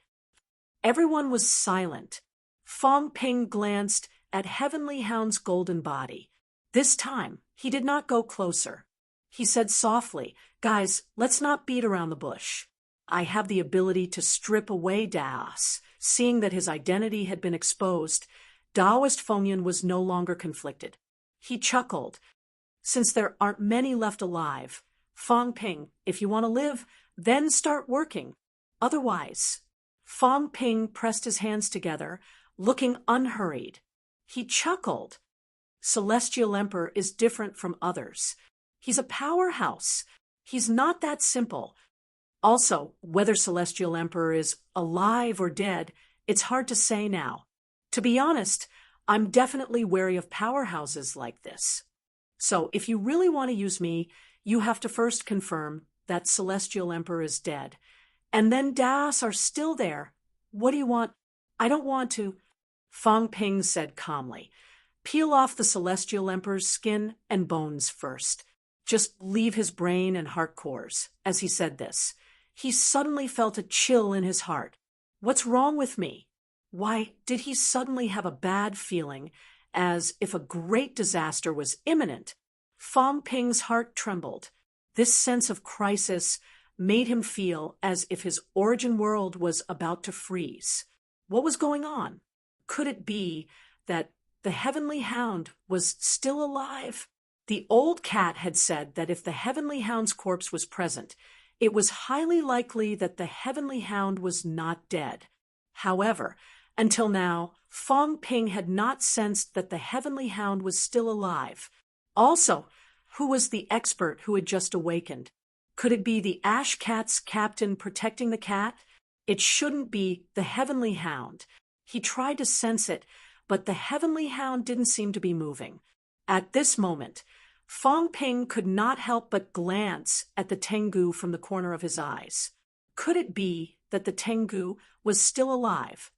Everyone was silent. Fong Ping glanced at Heavenly Hound's golden body. This time, he did not go closer. He said softly, Guys, let's not beat around the bush. I have the ability to strip away Daos. Seeing that his identity had been exposed, Taoist Fengyan was no longer conflicted. He chuckled. Since there aren't many left alive, Fong Ping, if you want to live, then start working. Otherwise, Fong Ping pressed his hands together, looking unhurried. He chuckled. Celestial Emperor is different from others. He's a powerhouse. He's not that simple. Also, whether Celestial Emperor is alive or dead, it's hard to say now. To be honest, I'm definitely wary of powerhouses like this. So, if you really want to use me, you have to first confirm that Celestial Emperor is dead. And then Daos are still there. What do you want? I don't want to. Fong Ping said calmly. Peel off the Celestial Emperor's skin and bones first. Just leave his brain and heart cores. As he said this, he suddenly felt a chill in his heart. What's wrong with me? Why did he suddenly have a bad feeling, as if a great disaster was imminent? Fong Ping's heart trembled. This sense of crisis made him feel as if his origin world was about to freeze. What was going on? Could it be that the Heavenly Hound was still alive? The old cat had said that if the Heavenly Hound's corpse was present, it was highly likely that the Heavenly Hound was not dead. However, until now, Fong Ping had not sensed that the Heavenly Hound was still alive. Also, who was the expert who had just awakened? Could it be the Ash Cat's captain protecting the cat? It shouldn't be the Heavenly Hound. He tried to sense it, but the Heavenly Hound didn't seem to be moving. At this moment, Fong Ping could not help but glance at the Tengu from the corner of his eyes. Could it be that the Tengu was still alive?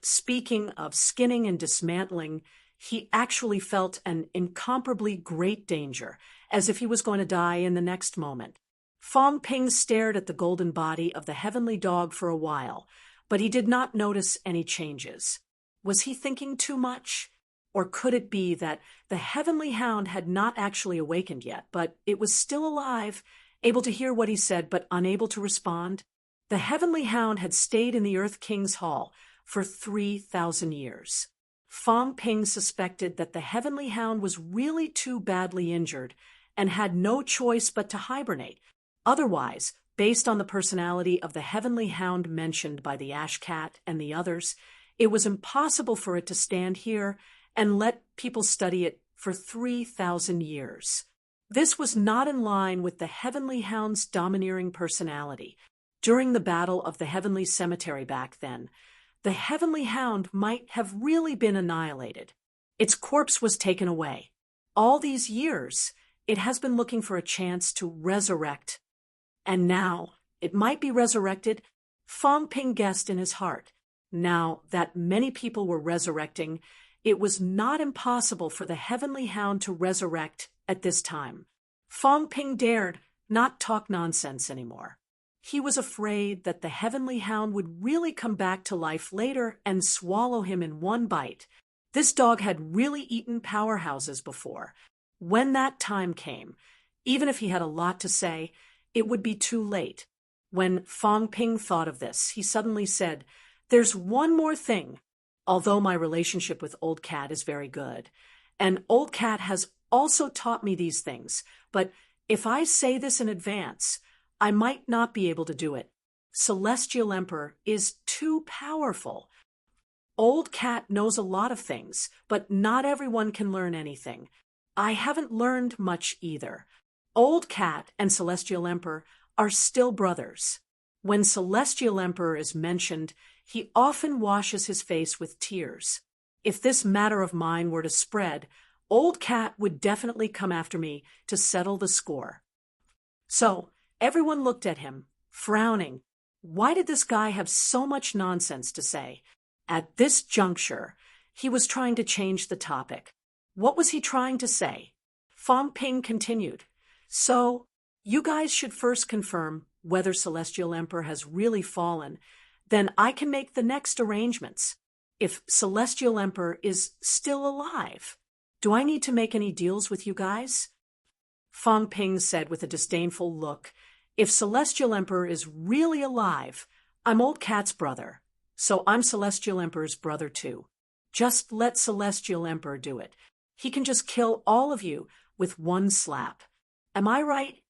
Speaking of skinning and dismantling, he actually felt an incomparably great danger, as if he was going to die in the next moment. Fong Ping stared at the golden body of the heavenly dog for a while, but he did not notice any changes. Was he thinking too much? Or could it be that the Heavenly Hound had not actually awakened yet, but it was still alive, able to hear what he said but unable to respond? The Heavenly Hound had stayed in the Earth King's Hall for 3,000 years. Fong Ping suspected that the Heavenly Hound was really too badly injured and had no choice but to hibernate. Otherwise, based on the personality of the Heavenly Hound mentioned by the Ash Cat and the others, it was impossible for it to stand here and let people study it for 3,000 years. This was not in line with the Heavenly Hound's domineering personality. During the Battle of the Heavenly Cemetery back then, the Heavenly Hound might have really been annihilated. Its corpse was taken away. All these years, it has been looking for a chance to resurrect. And now, it might be resurrected, Fong Ping guessed in his heart. Now that many people were resurrecting, it was not impossible for the Heavenly Hound to resurrect at this time. Fong Ping dared not talk nonsense anymore. He was afraid that the Heavenly Hound would really come back to life later and swallow him in one bite. This dog had really eaten powerhouses before. When that time came, even if he had a lot to say, it would be too late. When Fong Ping thought of this, he suddenly said, "There's one more thing. Although my relationship with Old Cat is very good, and Old Cat has also taught me these things, but if I say this in advance, I might not be able to do it. Celestial Emperor is too powerful. Old Cat knows a lot of things, but not everyone can learn anything. I haven't learned much either. Old Cat and Celestial Emperor are still brothers. When Celestial Emperor is mentioned, he often washes his face with tears. If this matter of mine were to spread, Old Cat would definitely come after me to settle the score." So, everyone looked at him, frowning. Why did this guy have so much nonsense to say? At this juncture, he was trying to change the topic. What was he trying to say? Fong Ping continued. "So, you guys should first confirm whether Celestial Emperor has really fallen. Then I can make the next arrangements. If Celestial Emperor is still alive, do I need to make any deals with you guys?" Fong Ping said with a disdainful look, "If Celestial Emperor is really alive, I'm Old Cat's brother, so I'm Celestial Emperor's brother too. Just let Celestial Emperor do it. He can just kill all of you with one slap. Am I right?"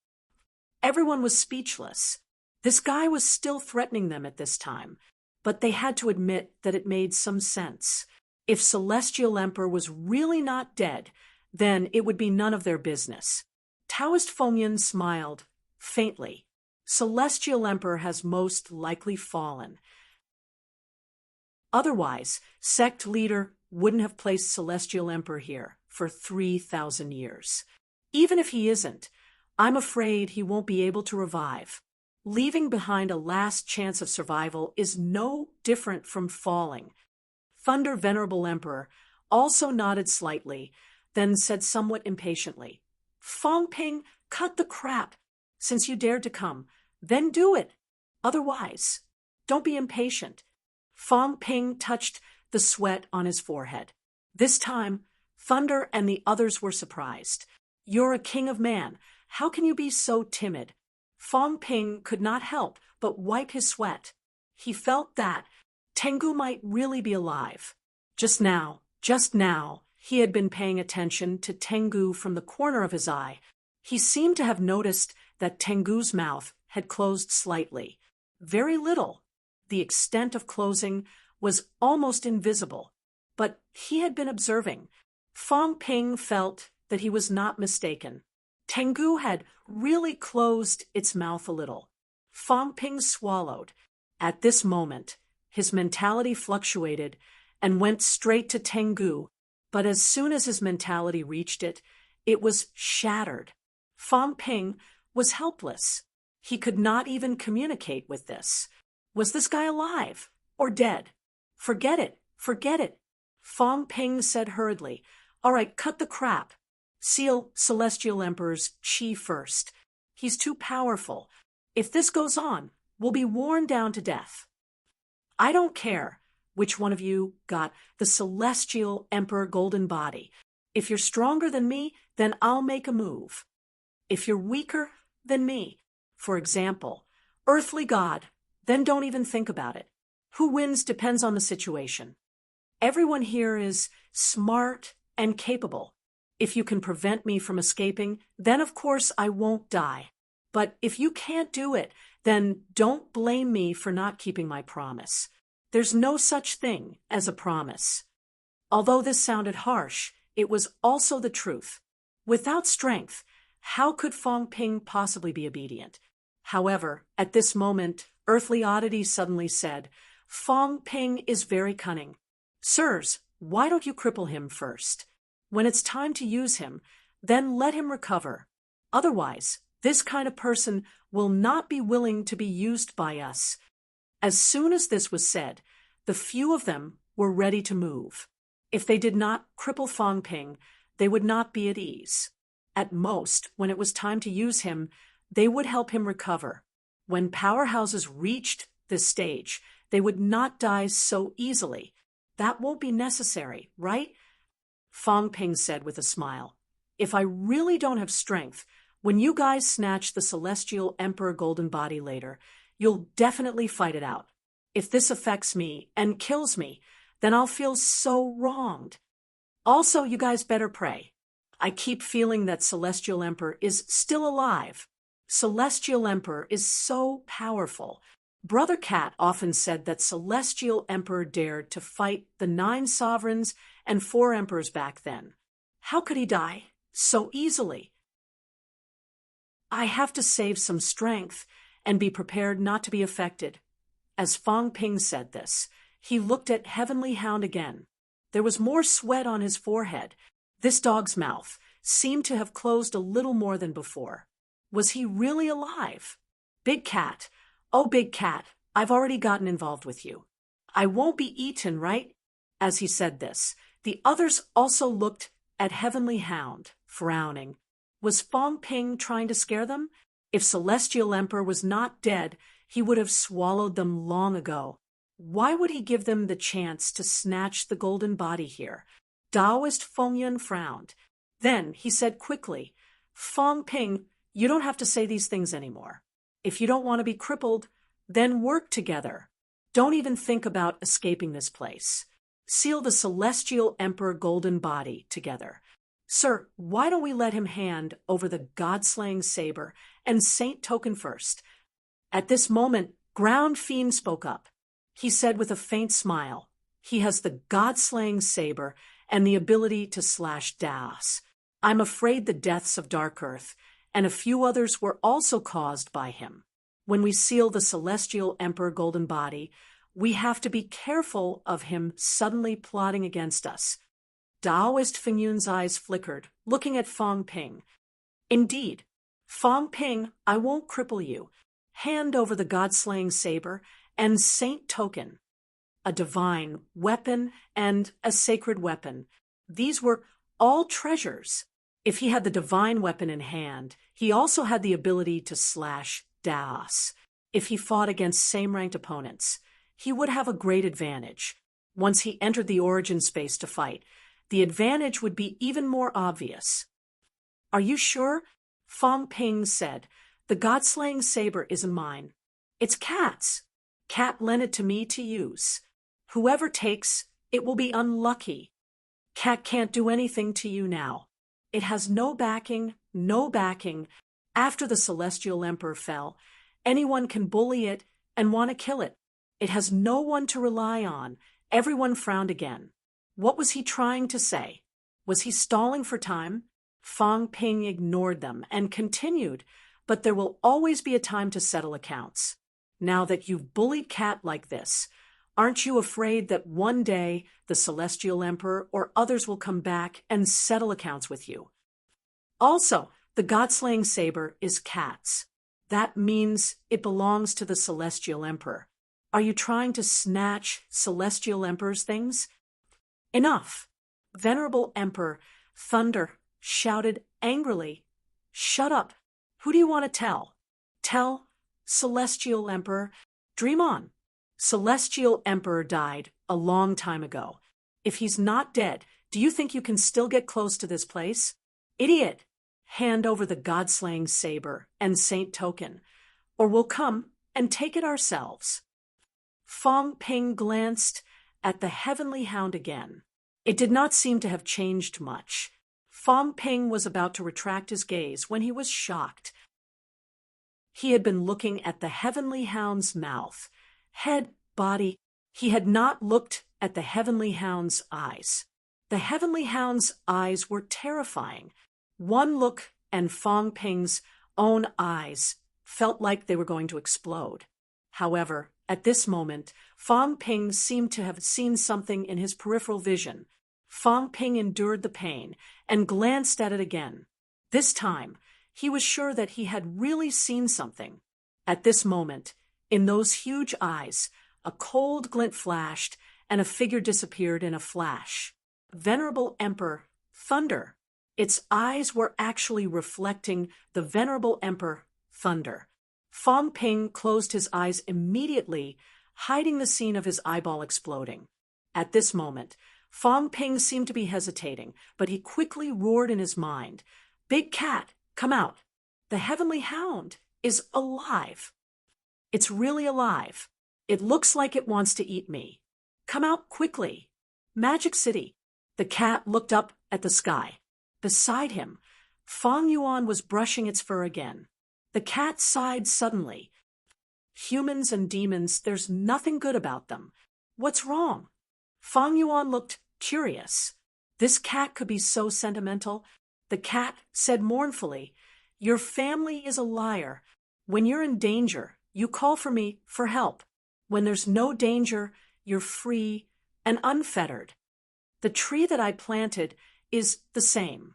Everyone was speechless. This guy was still threatening them at this time, but they had to admit that it made some sense. If Celestial Emperor was really not dead, then it would be none of their business. Taoist Fengyan smiled, faintly. Celestial Emperor has most likely fallen. Otherwise, sect leader wouldn't have placed Celestial Emperor here for 3,000 years. Even if he isn't, I'm afraid he won't be able to revive. Leaving behind a last chance of survival is no different from falling. Thunder Venerable Emperor also nodded slightly, then said somewhat impatiently, "Fong Ping, cut the crap. Since you dared to come, then do it. Otherwise, don't be impatient." Fong Ping touched the sweat on his forehead. This time, Thunder and the others were surprised. You're a king of man. How can you be so timid? Fong Ping could not help but wipe his sweat. He felt that Tengu might really be alive. Just now, he had been paying attention to Tengu from the corner of his eye. He seemed to have noticed that Tengu's mouth had closed slightly. Very little. The extent of closing was almost invisible. But he had been observing. Fong Ping felt that he was not mistaken. Tengu had really closed its mouth a little. Fong Ping swallowed. At this moment, his mentality fluctuated and went straight to Tengu, but as soon as his mentality reached it, it was shattered. Fong Ping was helpless. He could not even communicate with this. Was this guy alive or dead? Forget it. Fong Ping said hurriedly, "All right, cut the crap. Seal Celestial Emperor's chi first. He's too powerful. If this goes on, we'll be worn down to death. I don't care which one of you got the Celestial Emperor golden body. If you're stronger than me, then I'll make a move. If you're weaker than me, for example, earthly god, then don't even think about it. Who wins depends on the situation. Everyone here is smart and capable. If you can prevent me from escaping, then of course I won't die. But if you can't do it, then don't blame me for not keeping my promise. There's no such thing as a promise." Although this sounded harsh, it was also the truth. Without strength, how could Fong Ping possibly be obedient? However, at this moment, Earthly Oddity suddenly said, "Fong Ping is very cunning. Sirs, why don't you cripple him first? When it's time to use him, then let him recover. Otherwise, this kind of person will not be willing to be used by us." As soon as this was said, the few of them were ready to move. If they did not cripple Fong Ping, they would not be at ease. At most, when it was time to use him, they would help him recover. When powerhouses reached this stage, they would not die so easily. That won't be necessary, right? Fong Ping said with a smile. "If I really don't have strength, when you guys snatch the Celestial Emperor golden body later, you'll definitely fight it out. If this affects me and kills me, then I'll feel so wronged. Also, you guys better pray. I keep feeling that Celestial Emperor is still alive. Celestial Emperor is so powerful. Brother Cat often said that Celestial Emperor dared to fight the 9 sovereigns and 4 emperors back then. How could he die so easily? I have to save some strength and be prepared not to be affected." As Fong Ping said this, he looked at Heavenly Hound again. There was more sweat on his forehead. This dog's mouth seemed to have closed a little more than before. Was he really alive? "Big Cat, oh Big Cat, I've already gotten involved with you. I won't be eaten, right?" As he said this, the others also looked at Heavenly Hound, frowning. Was Fong Ping trying to scare them? If Celestial Emperor was not dead, he would have swallowed them long ago. Why would he give them the chance to snatch the golden body here? Taoist Feng Yun frowned. Then he said quickly, "Fong Ping, you don't have to say these things anymore. If you don't want to be crippled, then work together. Don't even think about escaping this place. Seal the Celestial Emperor golden body together. Sir, why don't we let him hand over the God-slaying saber and Saint Token first?" At this moment, Ground Fiend spoke up. He said with a faint smile, "He has the God-slaying saber and the ability to slash Daos. I'm afraid the deaths of Dark Earth and a few others were also caused by him. When we seal the Celestial Emperor golden body, we have to be careful of him suddenly plotting against us." Taoist Feng Yun's eyes flickered, looking at Fong Ping. "Indeed. Fong Ping, I won't cripple you. Hand over the God-slaying saber and Saint Token. A divine weapon and a sacred weapon. These were all treasures. If he had the divine weapon in hand, he also had the ability to slash Daos. If he fought against same-ranked opponents, he would have a great advantage. Once he entered the origin space to fight, the advantage would be even more obvious. Are you sure? Fong Ping said. The god-slaying saber isn't mine. It's Cat's. Cat lent it to me to use. Whoever takes, it will be unlucky. Cat can't do anything to you now. It has no backing, no backing. After the Celestial Emperor fell, anyone can bully it and want to kill it. It has no one to rely on. Everyone frowned again. What was he trying to say? Was he stalling for time? Fong Ping ignored them and continued, but there will always be a time to settle accounts. Now that you've bullied Cat like this, aren't you afraid that one day the Celestial Emperor or others will come back and settle accounts with you? Also, the god-slaying saber is Cat's. That means it belongs to the Celestial Emperor. Are you trying to snatch Celestial Emperor's things? Enough! Venerable Emperor Thunder shouted angrily. Shut up! Who do you want to tell? Tell Celestial Emperor. Dream on. Celestial Emperor died a long time ago. If he's not dead, do you think you can still get close to this place? Idiot! Hand over the god-slaying saber and saint token, or we'll come and take it ourselves. Fong Ping glanced at the heavenly hound again. It did not seem to have changed much. Fong Ping was about to retract his gaze when he was shocked. He had been looking at the heavenly hound's mouth, head, body. He had not looked at the heavenly hound's eyes. The heavenly hound's eyes were terrifying. One look and Fong Ping's own eyes felt like they were going to explode. However, at this moment, Fong Ping seemed to have seen something in his peripheral vision. Fong Ping endured the pain and glanced at it again. This time, he was sure that he had really seen something. At this moment, in those huge eyes, a cold glint flashed and a figure disappeared in a flash. Venerable Emperor Thunder. Its eyes were actually reflecting the Venerable Emperor Thunder. Fong Ping closed his eyes immediately, hiding the scene of his eyeball exploding. At this moment, Fong Ping seemed to be hesitating, but he quickly roared in his mind, Big Cat, come out. The heavenly hound is alive. It's really alive. It looks like it wants to eat me. Come out quickly. Magic City. The cat looked up at the sky. Beside him, Fong Yuan was brushing its fur again. The cat sighed suddenly. Humans and demons, there's nothing good about them. What's wrong? Fong Yuan looked curious. This cat could be so sentimental. The cat said mournfully, Your family is a liar. When you're in danger, you call for me for help. When there's no danger, you're free and unfettered. The tree that I planted is the same.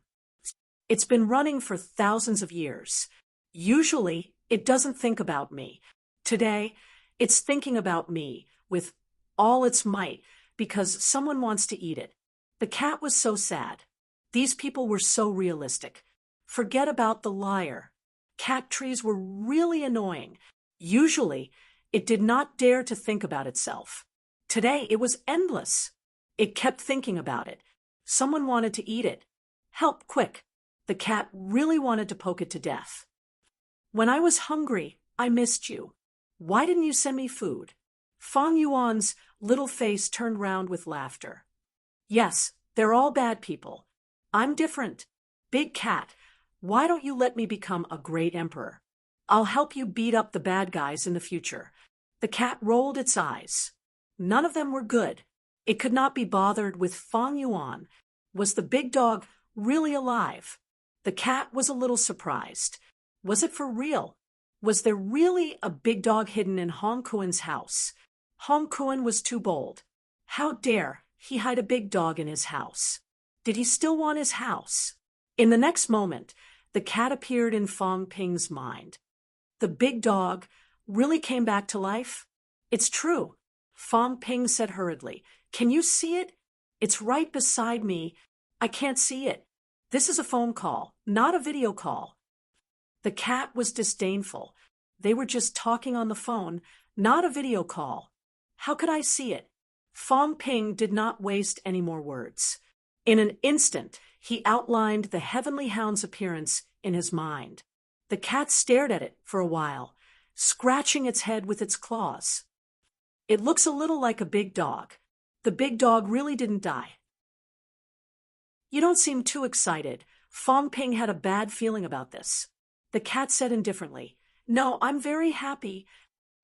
It's been running for thousands of years. Usually, it doesn't think about me. Today, it's thinking about me with all its might because someone wants to eat it. The cat was so sad. These people were so realistic. Forget about the liar. Cat trees were really annoying. Usually, it did not dare to think about itself. Today, it was endless. It kept thinking about it. Someone wanted to eat it. Help, quick. The cat really wanted to poke it to death. When I was hungry, I missed you. Why didn't you send me food? Fong Yuan's little face turned round with laughter. Yes, they're all bad people. I'm different. Big Cat, why don't you let me become a great emperor? I'll help you beat up the bad guys in the future. The cat rolled its eyes. None of them were good. It could not be bothered with Fong Yuan. Was the big dog really alive? The cat was a little surprised. Was it for real? Was there really a big dog hidden in Hong Kuen's house? Hong Kuen was too bold. How dare he hide a big dog in his house? Did he still want his house? In the next moment, the cat appeared in Fong Ping's mind. The big dog really came back to life? It's true. Fong Ping said hurriedly. Can you see it? It's right beside me. I can't see it. This is a phone call, not a video call. The cat was disdainful. They were just talking on the phone, not a video call. How could I see it? Fong Ping did not waste any more words. In an instant, He outlined the heavenly hound's appearance in his mind. The cat stared at it for a while, scratching its head with its claws. It looks a little like a big dog. The big dog really didn't die. You don't seem too excited. Fong Ping had a bad feeling about this. The cat said indifferently, "No, I'm very happy.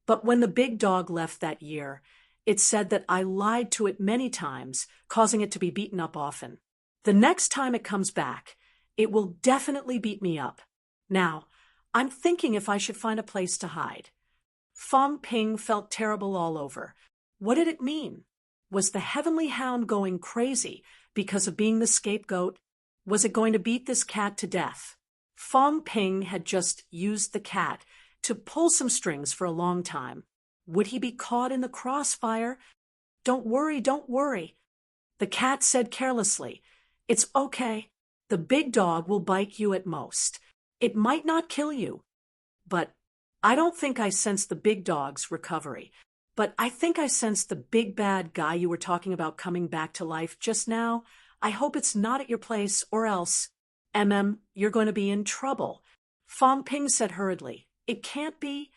But when the big dog left that year, it said that I lied to it many times, causing it to be beaten up often. The next time it comes back, it will definitely beat me up. Now, I'm thinking if I should find a place to hide." Fong Ping felt terrible all over. What did it mean? Was the heavenly hound going crazy because of being the scapegoat? Was it going to beat this cat to death? Fong Ping had just used the cat to pull some strings for a long time. Would he be caught in the crossfire? Don't worry, don't worry. The cat said carelessly, "It's okay. The big dog will bite you at most. It might not kill you. But I don't think I sense the big dog's recovery. But I think I sense the big bad guy you were talking about coming back to life just now. I hope it's not at your place, or else, you're going to be in trouble." Fong Ping said hurriedly, "It can't be."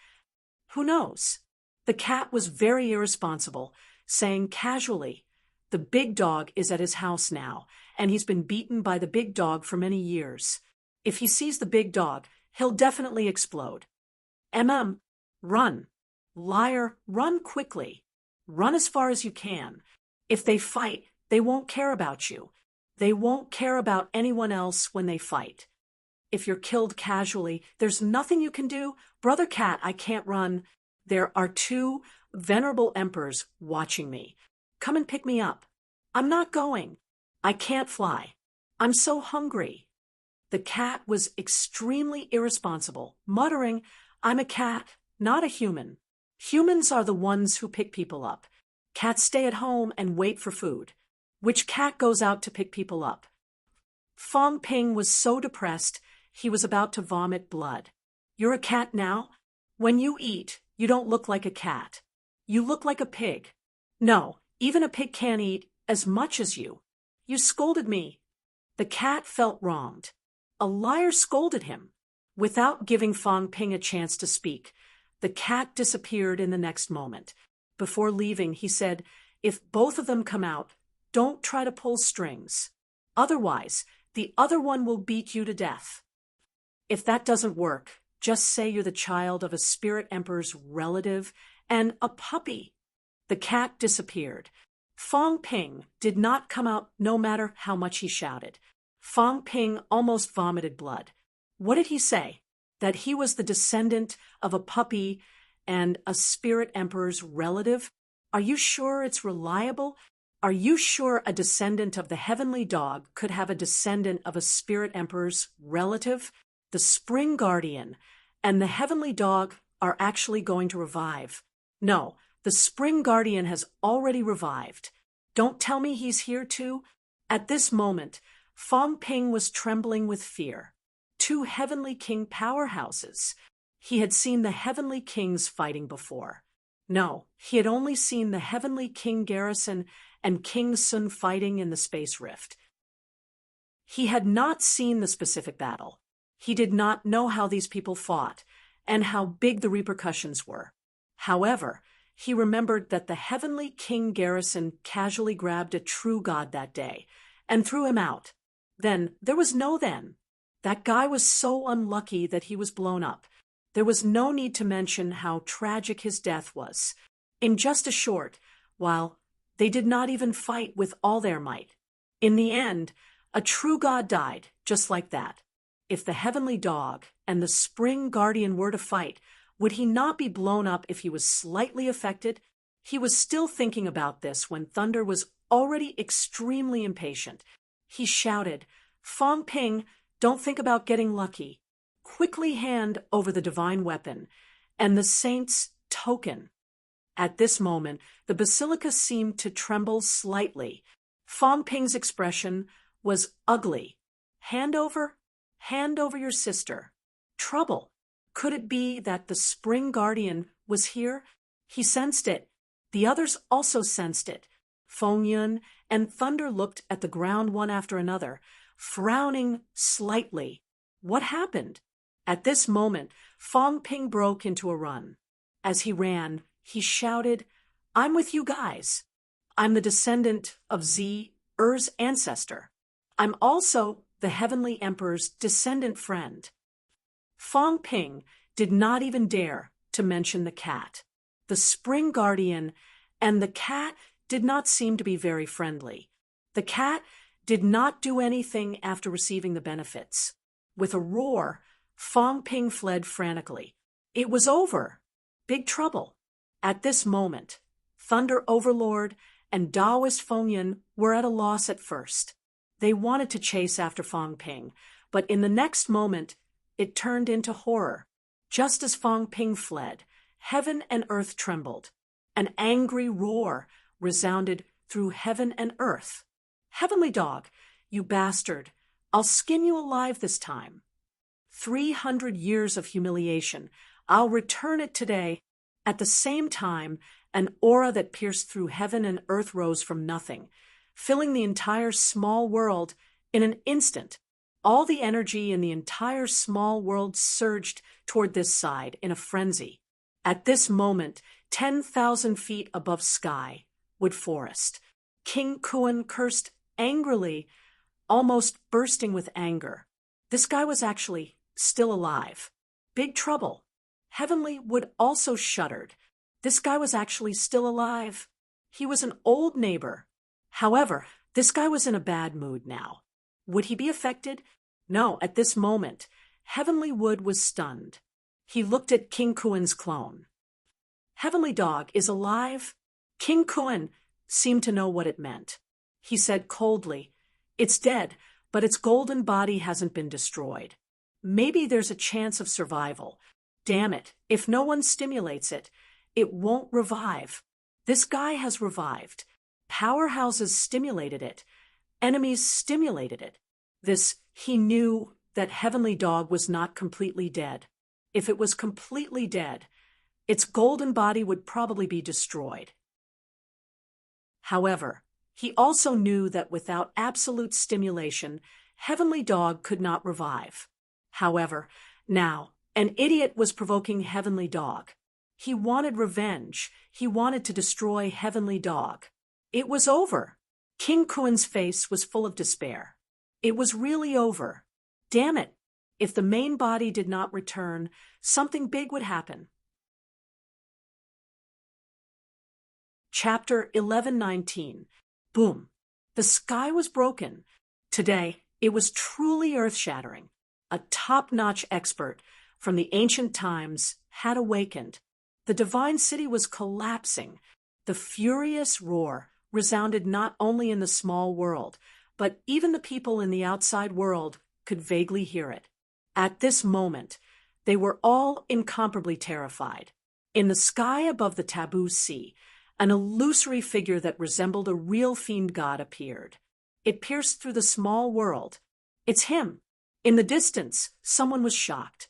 Who knows? The cat was very irresponsible, saying casually, "The big dog is at his house now, and he's been beaten by the big dog for many years. If he sees the big dog, he'll definitely explode. Run. Liar, run quickly. Run as far as you can. If they fight, they won't care about you. They won't care about anyone else when they fight. If you're killed casually, there's nothing you can do. Brother cat, I can't run. There are 2 venerable emperors watching me. Come and pick me up. I'm not going. I can't fly. I'm so hungry." The cat was extremely irresponsible, muttering, "I'm a cat, not a human. Humans are the ones who pick people up. Cats stay at home and wait for food. Which cat goes out to pick people up?" Fong Ping was so depressed, he was about to vomit blood. "You're a cat now? When you eat, you don't look like a cat. You look like a pig. No, even a pig can't eat as much as you. You scolded me." The cat felt wronged. A liar scolded him. Without giving Fong Ping a chance to speak, the cat disappeared in the next moment. Before leaving, he said, "If both of them come out, don't try to pull strings. Otherwise, the other one will beat you to death. If that doesn't work, just say you're the child of a spirit emperor's relative and a puppy." The cat disappeared. Fong Ping did not come out no matter how much he shouted. Fong Ping almost vomited blood. What did he say? That he was the descendant of a puppy and a spirit emperor's relative? Are you sure it's reliable? Are you sure a descendant of the heavenly dog could have a descendant of a spirit emperor's relative? The spring guardian and the heavenly dog are actually going to revive. No, the spring guardian has already revived. Don't tell me he's here too? At this moment, Fong Ping was trembling with fear. 2 heavenly king powerhouses. He had seen the heavenly kings fighting before. No, he had only seen the heavenly King Garrison and King Sun fighting in the space rift. He had not seen the specific battle. He did not know how these people fought and how big the repercussions were. However, he remembered that the heavenly King Garrison casually grabbed a true god that day and threw him out. Then, there was no then. That guy was so unlucky that he was blown up. There was no need to mention how tragic his death was. In just a short while, they did not even fight with all their might. In the end, a true god died, just like that. If the heavenly dog and the spring guardian were to fight, would he not be blown up if he was slightly affected? He was still thinking about this when Thunder was already extremely impatient. He shouted, "Fong Ping, don't think about getting lucky. Quickly hand over the divine weapon and the saint's token." At this moment, the basilica seemed to tremble slightly. Fong Ping's expression was ugly. Hand over your sister. Trouble. Could it be that the spring guardian was here? He sensed it. The others also sensed it. Fong Yun and Thunder looked at the ground one after another. frowning slightly. What happened? At this moment, Fong Ping broke into a run. As he ran, he shouted, "I'm with you guys. I'm the descendant of Er's ancestor. I'm also the Heavenly Emperor's descendant friend." Fong Ping did not even dare to mention the cat. The spring guardian and the cat did not seem to be very friendly. The cat did not do anything after receiving the benefits. With a roar, Fong Ping fled frantically. It was over. Big trouble. At this moment, Thunder Overlord and Taoist Fengyan were at a loss at first. They wanted to chase after Fong Ping, but in the next moment, it turned into horror. Just as Fong Ping fled, heaven and earth trembled. An angry roar resounded through heaven and earth. "Heavenly Dog, you bastard, I'll skin you alive this time. 300 years of humiliation. I'll return it today." At the same time, an aura that pierced through heaven and earth rose from nothing, filling the entire small world in an instant. All the energy in the entire small world surged toward this side in a frenzy. At this moment, 10,000 feet above sky, wood forest, King Kuan cursed angrily, almost bursting with anger. This guy was actually still alive. Big trouble. Heavenly Wood also shuddered. This guy was actually still alive. He was an old neighbor. However, this guy was in a bad mood now. Would he be affected? No, at this moment, Heavenly Wood was stunned. He looked at King Kuan's clone. "Heavenly Dog is alive?" King Kuan seemed to know what it meant. He said coldly, "It's dead, but its golden body hasn't been destroyed. Maybe there's a chance of survival. Damn it, if no one stimulates it, it won't revive. This guy has revived. Powerhouses stimulated it. Enemies stimulated it. He knew that Heavenly Dog was not completely dead. If it was completely dead, its golden body would probably be destroyed. However, he also knew that without absolute stimulation, Heavenly Dog could not revive. However, now, an idiot was provoking Heavenly Dog. He wanted revenge. He wanted to destroy Heavenly Dog. It was over. King Kuan's face was full of despair. It was really over. Damn it. If the main body did not return, something big would happen. Chapter 1119. Boom. The sky was broken. Today, it was truly earth-shattering. A top-notch expert from the ancient times had awakened. The divine city was collapsing. The furious roar resounded not only in the small world, but even the people in the outside world could vaguely hear it. At this moment, they were all incomparably terrified. In the sky above the taboo sea, an illusory figure that resembled a real fiend god appeared. It pierced through the small world. It's him. In the distance, someone was shocked.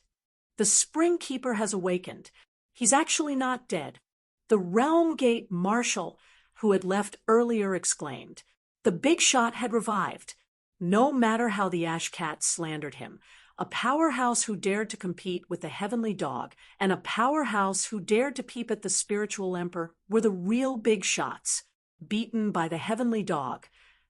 The Spring Keeper has awakened. He's actually not dead. The Realm Gate Marshal, who had left earlier, exclaimed. The big shot had revived. No matter how the Ash Cat slandered him, a powerhouse who dared to compete with the Heavenly Dog and a powerhouse who dared to peep at the Spiritual Emperor were the real big shots. Beaten by the Heavenly Dog,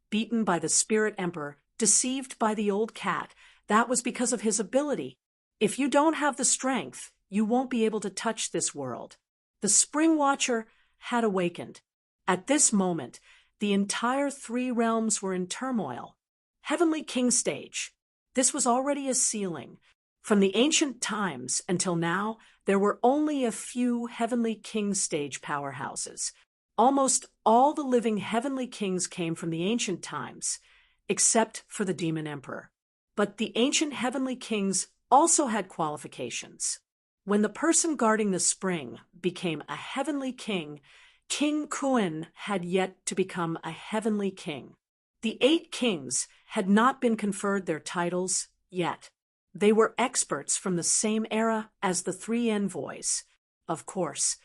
beaten by the Spirit Emperor, deceived by the old cat. That was because of his ability. If you don't have the strength, you won't be able to touch this world. The Spring Watcher had awakened. At this moment, the entire three realms were in turmoil. Heavenly King Stage. This was already a ceiling. From the ancient times until now, there were only a few Heavenly King Stage powerhouses. Almost all the living Heavenly Kings came from the ancient times, except for the Demon Emperor. But the ancient Heavenly Kings also had qualifications. When the person guarding the spring became a Heavenly King, King Kuan had yet to become a Heavenly King. The 8 kings had not been conferred their titles yet. They were experts from the same era as the 3 envoys. Of course,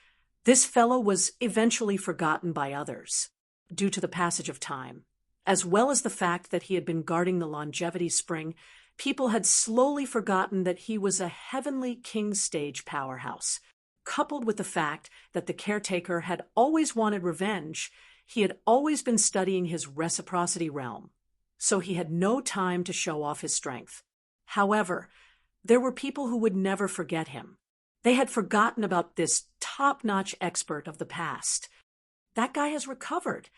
this fellow was eventually forgotten by others, due to the passage of time. As well as the fact that he had been guarding the longevity spring, people had slowly forgotten that he was a heavenly king stage powerhouse. Coupled with the fact that the caretaker had always wanted revenge, he had always been studying his reciprocity realm, so he had no time to show off his strength. However, there were people who would never forget him. They had forgotten about this top-notch expert of the past. That guy has recovered.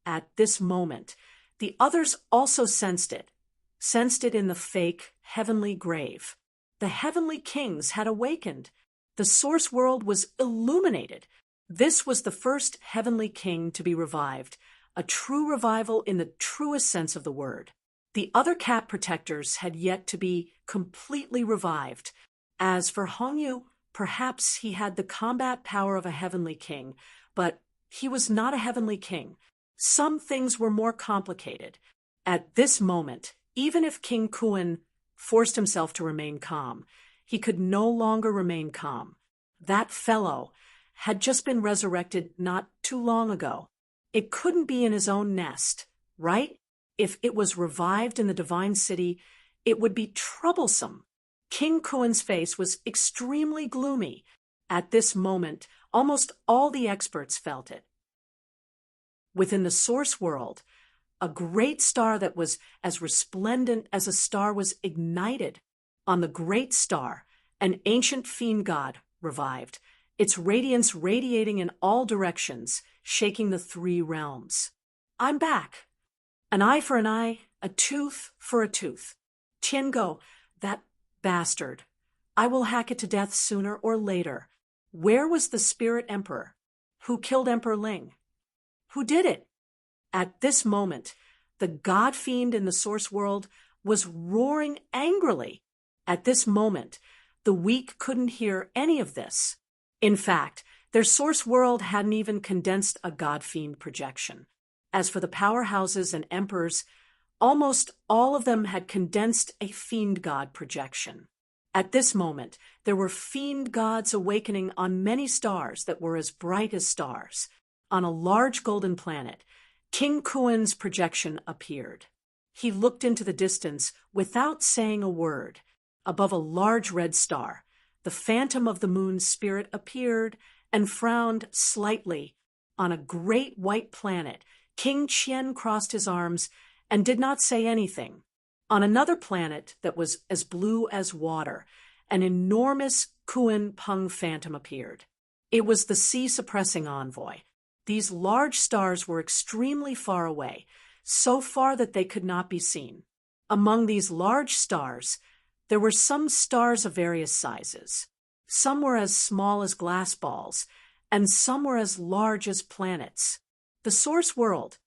At this moment, the others also sensed it in the fake heavenly grave. The heavenly kings had awakened. The source world was illuminated. This was the first heavenly king to be revived, a true revival in the truest sense of the word. The other cat protectors had yet to be completely revived. As for Hongyu, perhaps he had the combat power of a heavenly king, but he was not a heavenly king. Some things were more complicated. At this moment, even if King Kuan forced himself to remain calm, he could no longer remain calm. That fellow had just been resurrected not too long ago. It couldn't be in his own nest, right? If it was revived in the divine city, it would be troublesome. King Kuan's face was extremely gloomy. At this moment, almost all the experts felt it. Within the source world, a great star that was as resplendent as a star was ignited. On the great star, an ancient fiend god revived, its radiance radiating in all directions, shaking the three realms. I'm back. An eye for an eye, a tooth for a tooth. Tiango, that bastard. I will hack it to death sooner or later. Where was the spirit emperor? Who killed Emperor Ling? Who did it? At this moment, the god fiend in the source world was roaring angrily. At this moment, the weak couldn't hear any of this. In fact, their source world hadn't even condensed a god fiend projection. As for the powerhouses and emperors, almost all of them had condensed a fiend god projection. At this moment, there were fiend gods awakening on many stars that were as bright as stars. On a large golden planet, King Kuan's projection appeared. He looked into the distance without saying a word. Above a large red star, the phantom of the moon's spirit appeared and frowned slightly. On a great white planet, King Qian crossed his arms and did not say anything. On another planet that was as blue as water, an enormous Kuan Peng phantom appeared. It was the sea-suppressing envoy. These large stars were extremely far away, so far that they could not be seen. Among these large stars, there were some stars of various sizes. Some were as small as glass balls, and some were as large as planets. The source world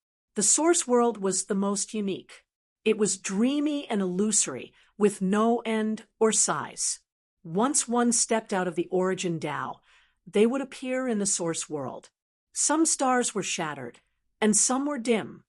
was the most unique. It was dreamy and illusory, with no end or size. Once one stepped out of the origin Tao, they would appear in the source world. Some stars were shattered, and some were dim.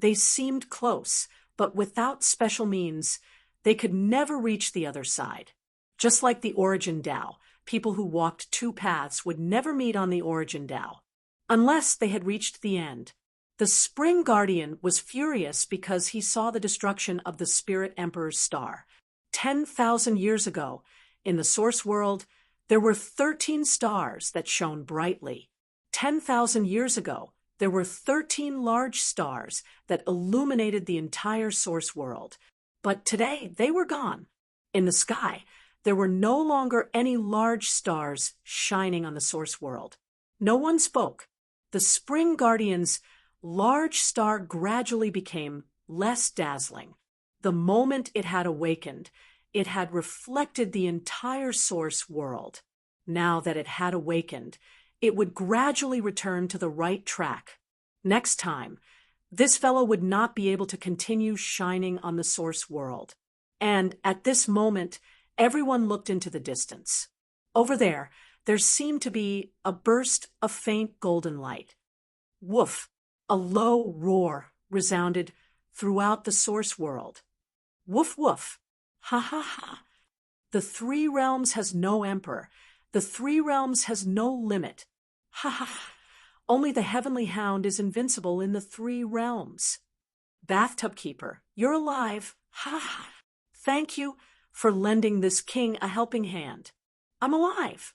They seemed close, but without special means, they could never reach the other side. Just like the origin Tao, people who walked two paths would never meet on the origin Tao, unless they had reached the end. The Spring Guardian was furious because he saw the destruction of the Spirit Emperor's star. 10,000 years ago, in the source world, there were 13 stars that shone brightly. 10,000 years ago, there were 13 large stars that illuminated the entire source world. But today, they were gone. In the sky, there were no longer any large stars shining on the source world. No one spoke. The Spring Guardian's large star gradually became less dazzling. The moment it had awakened, it had reflected the entire source world. Now that it had awakened, it would gradually return to the right track. Next time, this fellow would not be able to continue shining on the source world. And at this moment, everyone looked into the distance. Over there seemed to be a burst of faint golden light. Woof! A low roar resounded throughout the source world. Woof woof! Ha ha ha! The three realms has no emperor. The three realms has no limit. Ha ha ha! Only the heavenly hound is invincible in the three realms. Bathtub keeper, you're alive. Ha ha. Thank you for lending this king a helping hand. I'm alive.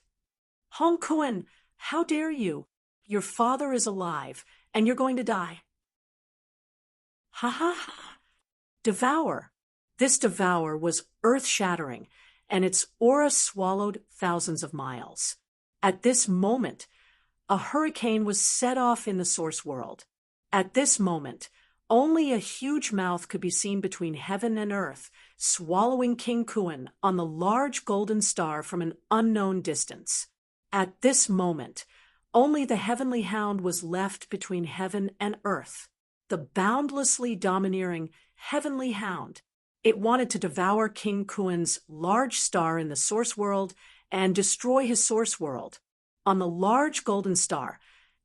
Hong Kuen, how dare you? Your father is alive, and you're going to die. Ha ha ha. Devour. This devour was earth-shattering, and its aura swallowed thousands of miles. At this moment, a hurricane was set off in the source world. At this moment, only a huge mouth could be seen between heaven and earth, swallowing King Kuen on the large golden star from an unknown distance. At this moment, only the heavenly hound was left between heaven and earth. The boundlessly domineering heavenly hound. It wanted to devour King Kuen's large star in the source world and destroy his source world. On the large golden star,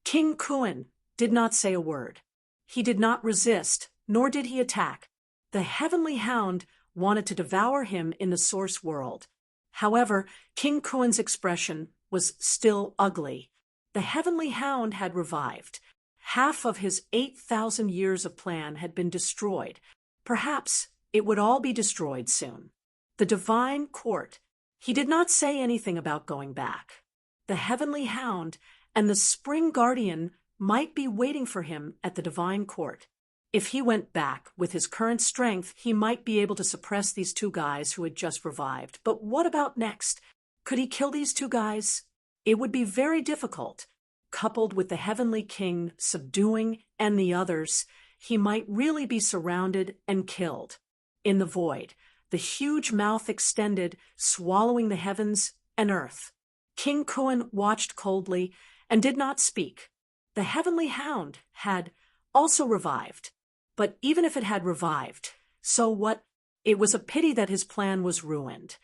King Kuen did not say a word. He did not resist, nor did he attack. The heavenly hound wanted to devour him in the source world. However, King Kuen's expression was still ugly. The heavenly hound had revived. Half of his 8,000 years of plan had been destroyed. Perhaps it would all be destroyed soon. The divine court. He did not say anything about going back. The heavenly hound and the spring guardian might be waiting for him at the divine court. If he went back with his current strength, he might be able to suppress these two guys who had just revived. But what about next? Could he kill these two guys? It would be very difficult. Coupled with the heavenly king subduing and the others, he might really be surrounded and killed. In the void, the huge mouth extended, swallowing the heavens and earth. King Kuen watched coldly and did not speak. The heavenly hound had also revived. But even if it had revived, so what? It was a pity that his plan was ruined.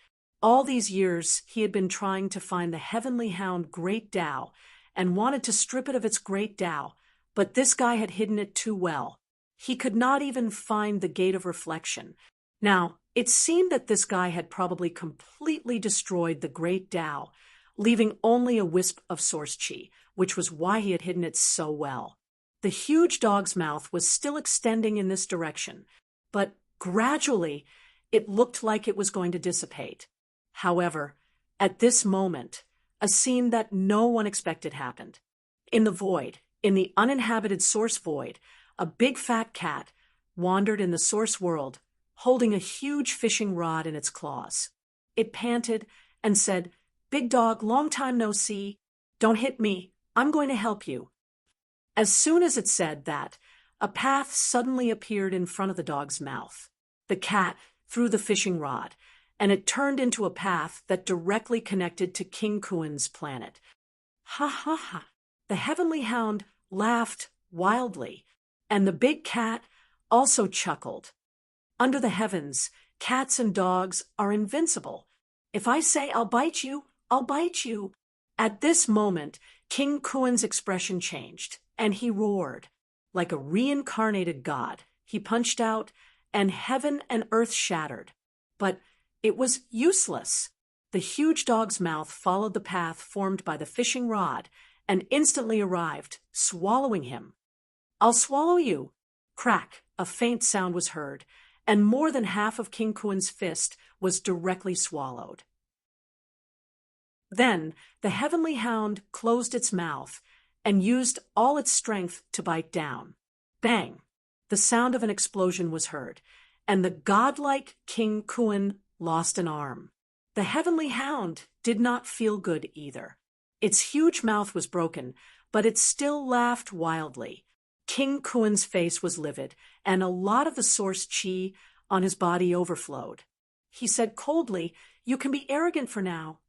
All these years he had been trying to find the heavenly hound Great Tao and wanted to strip it of its Great Tao, but this guy had hidden it too well. He could not even find the gate of reflection. Now, it seemed that this guy had probably completely destroyed the Great Tao, leaving only a wisp of source chi, which was why he had hidden it so well. The huge dog's mouth was still extending in this direction, but gradually it looked like it was going to dissipate. However, at this moment, a scene that no one expected happened. In the void, in the uninhabited source void, a big fat cat wandered in the source world, holding a huge fishing rod in its claws. It panted and said, "Big dog, long time no see. Don't hit me. I'm going to help you." As soon as it said that, a path suddenly appeared in front of the dog's mouth. The cat threw the fishing rod, and it turned into a path that directly connected to King Kuen's planet. Ha ha ha! The heavenly hound laughed wildly, and the big cat also chuckled. Under the heavens, cats and dogs are invincible. If I say I'll bite you, I'll bite you. At this moment, King Kuen's expression changed, and he roared. Like a reincarnated god, he punched out, and heaven and earth shattered. But it was useless. The huge dog's mouth followed the path formed by the fishing rod and instantly arrived, swallowing him. "I'll swallow you." Crack, a faint sound was heard, and more than half of King Kuen's fist was directly swallowed. Then the heavenly hound closed its mouth and used all its strength to bite down. Bang! The sound of an explosion was heard, and the godlike King Kuen lost an arm. The heavenly hound did not feel good either. Its huge mouth was broken, but it still laughed wildly. King Kuen's face was livid, and a lot of the source chi on his body overflowed. He said coldly, "You can be arrogant for now."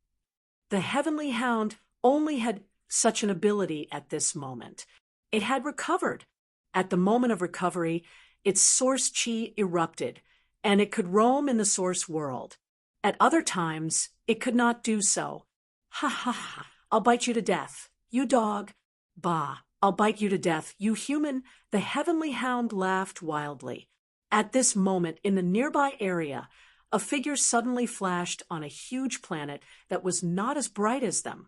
The heavenly hound only had such an ability at this moment. It had recovered. At the moment of recovery, its source chi erupted, and it could roam in the source world. At other times, it could not do so. Ha ha ha, I'll bite you to death, you dog. Bah, I'll bite you to death, you human. The heavenly hound laughed wildly. At this moment, in the nearby area, a figure suddenly flashed on a huge planet that was not as bright as them,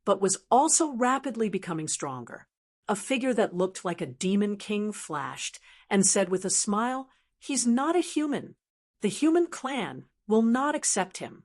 but was also rapidly becoming stronger. a figure that looked like a demon king flashed and said with a smile, "He's not a human. The human clan will not accept him."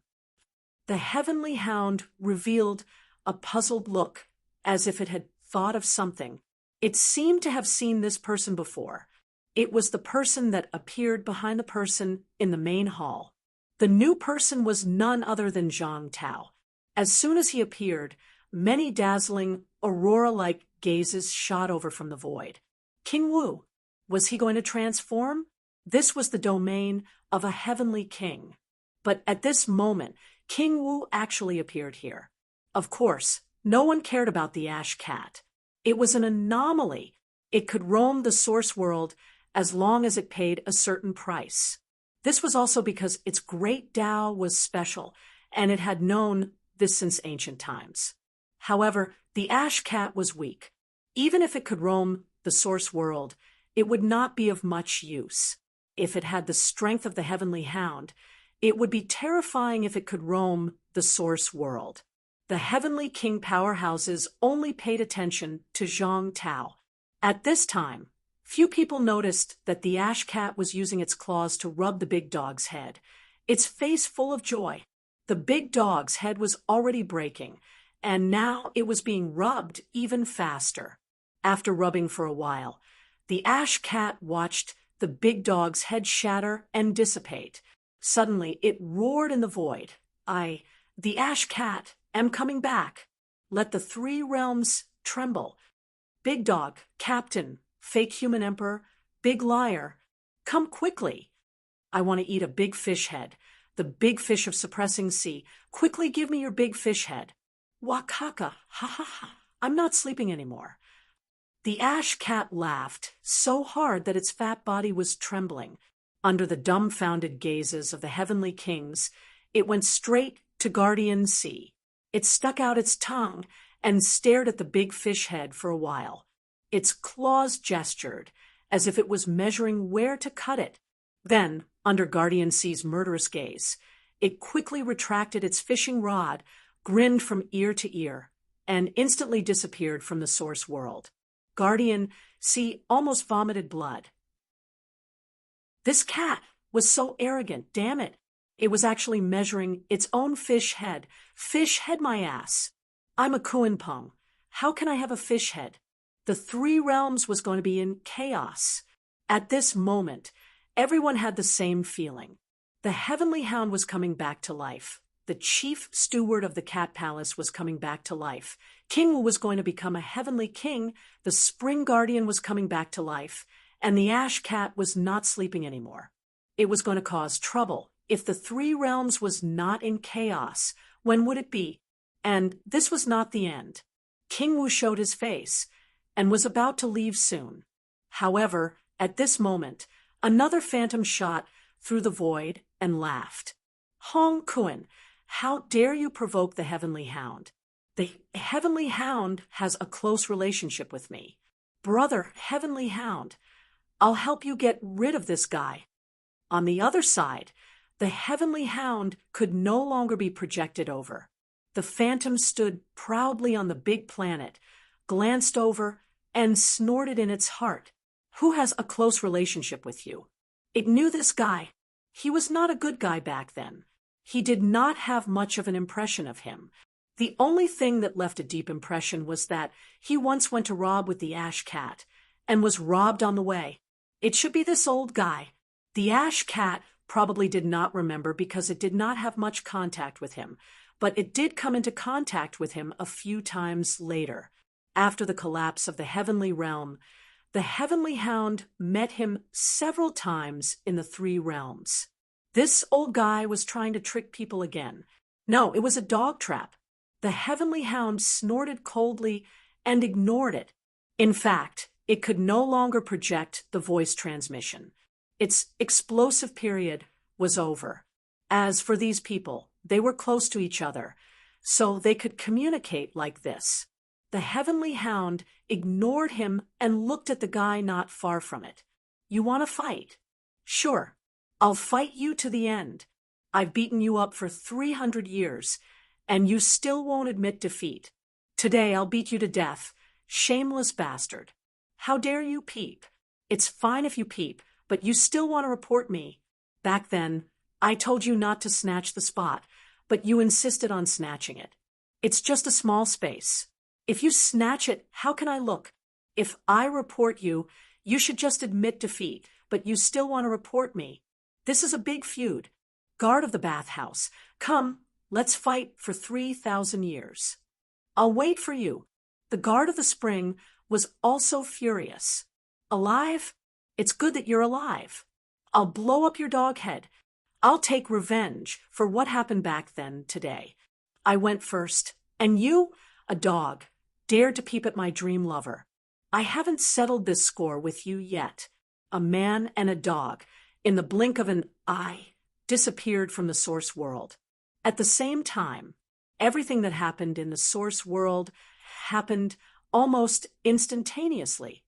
The heavenly hound revealed a puzzled look, as if it had thought of something. It seemed to have seen this person before. It was the person that appeared behind the person in the main hall. The new person was none other than Zhang Tao. As soon as he appeared, many dazzling, aurora-like gazes shot over from the void. King Wu, was he going to transform? This was the domain of a heavenly king. But at this moment, King Wu actually appeared here. Of course, no one cared about the ash cat. It was an anomaly. It could roam the source world as long as it paid a certain price. This was also because its great Tao was special, and it had known this since ancient times. However, the ash cat was weak. Even if it could roam the source world, it would not be of much use. If it had the strength of the heavenly hound, it would be terrifying if it could roam the source world. The heavenly king powerhouses only paid attention to Zhang Tao. At this time, few people noticed that the ash cat was using its claws to rub the big dog's head, its face full of joy. The big dog's head was already breaking, and now it was being rubbed even faster. After rubbing for a while, the ash cat watched the big dog's head shatter and dissipate. Suddenly, it roared in the void. The ash cat, am coming back. Let the three realms tremble. Big dog, captain, fake human emperor, big liar, come quickly. I want to eat a big fish head, the big fish of suppressing sea. Quickly give me your big fish head. Wakaka, ha ha ha, I'm not sleeping anymore. The ash cat laughed so hard that its fat body was trembling. Under the dumbfounded gazes of the heavenly kings, it went straight to Guardian Sea. It stuck out its tongue and stared at the big fish head for a while. Its claws gestured, as if it was measuring where to cut it. Then, under Guardian Sea's murderous gaze, it quickly retracted its fishing rod, grinned from ear to ear, and instantly disappeared from the source world. Guardian Sea almost vomited blood. This cat was so arrogant, damn it. It was actually measuring its own fish head. Fish head my ass. I'm a Kuanpeng. How can I have a fish head? The three realms was going to be in chaos. At this moment, everyone had the same feeling. The heavenly hound was coming back to life. The chief steward of the cat palace was coming back to life. King Wu was going to become a heavenly king. The spring guardian was coming back to life. And the ash cat was not sleeping anymore. It was going to cause trouble. If the three realms was not in chaos, when would it be? And this was not the end. King Wu showed his face and was about to leave soon. However, at this moment, another phantom shot through the void and laughed. Hong Kuan, how dare you provoke the heavenly hound? The heavenly hound has a close relationship with me. Brother, heavenly hound, I'll help you get rid of this guy. On the other side, the heavenly hound could no longer be projected over. The phantom stood proudly on the big planet, glanced over, and snorted in its heart. Who has a close relationship with you? It knew this guy. He was not a good guy back then. He did not have much of an impression of him. The only thing that left a deep impression was that he once went to rob with the ash cat and was robbed on the way. It should be this old guy. The ash cat probably did not remember because it did not have much contact with him, but it did come into contact with him a few times later. After the collapse of the heavenly realm, the heavenly hound met him several times in the three realms. This old guy was trying to trick people again. No, it was a dog trap. The heavenly hound snorted coldly and ignored it. In fact, it could no longer project the voice transmission. Its explosive period was over. As for these people, they were close to each other, so they could communicate like this. The heavenly hound ignored him and looked at the guy not far from it. You want to fight? Sure, I'll fight you to the end. I've beaten you up for 300 years, and you still won't admit defeat. Today I'll beat you to death, Shameless bastard. How dare you peep? It's fine if you peep, but you still want to report me. Back then, I told you not to snatch the spot, but you insisted on snatching it. It's just a small space. If you snatch it, how can I look? If I report you, you should just admit defeat, but you still want to report me. This is a big feud. Guard of the bathhouse, come, let's fight for 3,000 years. I'll wait for you. The guard of the spring was also furious. Alive? It's good that you're alive. I'll blow up your dog head. I'll take revenge for what happened back then today. I went first, and you, a dog, dared to peep at my dream lover. I haven't settled this score with you yet. A man and a dog, in the blink of an eye, disappeared from the source world. At the same time, everything that happened in the source world happened almost instantaneously.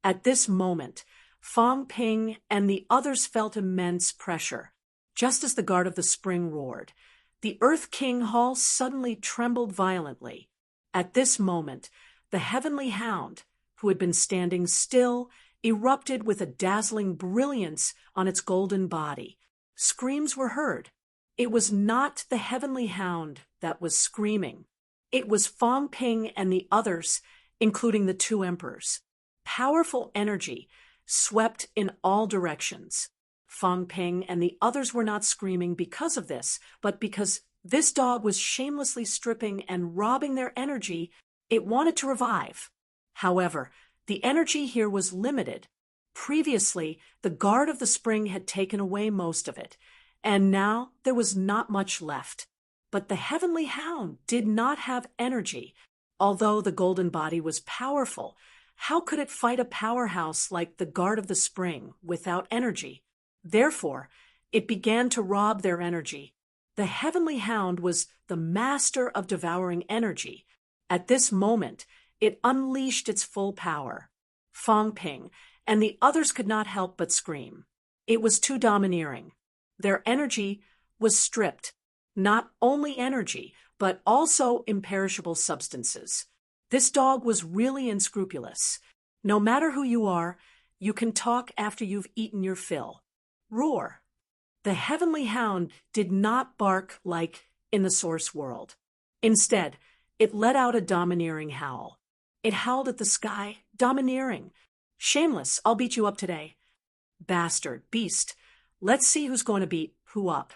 At this moment, Fong Ping and the others felt immense pressure. Just as the guard of the spring roared, the Earth King Hall suddenly trembled violently. At this moment, the heavenly hound, who had been standing still, erupted with a dazzling brilliance on its golden body. Screams were heard. It was not the heavenly hound that was screaming. It was Fong Ping and the others, including the two emperors. Powerful energy swept in all directions. Fong Ping and the others were not screaming because of this, but because this dog was shamelessly stripping and robbing their energy. It wanted to revive. However, the energy here was limited. Previously, the guard of the spring had taken away most of it, and now there was not much left. But the heavenly hound did not have energy. Although the golden body was powerful, how could it fight a powerhouse like the guard of the spring without energy? Therefore, it began to rob their energy. The heavenly hound was the master of devouring energy. At this moment, it unleashed its full power. Fong Ping and the others could not help but scream. It was too domineering. Their energy was stripped. Not only energy, but also imperishable substances. This dog was really unscrupulous. No matter who you are, you can talk after you've eaten your fill. Roar. The heavenly hound did not bark like in the source world. Instead, it let out a domineering howl. It howled at the sky, domineering. Shameless, I'll beat you up today. Bastard, beast, let's see who's going to beat who up.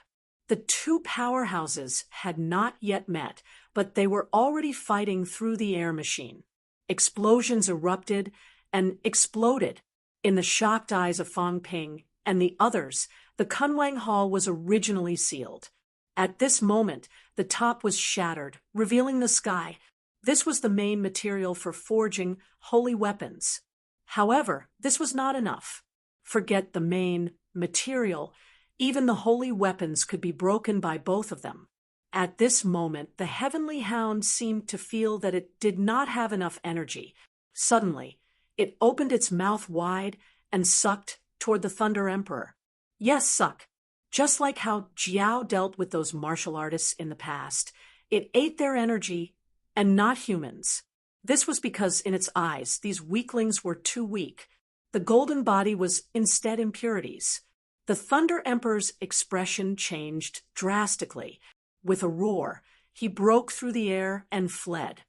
The two powerhouses had not yet met, but they were already fighting through the air machine. Explosions erupted and exploded. In the shocked eyes of Fong Ping and the others, the Kunwang Hall was originally sealed. At this moment, the top was shattered, revealing the sky. This was the main material for forging holy weapons. However, this was not enough. Forget the main material. Even the holy weapons could be broken by both of them. At this moment, the heavenly hound seemed to feel that it did not have enough energy. Suddenly, it opened its mouth wide and sucked toward the Thunder Emperor. Yes, suck. Just like how Jiao dealt with those martial artists in the past, it ate their energy and not humans. This was because in its eyes, these weaklings were too weak. The golden body was instead impurities. The Thunder Emperor's expression changed drastically. With a roar, he broke through the air and fled.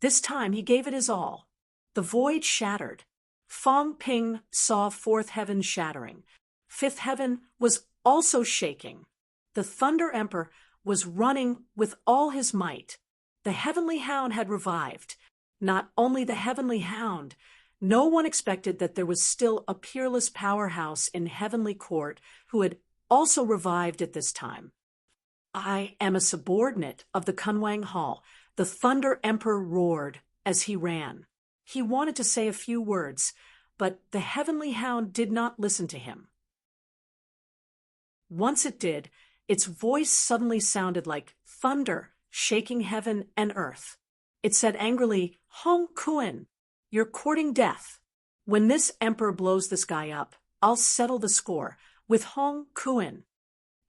This time he gave it his all. The void shattered. Fong Ping saw fourth heaven shattering. Fifth heaven was also shaking. The Thunder Emperor was running with all his might. The heavenly hound had revived. Not only the heavenly hound, no one expected that there was still a peerless powerhouse in heavenly court who had also revived at this time. I am a subordinate of the Kunwang Hall. The Thunder Emperor roared as he ran. He wanted to say a few words, but the heavenly hound did not listen to him. Once it did, its voice suddenly sounded like thunder, shaking heaven and earth. It said angrily, "Hong Kuen, you're courting death. When this emperor blows this guy up, I'll settle the score with Hong Kuen."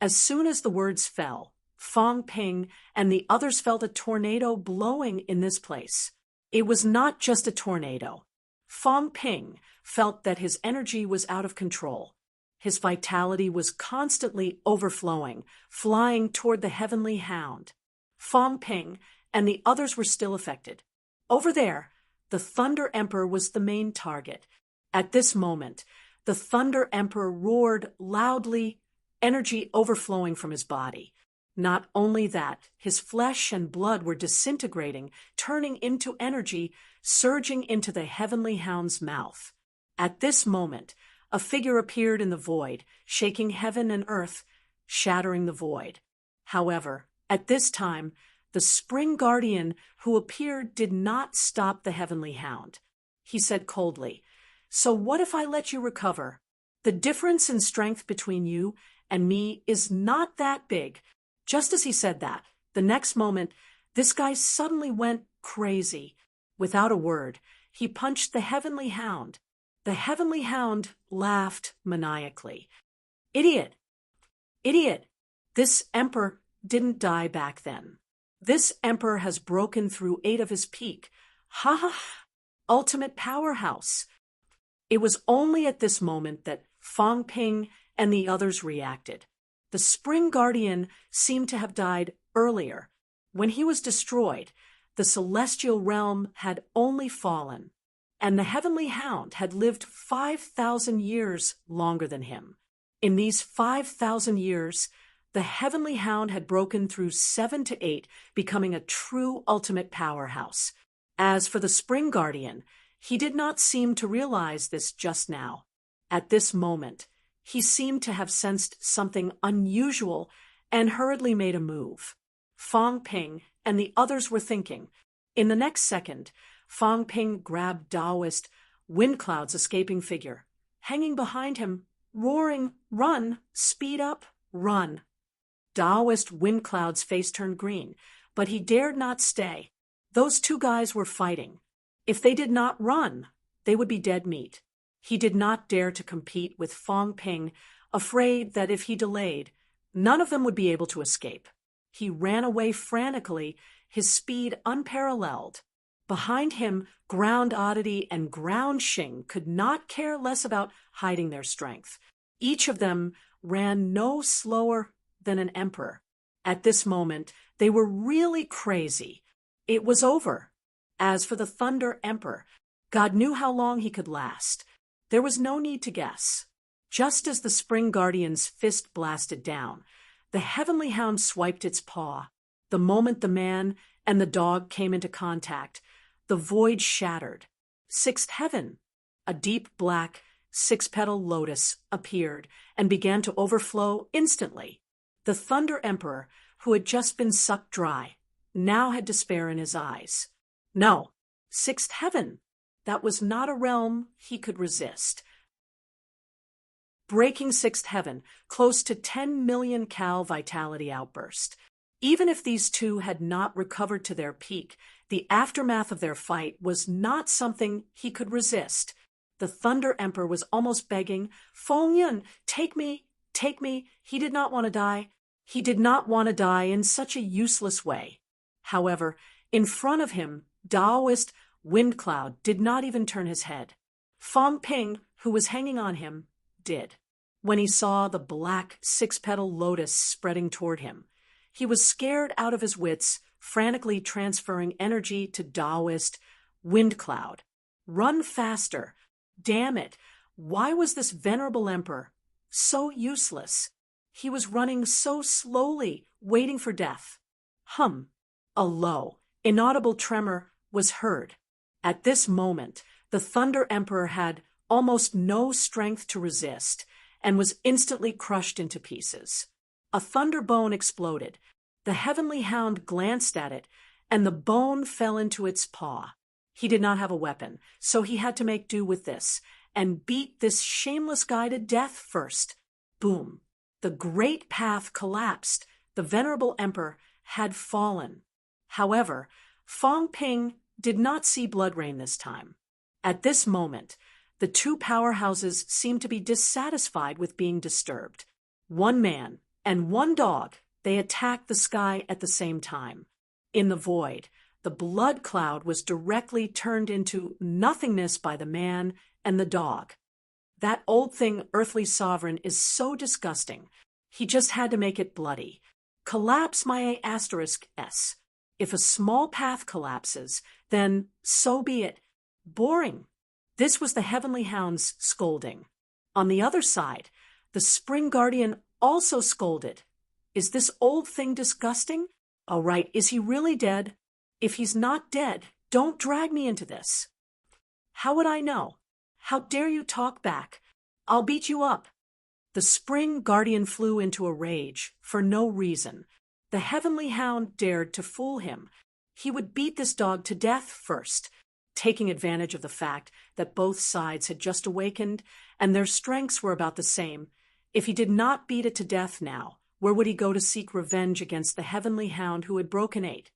As soon as the words fell, Fong Ping and the others felt a tornado blowing in this place. It was not just a tornado. Fong Ping felt that his energy was out of control. His vitality was constantly overflowing, flying toward the heavenly hound. Fong Ping and the others were still affected. Over there, the Thunder Emperor was the main target. At this moment, the Thunder Emperor roared loudly, energy overflowing from his body. Not only that, his flesh and blood were disintegrating, turning into energy, surging into the heavenly hound's mouth. At this moment, a figure appeared in the void, shaking heaven and earth, shattering the void. However, at this time, the spring guardian who appeared did not stop the heavenly hound. He said coldly, "So what if I let you recover? The difference in strength between you and me is not that big." Just as he said that, the next moment, this guy suddenly went crazy. Without a word, he punched the heavenly hound. The heavenly hound laughed maniacally. "Idiot! Idiot! This emperor didn't die back then. This emperor has broken through 8 of his peak. Ha ha! Ultimate powerhouse." It was only at this moment that Fong Ping and the others reacted. The Spring Guardian seemed to have died earlier. When he was destroyed, the celestial realm had only fallen, and the heavenly hound had lived 5,000 years longer than him. In these 5,000 years, the heavenly hound had broken through 7 to 8, becoming a true ultimate powerhouse. As for the Spring Guardian, he did not seem to realize this just now. At this moment, he seemed to have sensed something unusual and hurriedly made a move. Fong Ping and the others were thinking. In the next second, Fong Ping grabbed Taoist Windcloud's escaping figure, hanging behind him, roaring, "Run! Speed up! Run!" Taoist Windcloud's face turned green, but he dared not stay. Those 2 guys were fighting. If they did not run, they would be dead meat. He did not dare to compete with Fong Ping, afraid that if he delayed, none of them would be able to escape. He ran away frantically, his speed unparalleled. Behind him, Ground Oddity and Ground Xing could not care less about hiding their strength. Each of them ran no slower than an emperor. At this moment, they were really crazy. It was over. As for the Thunder Emperor, God knew how long he could last. There was no need to guess. Just as the Spring Guardian's fist blasted down, the heavenly hound swiped its paw. The moment the man and the dog came into contact, the void shattered. 6th heaven, a deep black 6-petal lotus, appeared and began to overflow instantly. The Thunder Emperor, who had just been sucked dry, now had despair in his eyes. No, 6th heaven. That was not a realm he could resist. Breaking 6th heaven, close to 10 million cal vitality outburst. Even if these 2 had not recovered to their peak, the aftermath of their fight was not something he could resist. The Thunder Emperor was almost begging, "Fong Yun, take me, take me." He did not want to die. He did not want to die in such a useless way. However, in front of him, Taoist Windcloud did not even turn his head. Fong Ping, who was hanging on him, did. When he saw the black 6-petal lotus spreading toward him, he was scared out of his wits, frantically transferring energy to Taoist Windcloud. "Run faster! Damn it! Why was this venerable emperor so useless? He was running so slowly, waiting for death." A low, inaudible tremor was heard. At this moment, the Thunder Emperor had almost no strength to resist and was instantly crushed into pieces. A thunder bone exploded. The heavenly hound glanced at it, and the bone fell into its paw. He did not have a weapon, so he had to make do with this and beat this shameless guy to death first. Boom! The great path collapsed. The venerable emperor had fallen. However, Fong Ping did not see blood rain this time. At this moment, the 2 powerhouses seemed to be dissatisfied with being disturbed. 1 man and 1 dog, they attacked the sky at the same time. In the void, The blood cloud was directly turned into nothingness by the man and the dog. That old thing, earthly sovereign, is so disgusting. He just had to make it bloody. Collapse my asterisk S. If a small path collapses, then so be it. Boring. This was the heavenly hound's scolding. On the other side, the spring guardian also scolded. Is this old thing disgusting? All right, is he really dead? If he's not dead, don't drag me into this. How would I know? How dare you talk back? I'll beat you up. The spring guardian flew into a rage for no reason. The heavenly hound dared to fool him. He would beat this dog to death first, taking advantage of the fact that both sides had just awakened and their strengths were about the same. If he did not beat it to death now, where would he go to seek revenge against the heavenly hound who had broken 8?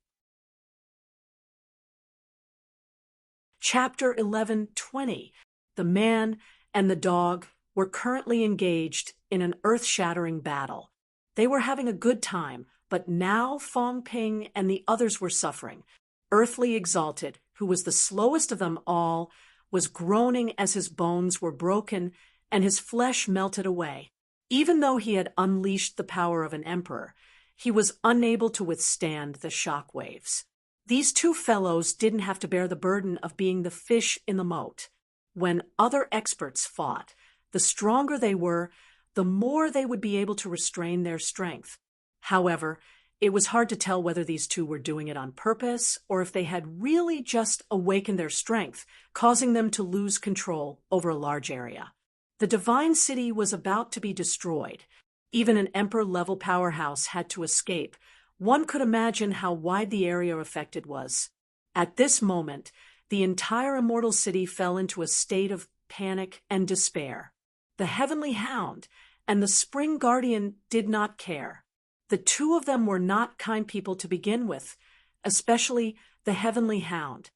Chapter 11:20. The man and the dog were currently engaged in an earth-shattering battle. They were having a good time, but now Fong Ping and the others were suffering. Earthly Exalted, who was the slowest of them all, was groaning as his bones were broken and his flesh melted away. Even though he had unleashed the power of an emperor, he was unable to withstand the shock waves. These two fellows didn't have to bear the burden of being the fish in the moat. When other experts fought, the stronger they were, the more they would be able to restrain their strength. However, it was hard to tell whether these two were doing it on purpose or if they had really just awakened their strength, causing them to lose control over a large area. The divine city was about to be destroyed. Even an emperor-level powerhouse had to escape. One could imagine how wide the area affected was. At this moment, the entire immortal city fell into a state of panic and despair. The heavenly hound and the spring guardian did not care. The two of them were not kind people to begin with, especially the heavenly hound.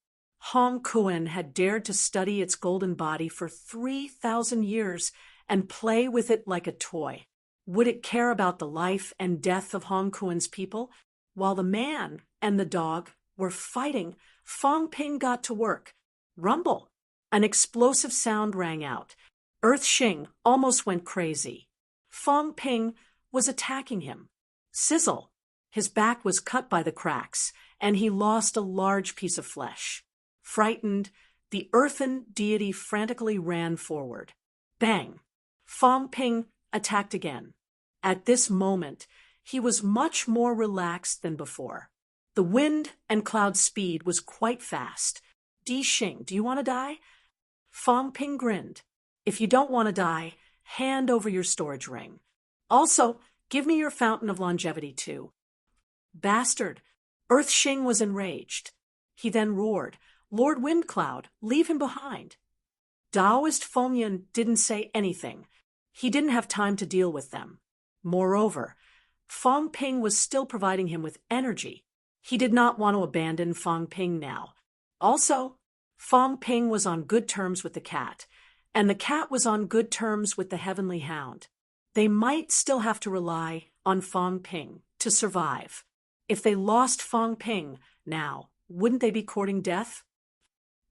Hong Kuen had dared to study its golden body for 3,000 years and play with it like a toy. Would it care about the life and death of Hong Kuen's people? While the man and the dog were fighting, Fong Ping got to work. Rumble! An explosive sound rang out. Earth Xing almost went crazy. Fong Ping was attacking him. Sizzle! His back was cut by the cracks, and he lost a large piece of flesh. Frightened, the earthen deity frantically ran forward. Bang! Fong Ping attacked again. At this moment, he was much more relaxed than before. The wind and cloud speed was quite fast. Di Xing, do you want to die? Fong Ping grinned. If you don't want to die, hand over your storage ring. Also, give me your fountain of longevity too. Bastard! Earth Xing was enraged. He then roared, Lord Windcloud, leave him behind. Taoist Fengyan didn't say anything. He didn't have time to deal with them. Moreover, Fong Ping was still providing him with energy. He did not want to abandon Fong Ping now. Also, Fong Ping was on good terms with the cat, and the cat was on good terms with the heavenly hound. They might still have to rely on Fong Ping to survive. If they lost Fong Ping now, wouldn't they be courting death?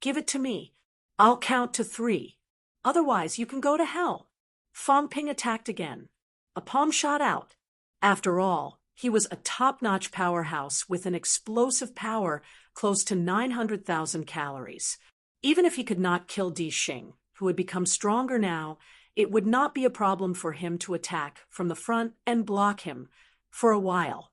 Give it to me. I'll count to 3. Otherwise, you can go to hell. Fong Ping attacked again. A palm shot out. After all, he was a top-notch powerhouse with an explosive power close to 900,000 calories. Even if he could not kill Di Xing, who had become stronger now, it would not be a problem for him to attack from the front and block him for a while.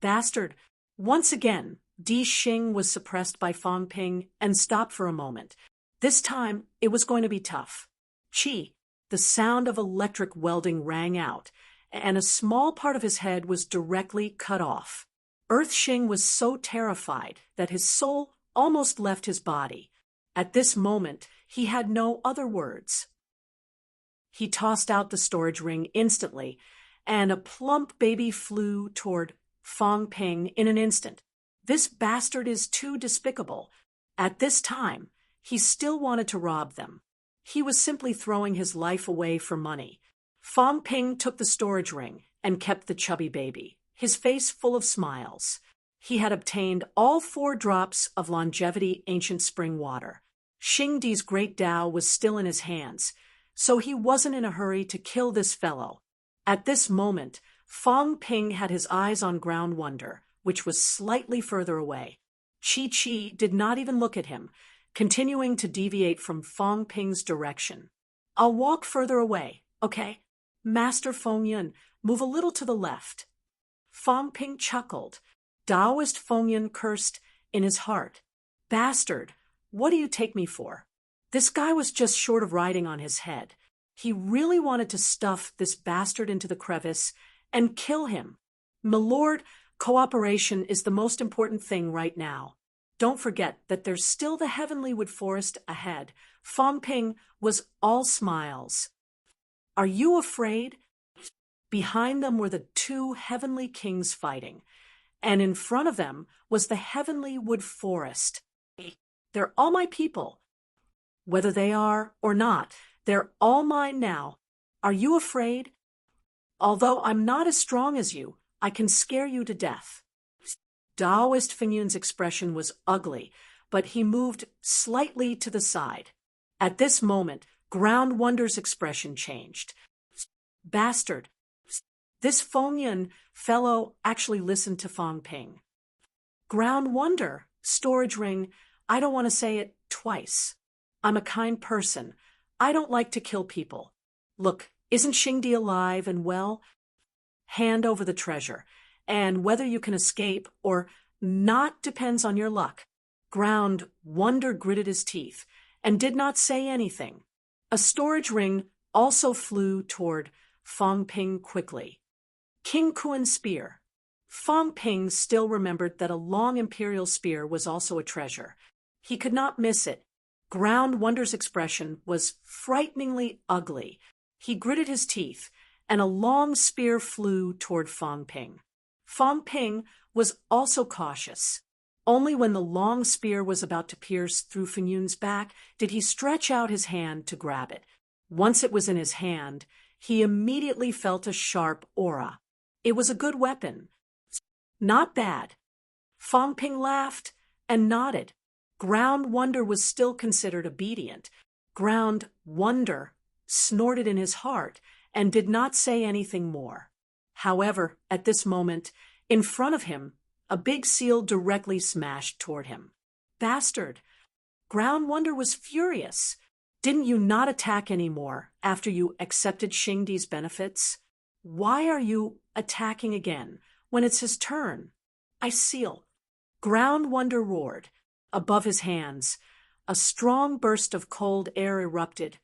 Bastard! Once again, Di Xing was suppressed by Fong Ping and stopped for a moment. This time, it was going to be tough. Chi! The sound of electric welding rang out, and a small part of his head was directly cut off. Earth Xing was so terrified that his soul almost left his body. At this moment, he had no other words. He tossed out the storage ring instantly, and a plump baby flew toward Fong Ping in an instant. This bastard is too despicable. At this time, he still wanted to rob them. He was simply throwing his life away for money. Fong Ping took the storage ring and kept the chubby baby, his face full of smiles. He had obtained all 4 drops of longevity ancient spring water. Xingdi's great Tao was still in his hands, so he wasn't in a hurry to kill this fellow. At this moment, Fang Ping had his eyes on Ground Wonder, which was slightly further away. Chi did not even look at him, continuing to deviate from Fang Ping's direction. I'll walk further away, okay? Master Feng Yun, move a little to the left. Fang Ping chuckled. Taoist Feng Yun cursed in his heart. Bastard, what do you take me for? This guy was just short of riding on his head. He really wanted to stuff this bastard into the crevice and kill him. Milord, cooperation is the most important thing right now. Don't forget that there's still the heavenly wood forest ahead. Fang Ping was all smiles. Are you afraid? Behind them were the 2 heavenly kings fighting, and in front of them was the heavenly wood forest. They're all my people. Whether they are or not, they're all mine now. Are you afraid? Although I'm not as strong as you, I can scare you to death. Taoist Feng Yun's expression was ugly, but he moved slightly to the side. At this moment, Ground Wonder's expression changed. Bastard. This Feng Yun fellow actually listened to Fang Ping. Ground Wonder, storage ring, I don't want to say it twice. I'm a kind person. I don't like to kill people. Look, isn't Xingdi alive and well? Hand over the treasure, and whether you can escape or not depends on your luck. Ground Wonder gritted his teeth and did not say anything. A storage ring also flew toward Fang Ping quickly. King Kuan's spear. Fang Ping still remembered that a long imperial spear was also a treasure. He could not miss it. Ground Wonder's expression was frighteningly ugly. He gritted his teeth, and a long spear flew toward Fang Ping. Fang Ping was also cautious. Only when the long spear was about to pierce through Feng Yun's back did he stretch out his hand to grab it. Once it was in his hand, he immediately felt a sharp aura. It was a good weapon. Not bad. Fang Ping laughed and nodded. Ground Wonder was still considered obedient. Ground Wonder snorted in his heart and did not say anything more. However, at this moment, in front of him, a big seal directly smashed toward him. Bastard! Ground Wonder was furious. Didn't you not attack anymore after you accepted Xingdi's benefits? Why are you attacking again when it's his turn? I seal. Ground Wonder roared. Above his hands, a strong burst of cold air erupted,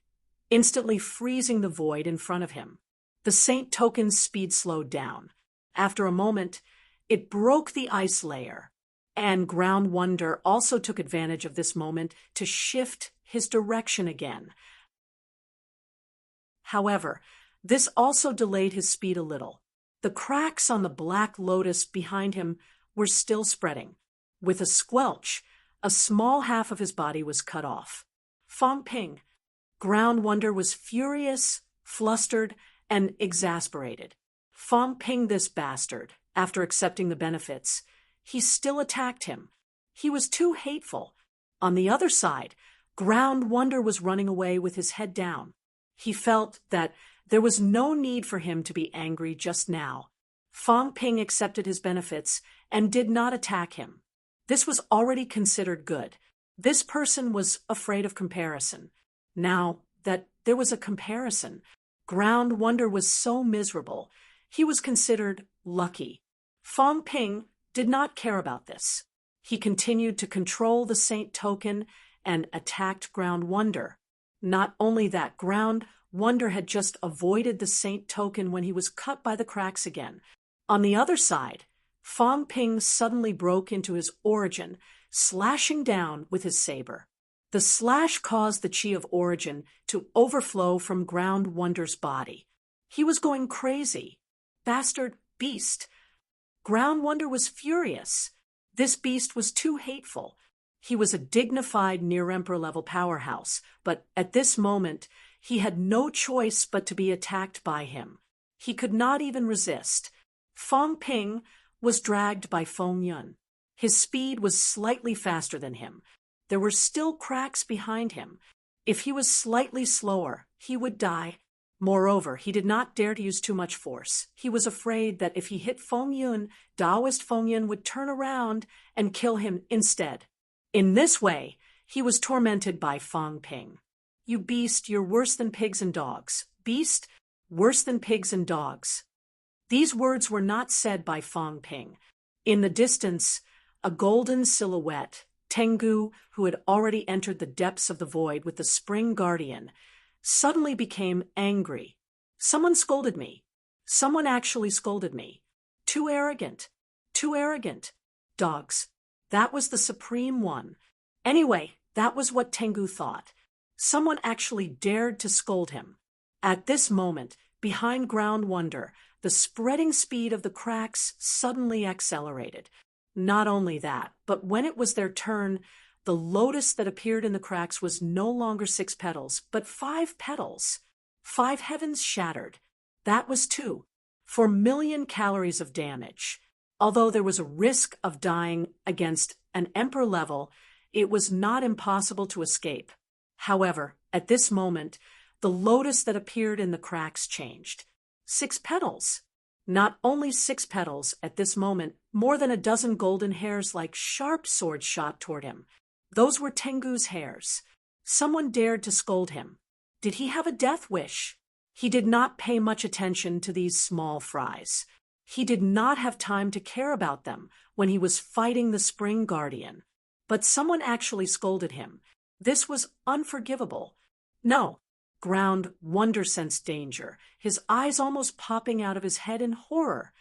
instantly freezing the void in front of him. The Saint Token's speed slowed down. After a moment, it broke the ice layer, and Ground Wonder also took advantage of this moment to shift his direction again. However, this also delayed his speed a little. The cracks on the black lotus behind him were still spreading. With a squelch, a small half of his body was cut off. Fang Ping. Ground Wonder was furious, flustered, and exasperated. Fang Ping, this bastard, after accepting the benefits, he still attacked him. He was too hateful. On the other side, Ground Wonder was running away with his head down. He felt that there was no need for him to be angry just now. Fang Ping accepted his benefits and did not attack him. This was already considered good. This person was afraid of comparison. Now that there was a comparison, Ground Wonder was so miserable. He was considered lucky. Fang Ping did not care about this. He continued to control the Saint Token and attacked Ground Wonder. Not only that, Ground Wonder had just avoided the Saint Token when he was cut by the cracks again. On the other side, Fang Ping suddenly broke into his origin, slashing down with his saber. The slash caused the chi of origin to overflow from Ground Wonder's body. He was going crazy. Bastard beast. Ground Wonder was furious. This beast was too hateful. He was a dignified near-emperor-level powerhouse, but at this moment, he had no choice but to be attacked by him. He could not even resist. Fang Ping was dragged by Feng Yun. His speed was slightly faster than him. There were still cracks behind him. If he was slightly slower, he would die. Moreover, he did not dare to use too much force. He was afraid that if he hit Feng Yun, Taoist Feng Yun would turn around and kill him instead. In this way, he was tormented by Fang Ping. You beast, you're worse than pigs and dogs. Beast, worse than pigs and dogs. These words were not said by Fang Ping. In the distance, a golden silhouette, Tengu, who had already entered the depths of the void with the Spring Guardian, suddenly became angry. Someone scolded me. Someone actually scolded me. Too arrogant. Too arrogant. Dogs. That was the supreme one. Anyway, that was what Tengu thought. Someone actually dared to scold him. At this moment, behind Ground Wonder, the spreading speed of the cracks suddenly accelerated. Not only that, but when it was their turn, the lotus that appeared in the cracks was no longer 6 petals, but 5 petals. 5 heavens shattered. That was 4,000,000 calories of damage. Although there was a risk of dying against an emperor level, it was not impossible to escape. However, at this moment, the lotus that appeared in the cracks changed. 6 petals. Not only 6 petals, at this moment, more than a dozen golden hairs like sharp swords shot toward him. Those were Tengu's hairs. Someone dared to scold him. Did he have a death wish? He did not pay much attention to these small fries. He did not have time to care about them when he was fighting the Spring Guardian. But someone actually scolded him. This was unforgivable. No. Ground Wonder sensed danger, his eyes almost popping out of his head in horror.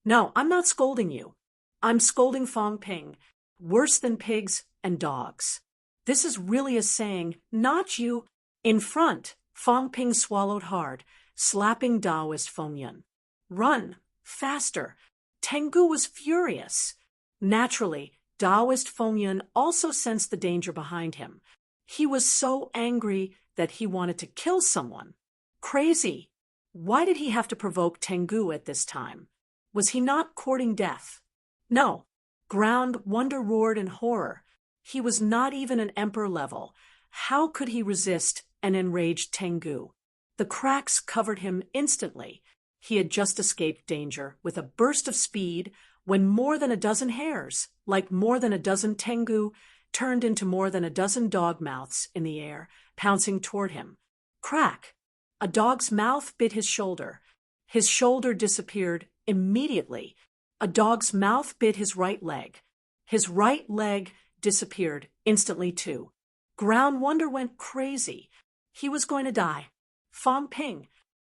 No, I'm not scolding you. I'm scolding Fang Ping. Worse than pigs and dogs. This is really a saying, not you. In front, Fang Ping swallowed hard, slapping Taoist Feng Yun. Run, faster. Tengu was furious. Naturally, Taoist Feng Yun also sensed the danger behind him. He was so angry that he wanted to kill someone. Crazy. Why did he have to provoke Tengu at this time? Was he not courting death? No. Ground Wonder roared in horror. He was not even an emperor level. How could he resist an enraged Tengu? The cracks covered him instantly. He had just escaped danger with a burst of speed when more than a dozen hairs, like more than a dozen Tengu, turned into more than a dozen dog mouths in the air, pouncing toward him. Crack! A dog's mouth bit his shoulder. His shoulder disappeared immediately. A dog's mouth bit his right leg. His right leg disappeared instantly too. Ground Wonder went crazy. He was going to die. Fang Ping.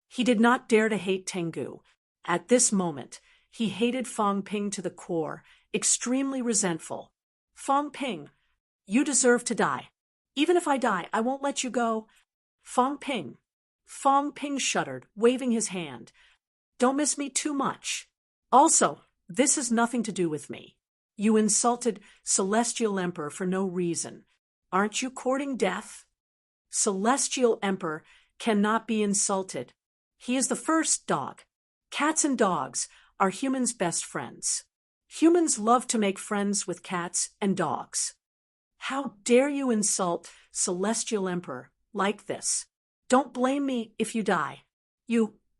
He did not dare to hate Tengu. At this moment, he hated Fang Ping to the core, extremely resentful. Fang Ping, you deserve to die. Even if I die, I won't let you go. Fang Ping. Fang Ping shuddered, waving his hand. Don't miss me too much. Also, this has nothing to do with me. You insulted Celestial Emperor for no reason. Aren't you courting death? Celestial Emperor cannot be insulted. He is the first dog. Cats and dogs are humans' best friends. Humans love to make friends with cats and dogs. How dare you insult Celestial Emperor like this? Don't blame me if you die.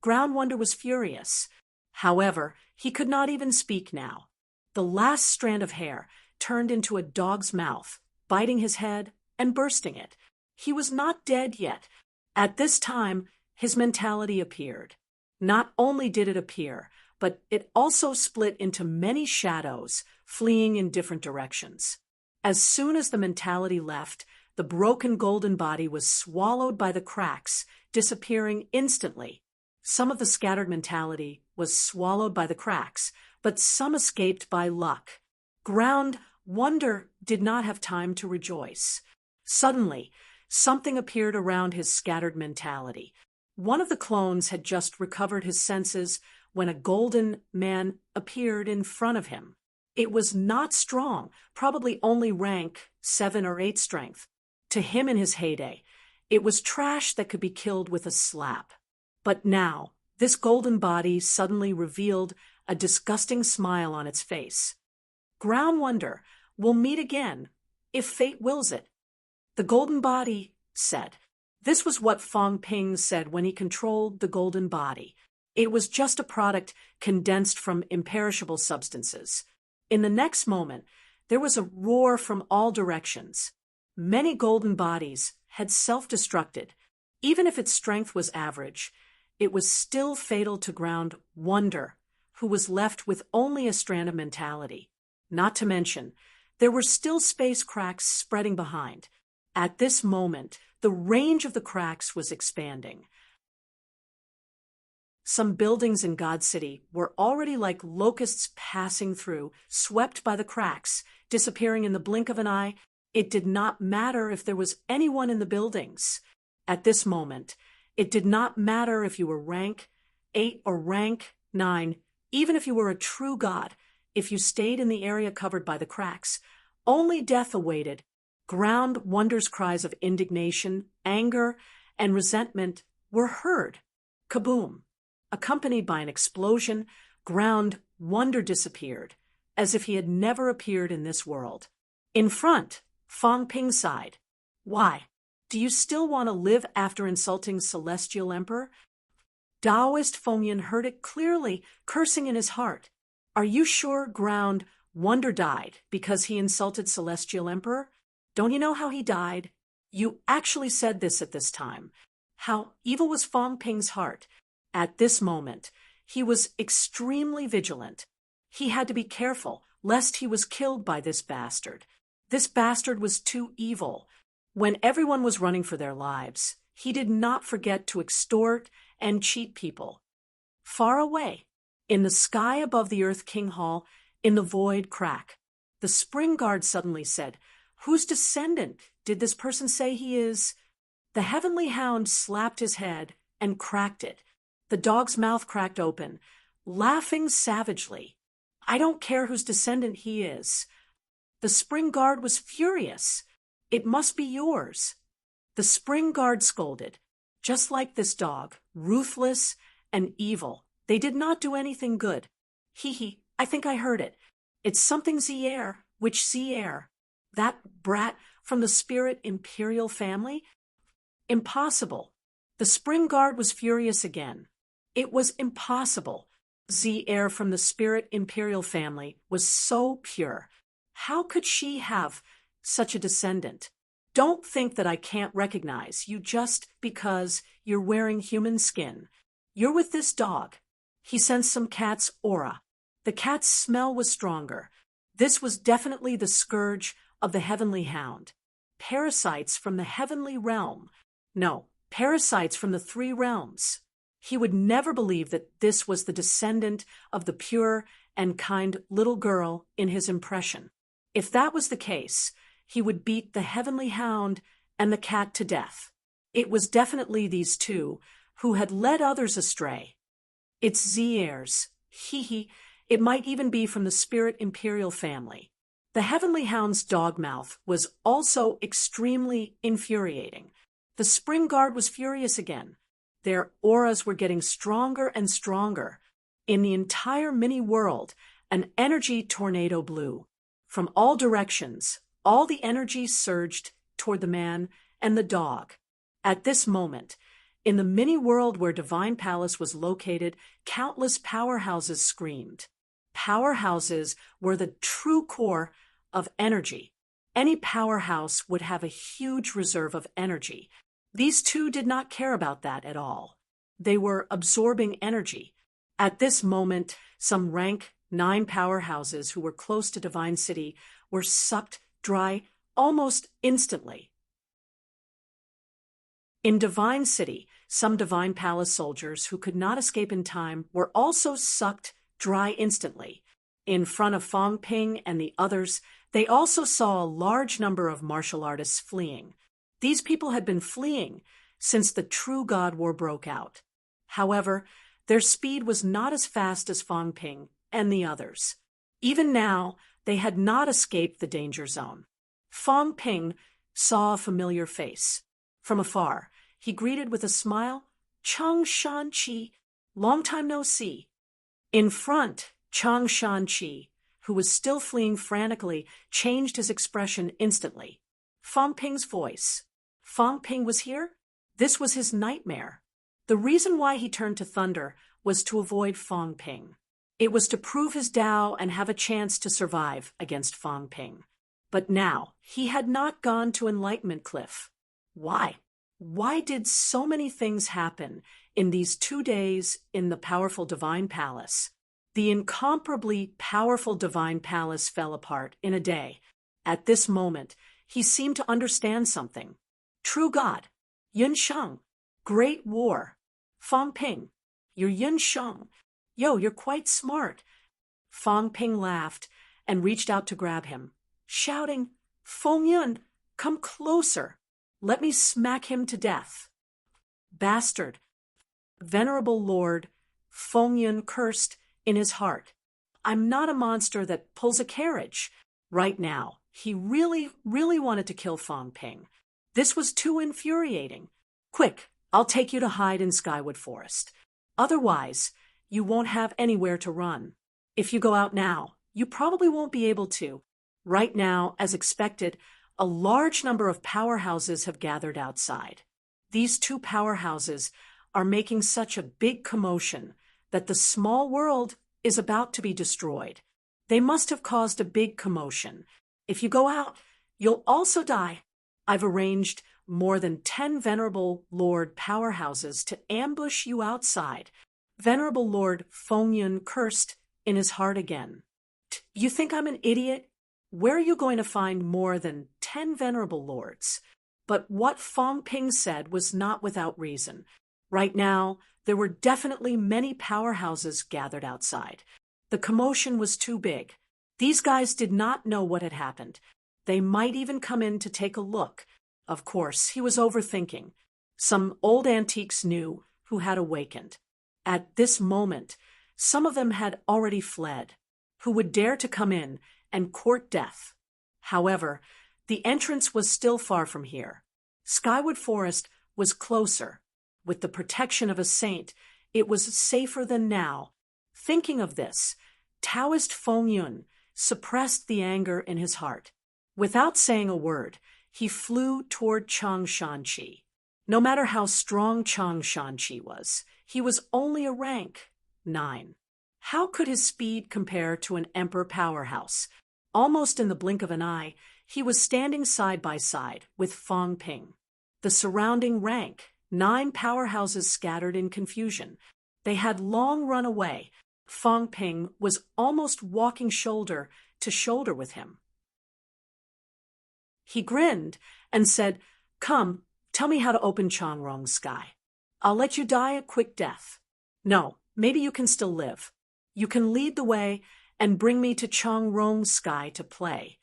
Ground Wonder was furious. However, he could not even speak now. The last strand of hair turned into a dog's mouth, biting his head and bursting it. He was not dead yet. At this time, his mentality appeared. Not only did it appear, but it also split into many shadows, fleeing in different directions. As soon as the mentality left, the broken golden body was swallowed by the cracks, disappearing instantly. Some of the scattered mentality was swallowed by the cracks, but some escaped by luck. Ground Wonder did not have time to rejoice. Suddenly, something appeared around his scattered mentality. One of the clones had just recovered his senses when a golden man appeared in front of him. It was not strong, probably only rank 7 or 8 strength. To him in his heyday, it was trash that could be killed with a slap. But now, this golden body suddenly revealed a disgusting smile on its face. Ground Wonder, we'll meet again, if fate wills it. The golden body said. This was what Fong Ping said when he controlled the golden body. It was just a product condensed from imperishable substances. In the next moment, there was a roar from all directions. Many golden bodies had self-destructed. Even if its strength was average, it was still fatal to Ground Wonder, who was left with only a strand of mentality. Not to mention, there were still space cracks spreading behind. At this moment, the range of the cracks was expanding. Some buildings in God City were already like locusts passing through, swept by the cracks, disappearing in the blink of an eye. It did not matter if there was anyone in the buildings. At this moment, it did not matter if you were rank 8 or rank 9, even if you were a true god. If you stayed in the area covered by the cracks, only death awaited. Ground Wonder's cries of indignation, anger, and resentment were heard. Kaboom! Accompanied by an explosion, Ground Wonder disappeared, as if he had never appeared in this world. In front, Fong Ping sighed. Why? Do you still want to live after insulting Celestial Emperor? Taoist Fengyan heard it clearly, cursing in his heart. Are you sure Ground Wonder died because he insulted Celestial Emperor? Don't you know how he died? You actually said this at this time. How evil was Fong Ping's heart. At this moment, he was extremely vigilant. He had to be careful, lest he was killed by this bastard. This bastard was too evil. When everyone was running for their lives, he did not forget to extort and cheat people. Far away, in the sky above the Earth King Hall, in the void crack, the spring guard suddenly said, "Whose descendant did this person say he is?" The heavenly hound slapped his head and cracked it. The dog's mouth cracked open, laughing savagely. "I don't care whose descendant he is." The spring guard was furious. "It must be yours." The spring guard scolded. "Just like this dog, ruthless and evil. They did not do anything good." Hee, I think I heard it. It's something Zier. Which Zier? That brat from the Spirit Imperial family? Impossible. The spring guard was furious again. It was impossible. Zier from the Spirit Imperial family was so pure. How could she have such a descendant? Don't think that I can't recognize you just because you're wearing human skin. You're with this dog. He sensed some cat's aura. The cat's smell was stronger. This was definitely the scourge of the heavenly hound. Parasites from the heavenly realm. No, parasites from the 3 realms. He would never believe that this was the descendant of the pure and kind little girl in his impression. If that was the case, he would beat the heavenly hound and the cat to death. It was definitely these two who had led others astray. It's Zier's. It might even be from the Spirit Imperial family. The heavenly hound's dog mouth was also extremely infuriating. The spring guard was furious again. Their auras were getting stronger and stronger. In the entire mini-world, an energy tornado blew. From all directions, all the energy surged toward the man and the dog. At this moment, in the mini-world where Divine Palace was located, countless powerhouses screamed. Powerhouses were the true core of energy. Any powerhouse would have a huge reserve of energy. These two did not care about that at all. They were absorbing energy. At this moment, some rank 9 powerhouses who were close to Divine City were sucked dry almost instantly. In Divine City, some Divine Palace soldiers who could not escape in time were also sucked dry instantly. In front of Fong Ping and the others, they also saw a large number of martial artists fleeing. These people had been fleeing since the True God War broke out. However, their speed was not as fast as Fong Ping and the others. Even now, they had not escaped the danger zone. Fong Ping saw a familiar face. From afar, he greeted with a smile, "Cheng Shan Qi, long time no see." In front, Chang Shanqi, who was still fleeing frantically, changed his expression instantly. Fang Ping's voice. Fang Ping was here? This was his nightmare. The reason why he turned to thunder was to avoid Fang Ping. It was to prove his Tao and have a chance to survive against Fang Ping. But now, he had not gone to Enlightenment Cliff. Why? Why did so many things happen in these 2 days in the powerful Divine Palace? The incomparably powerful Divine Palace fell apart in a day. At this moment, he seemed to understand something. True God, Yun Sheng, Great War. Fang Ping, you're Yun Sheng. Yo, you're quite smart. Fang Ping laughed and reached out to grab him, shouting, Feng Yun, come closer. Let me smack him to death. Bastard. Venerable Lord, Feng Yun cursed in his heart. I'm not a monster that pulls a carriage. Right now, he really wanted to kill Fang Ping. This was too infuriating. Quick, I'll take you to hide in Skywood Forest. Otherwise, you won't have anywhere to run. If you go out now, you probably won't be able to. Right now, as expected, a large number of powerhouses have gathered outside. These 2 powerhouses are making such a big commotion that the small world is about to be destroyed. They must have caused a big commotion. If you go out, you'll also die. I've arranged more than 10 Venerable Lord powerhouses to ambush you outside. Venerable Lord Feng Yun cursed in his heart again. You think I'm an idiot? Where are you going to find more than 10 Venerable Lords? But what Fang Ping said was not without reason. Right now, there were definitely many powerhouses gathered outside. The commotion was too big. These guys did not know what had happened. They might even come in to take a look. Of course, he was overthinking. Some old antiques knew who had awakened. At this moment, some of them had already fled. Who would dare to come in and court death? However, the entrance was still far from here. Skywood Forest was closer. With the protection of a saint, it was safer than now. Thinking of this, Taoist Feng Yun suppressed the anger in his heart. Without saying a word, he flew toward Chang Shanqi. No matter how strong Chang Shanqi was, he was only a rank 9. How could his speed compare to an emperor powerhouse? Almost in the blink of an eye, he was standing side by side with Fang Ping. The surrounding rank 9 powerhouses scattered in confusion. They had long run away. Fang Ping was almost walking shoulder to shoulder with him. He grinned and said, Come, tell me how to open Changrong's sky. I'll let you die a quick death. No, maybe you can still live. You can lead the way and bring me to Changrong's sky to play.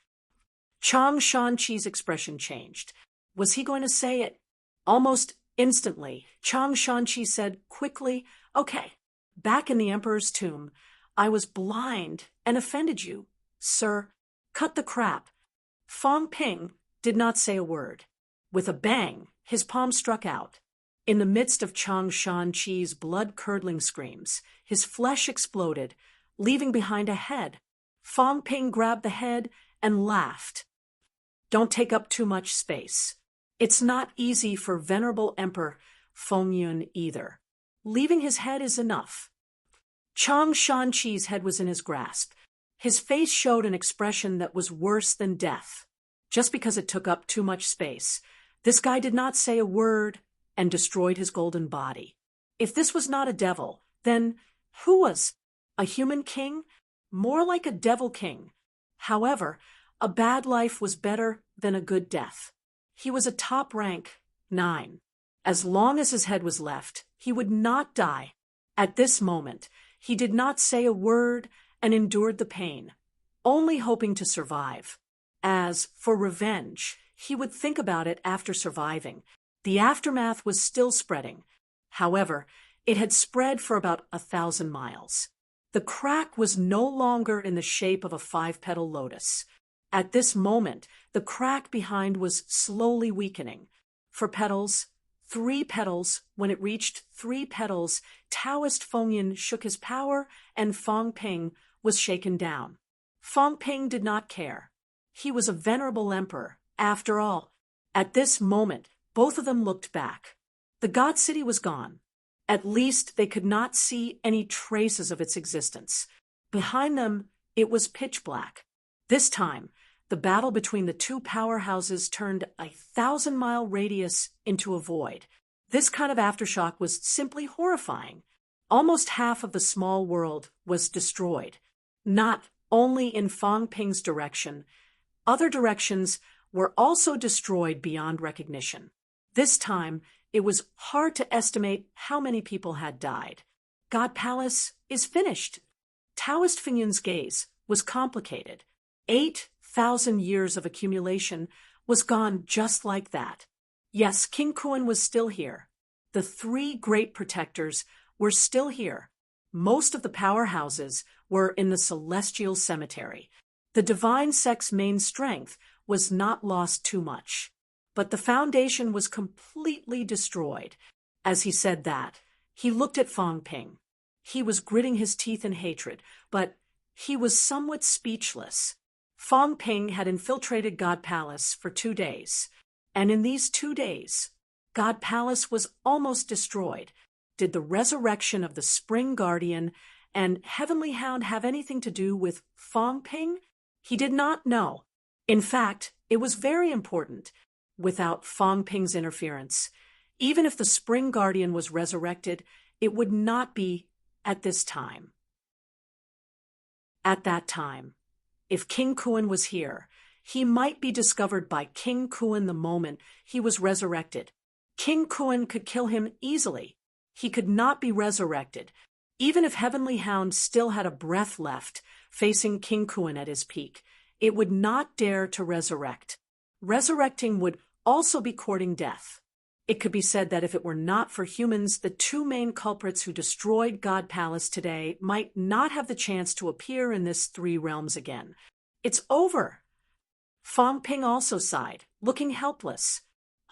Chang Shanqi's expression changed. Was he going to say it? Almost instantly, Chang Shanqi said quickly, Okay, back in the emperor's tomb, I was blind and offended you. Sir, cut the crap. Fang Ping did not say a word. With a bang, his palm struck out. In the midst of Chang Shanqi's blood-curdling screams, his flesh exploded, leaving behind a head. Fang Ping grabbed the head and laughed. Don't take up too much space. It's not easy for Venerable Emperor Feng Yun either. Leaving his head is enough. Chang Shanqi's head was in his grasp. His face showed an expression that was worse than death. Just because it took up too much space, this guy did not say a word and destroyed his golden body. If this was not a devil, then who was? A human king? More like a devil king. However, a bad life was better than a good death. He was a top rank 9. As long as his head was left, he would not die. At this moment, he did not say a word and endured the pain, only hoping to survive. As for revenge, he would think about it after surviving. The aftermath was still spreading. However, it had spread for about 1,000 miles. The crack was no longer in the shape of a 5-petal lotus. At this moment, the crack behind was slowly weakening. 4 petals, When it reached 3 petals, Taoist Fengyan shook his power and Fang Ping was shaken down. Fang Ping did not care. He was a venerable emperor, after all. At this moment, both of them looked back. The God City was gone. At least they could not see any traces of its existence. Behind them, it was pitch black. This time, the battle between the two powerhouses turned a 1,000-mile radius into a void. This kind of aftershock was simply horrifying. Almost half of the small world was destroyed. Not only in Fang Ping's direction, other directions were also destroyed beyond recognition. This time, it was hard to estimate how many people had died. God Palace is finished. Taoist Fengyan's gaze was complicated. 8,000 years of accumulation was gone just like that. Yes, King Kuan was still here. The 3 great protectors were still here. Most of the powerhouses were in the celestial cemetery. The divine sect's main strength was not lost too much. But the foundation was completely destroyed. As he said that, he looked at Fang Ping. He was gritting his teeth in hatred, but he was somewhat speechless. Fang Ping had infiltrated God Palace for 2 days, and in these 2 days, God Palace was almost destroyed. Did the resurrection of the Spring Guardian and Heavenly Hound have anything to do with Fang Ping? He did not know. In fact, it was very important. Without Fang Ping's interference, even if the Spring Guardian was resurrected, it would not be at this time. At that time, if King Kuan was here, he might be discovered by King Kuan the moment he was resurrected. King Kuan could kill him easily. He could not be resurrected. Even if Heavenly Hound still had a breath left, facing King Kuan at his peak, it would not dare to resurrect. Resurrecting would also be courting death. It could be said that if it were not for humans, the 2 main culprits who destroyed God Palace today might not have the chance to appear in this 3 realms again. It's over. Fang Ping also sighed, looking helpless.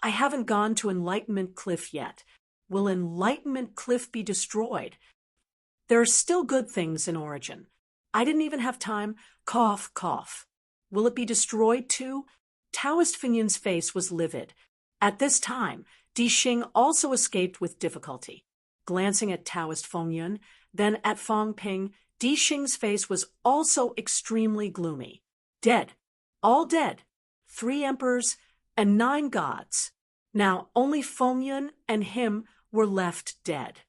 I haven't gone to Enlightenment Cliff yet. Will Enlightenment Cliff be destroyed? There are still good things in Origin. I didn't even have time. Cough, cough. Will it be destroyed too? Taoist Fengyan's face was livid. At this time, Di Xing also escaped with difficulty. Glancing at Taoist Fengyan, then at Fang Ping, Di Xing's face was also extremely gloomy. Dead. All dead. 3 emperors and 9 gods. Now only Fengyan and him were left dead.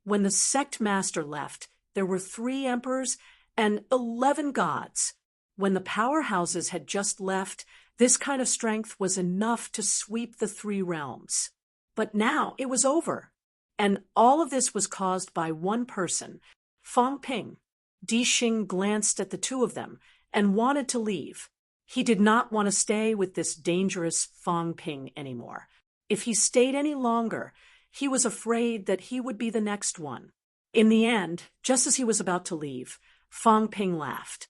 When the sect master left, there were 3 emperors and 11 gods. When the powerhouses had just left, this kind of strength was enough to sweep the 3 realms. But now it was over. And all of this was caused by one person, Fang Ping. Di Xing glanced at the 2 of them and wanted to leave. He did not want to stay with this dangerous Fang Ping anymore. If he stayed any longer, he was afraid that he would be the next one. In the end, just as he was about to leave, Fang Ping laughed.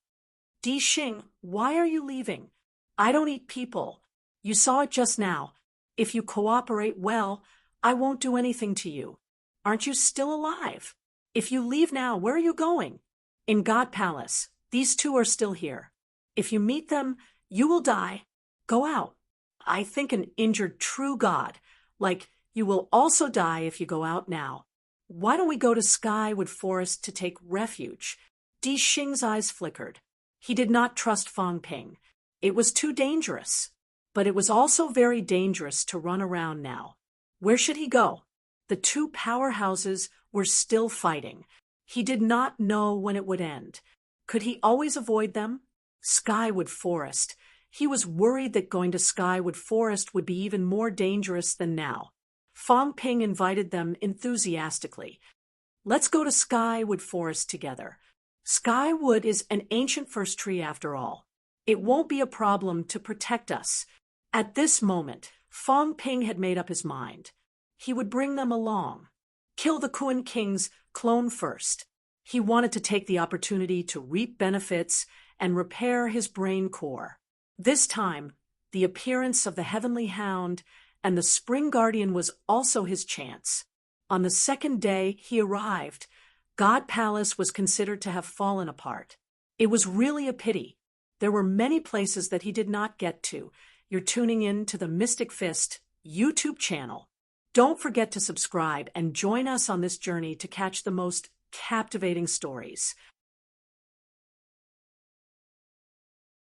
Di Xing, why are you leaving? I don't eat people. You saw it just now. If you cooperate well, I won't do anything to you. Aren't you still alive? If you leave now, where are you going? In God Palace, these 2 are still here. If you meet them, you will die. Go out. I think an injured true god, like you will also die if you go out now. Why don't we go to Skywood Forest to take refuge? Di Xing's eyes flickered. He did not trust Fang Ping. It was too dangerous. But it was also very dangerous to run around now. Where should he go? The 2 powerhouses were still fighting. He did not know when it would end. Could he always avoid them? Skywood Forest. He was worried that going to Skywood Forest would be even more dangerous than now. Fang Ping invited them enthusiastically. Let's go to Skywood Forest together. Skywood is an ancient first tree after all. It won't be a problem to protect us. At this moment, Fang Ping had made up his mind. He would bring them along. Kill the Kuan King's clone first. He wanted to take the opportunity to reap benefits and repair his brain core. This time, the appearance of the Heavenly Hound and the Spring Guardian was also his chance. On the second day he arrived, God Palace was considered to have fallen apart. It was really a pity. There were many places that he did not get to. You're tuning in to the Mystic Fist YouTube channel. Don't forget to subscribe and join us on this journey to catch the most captivating stories.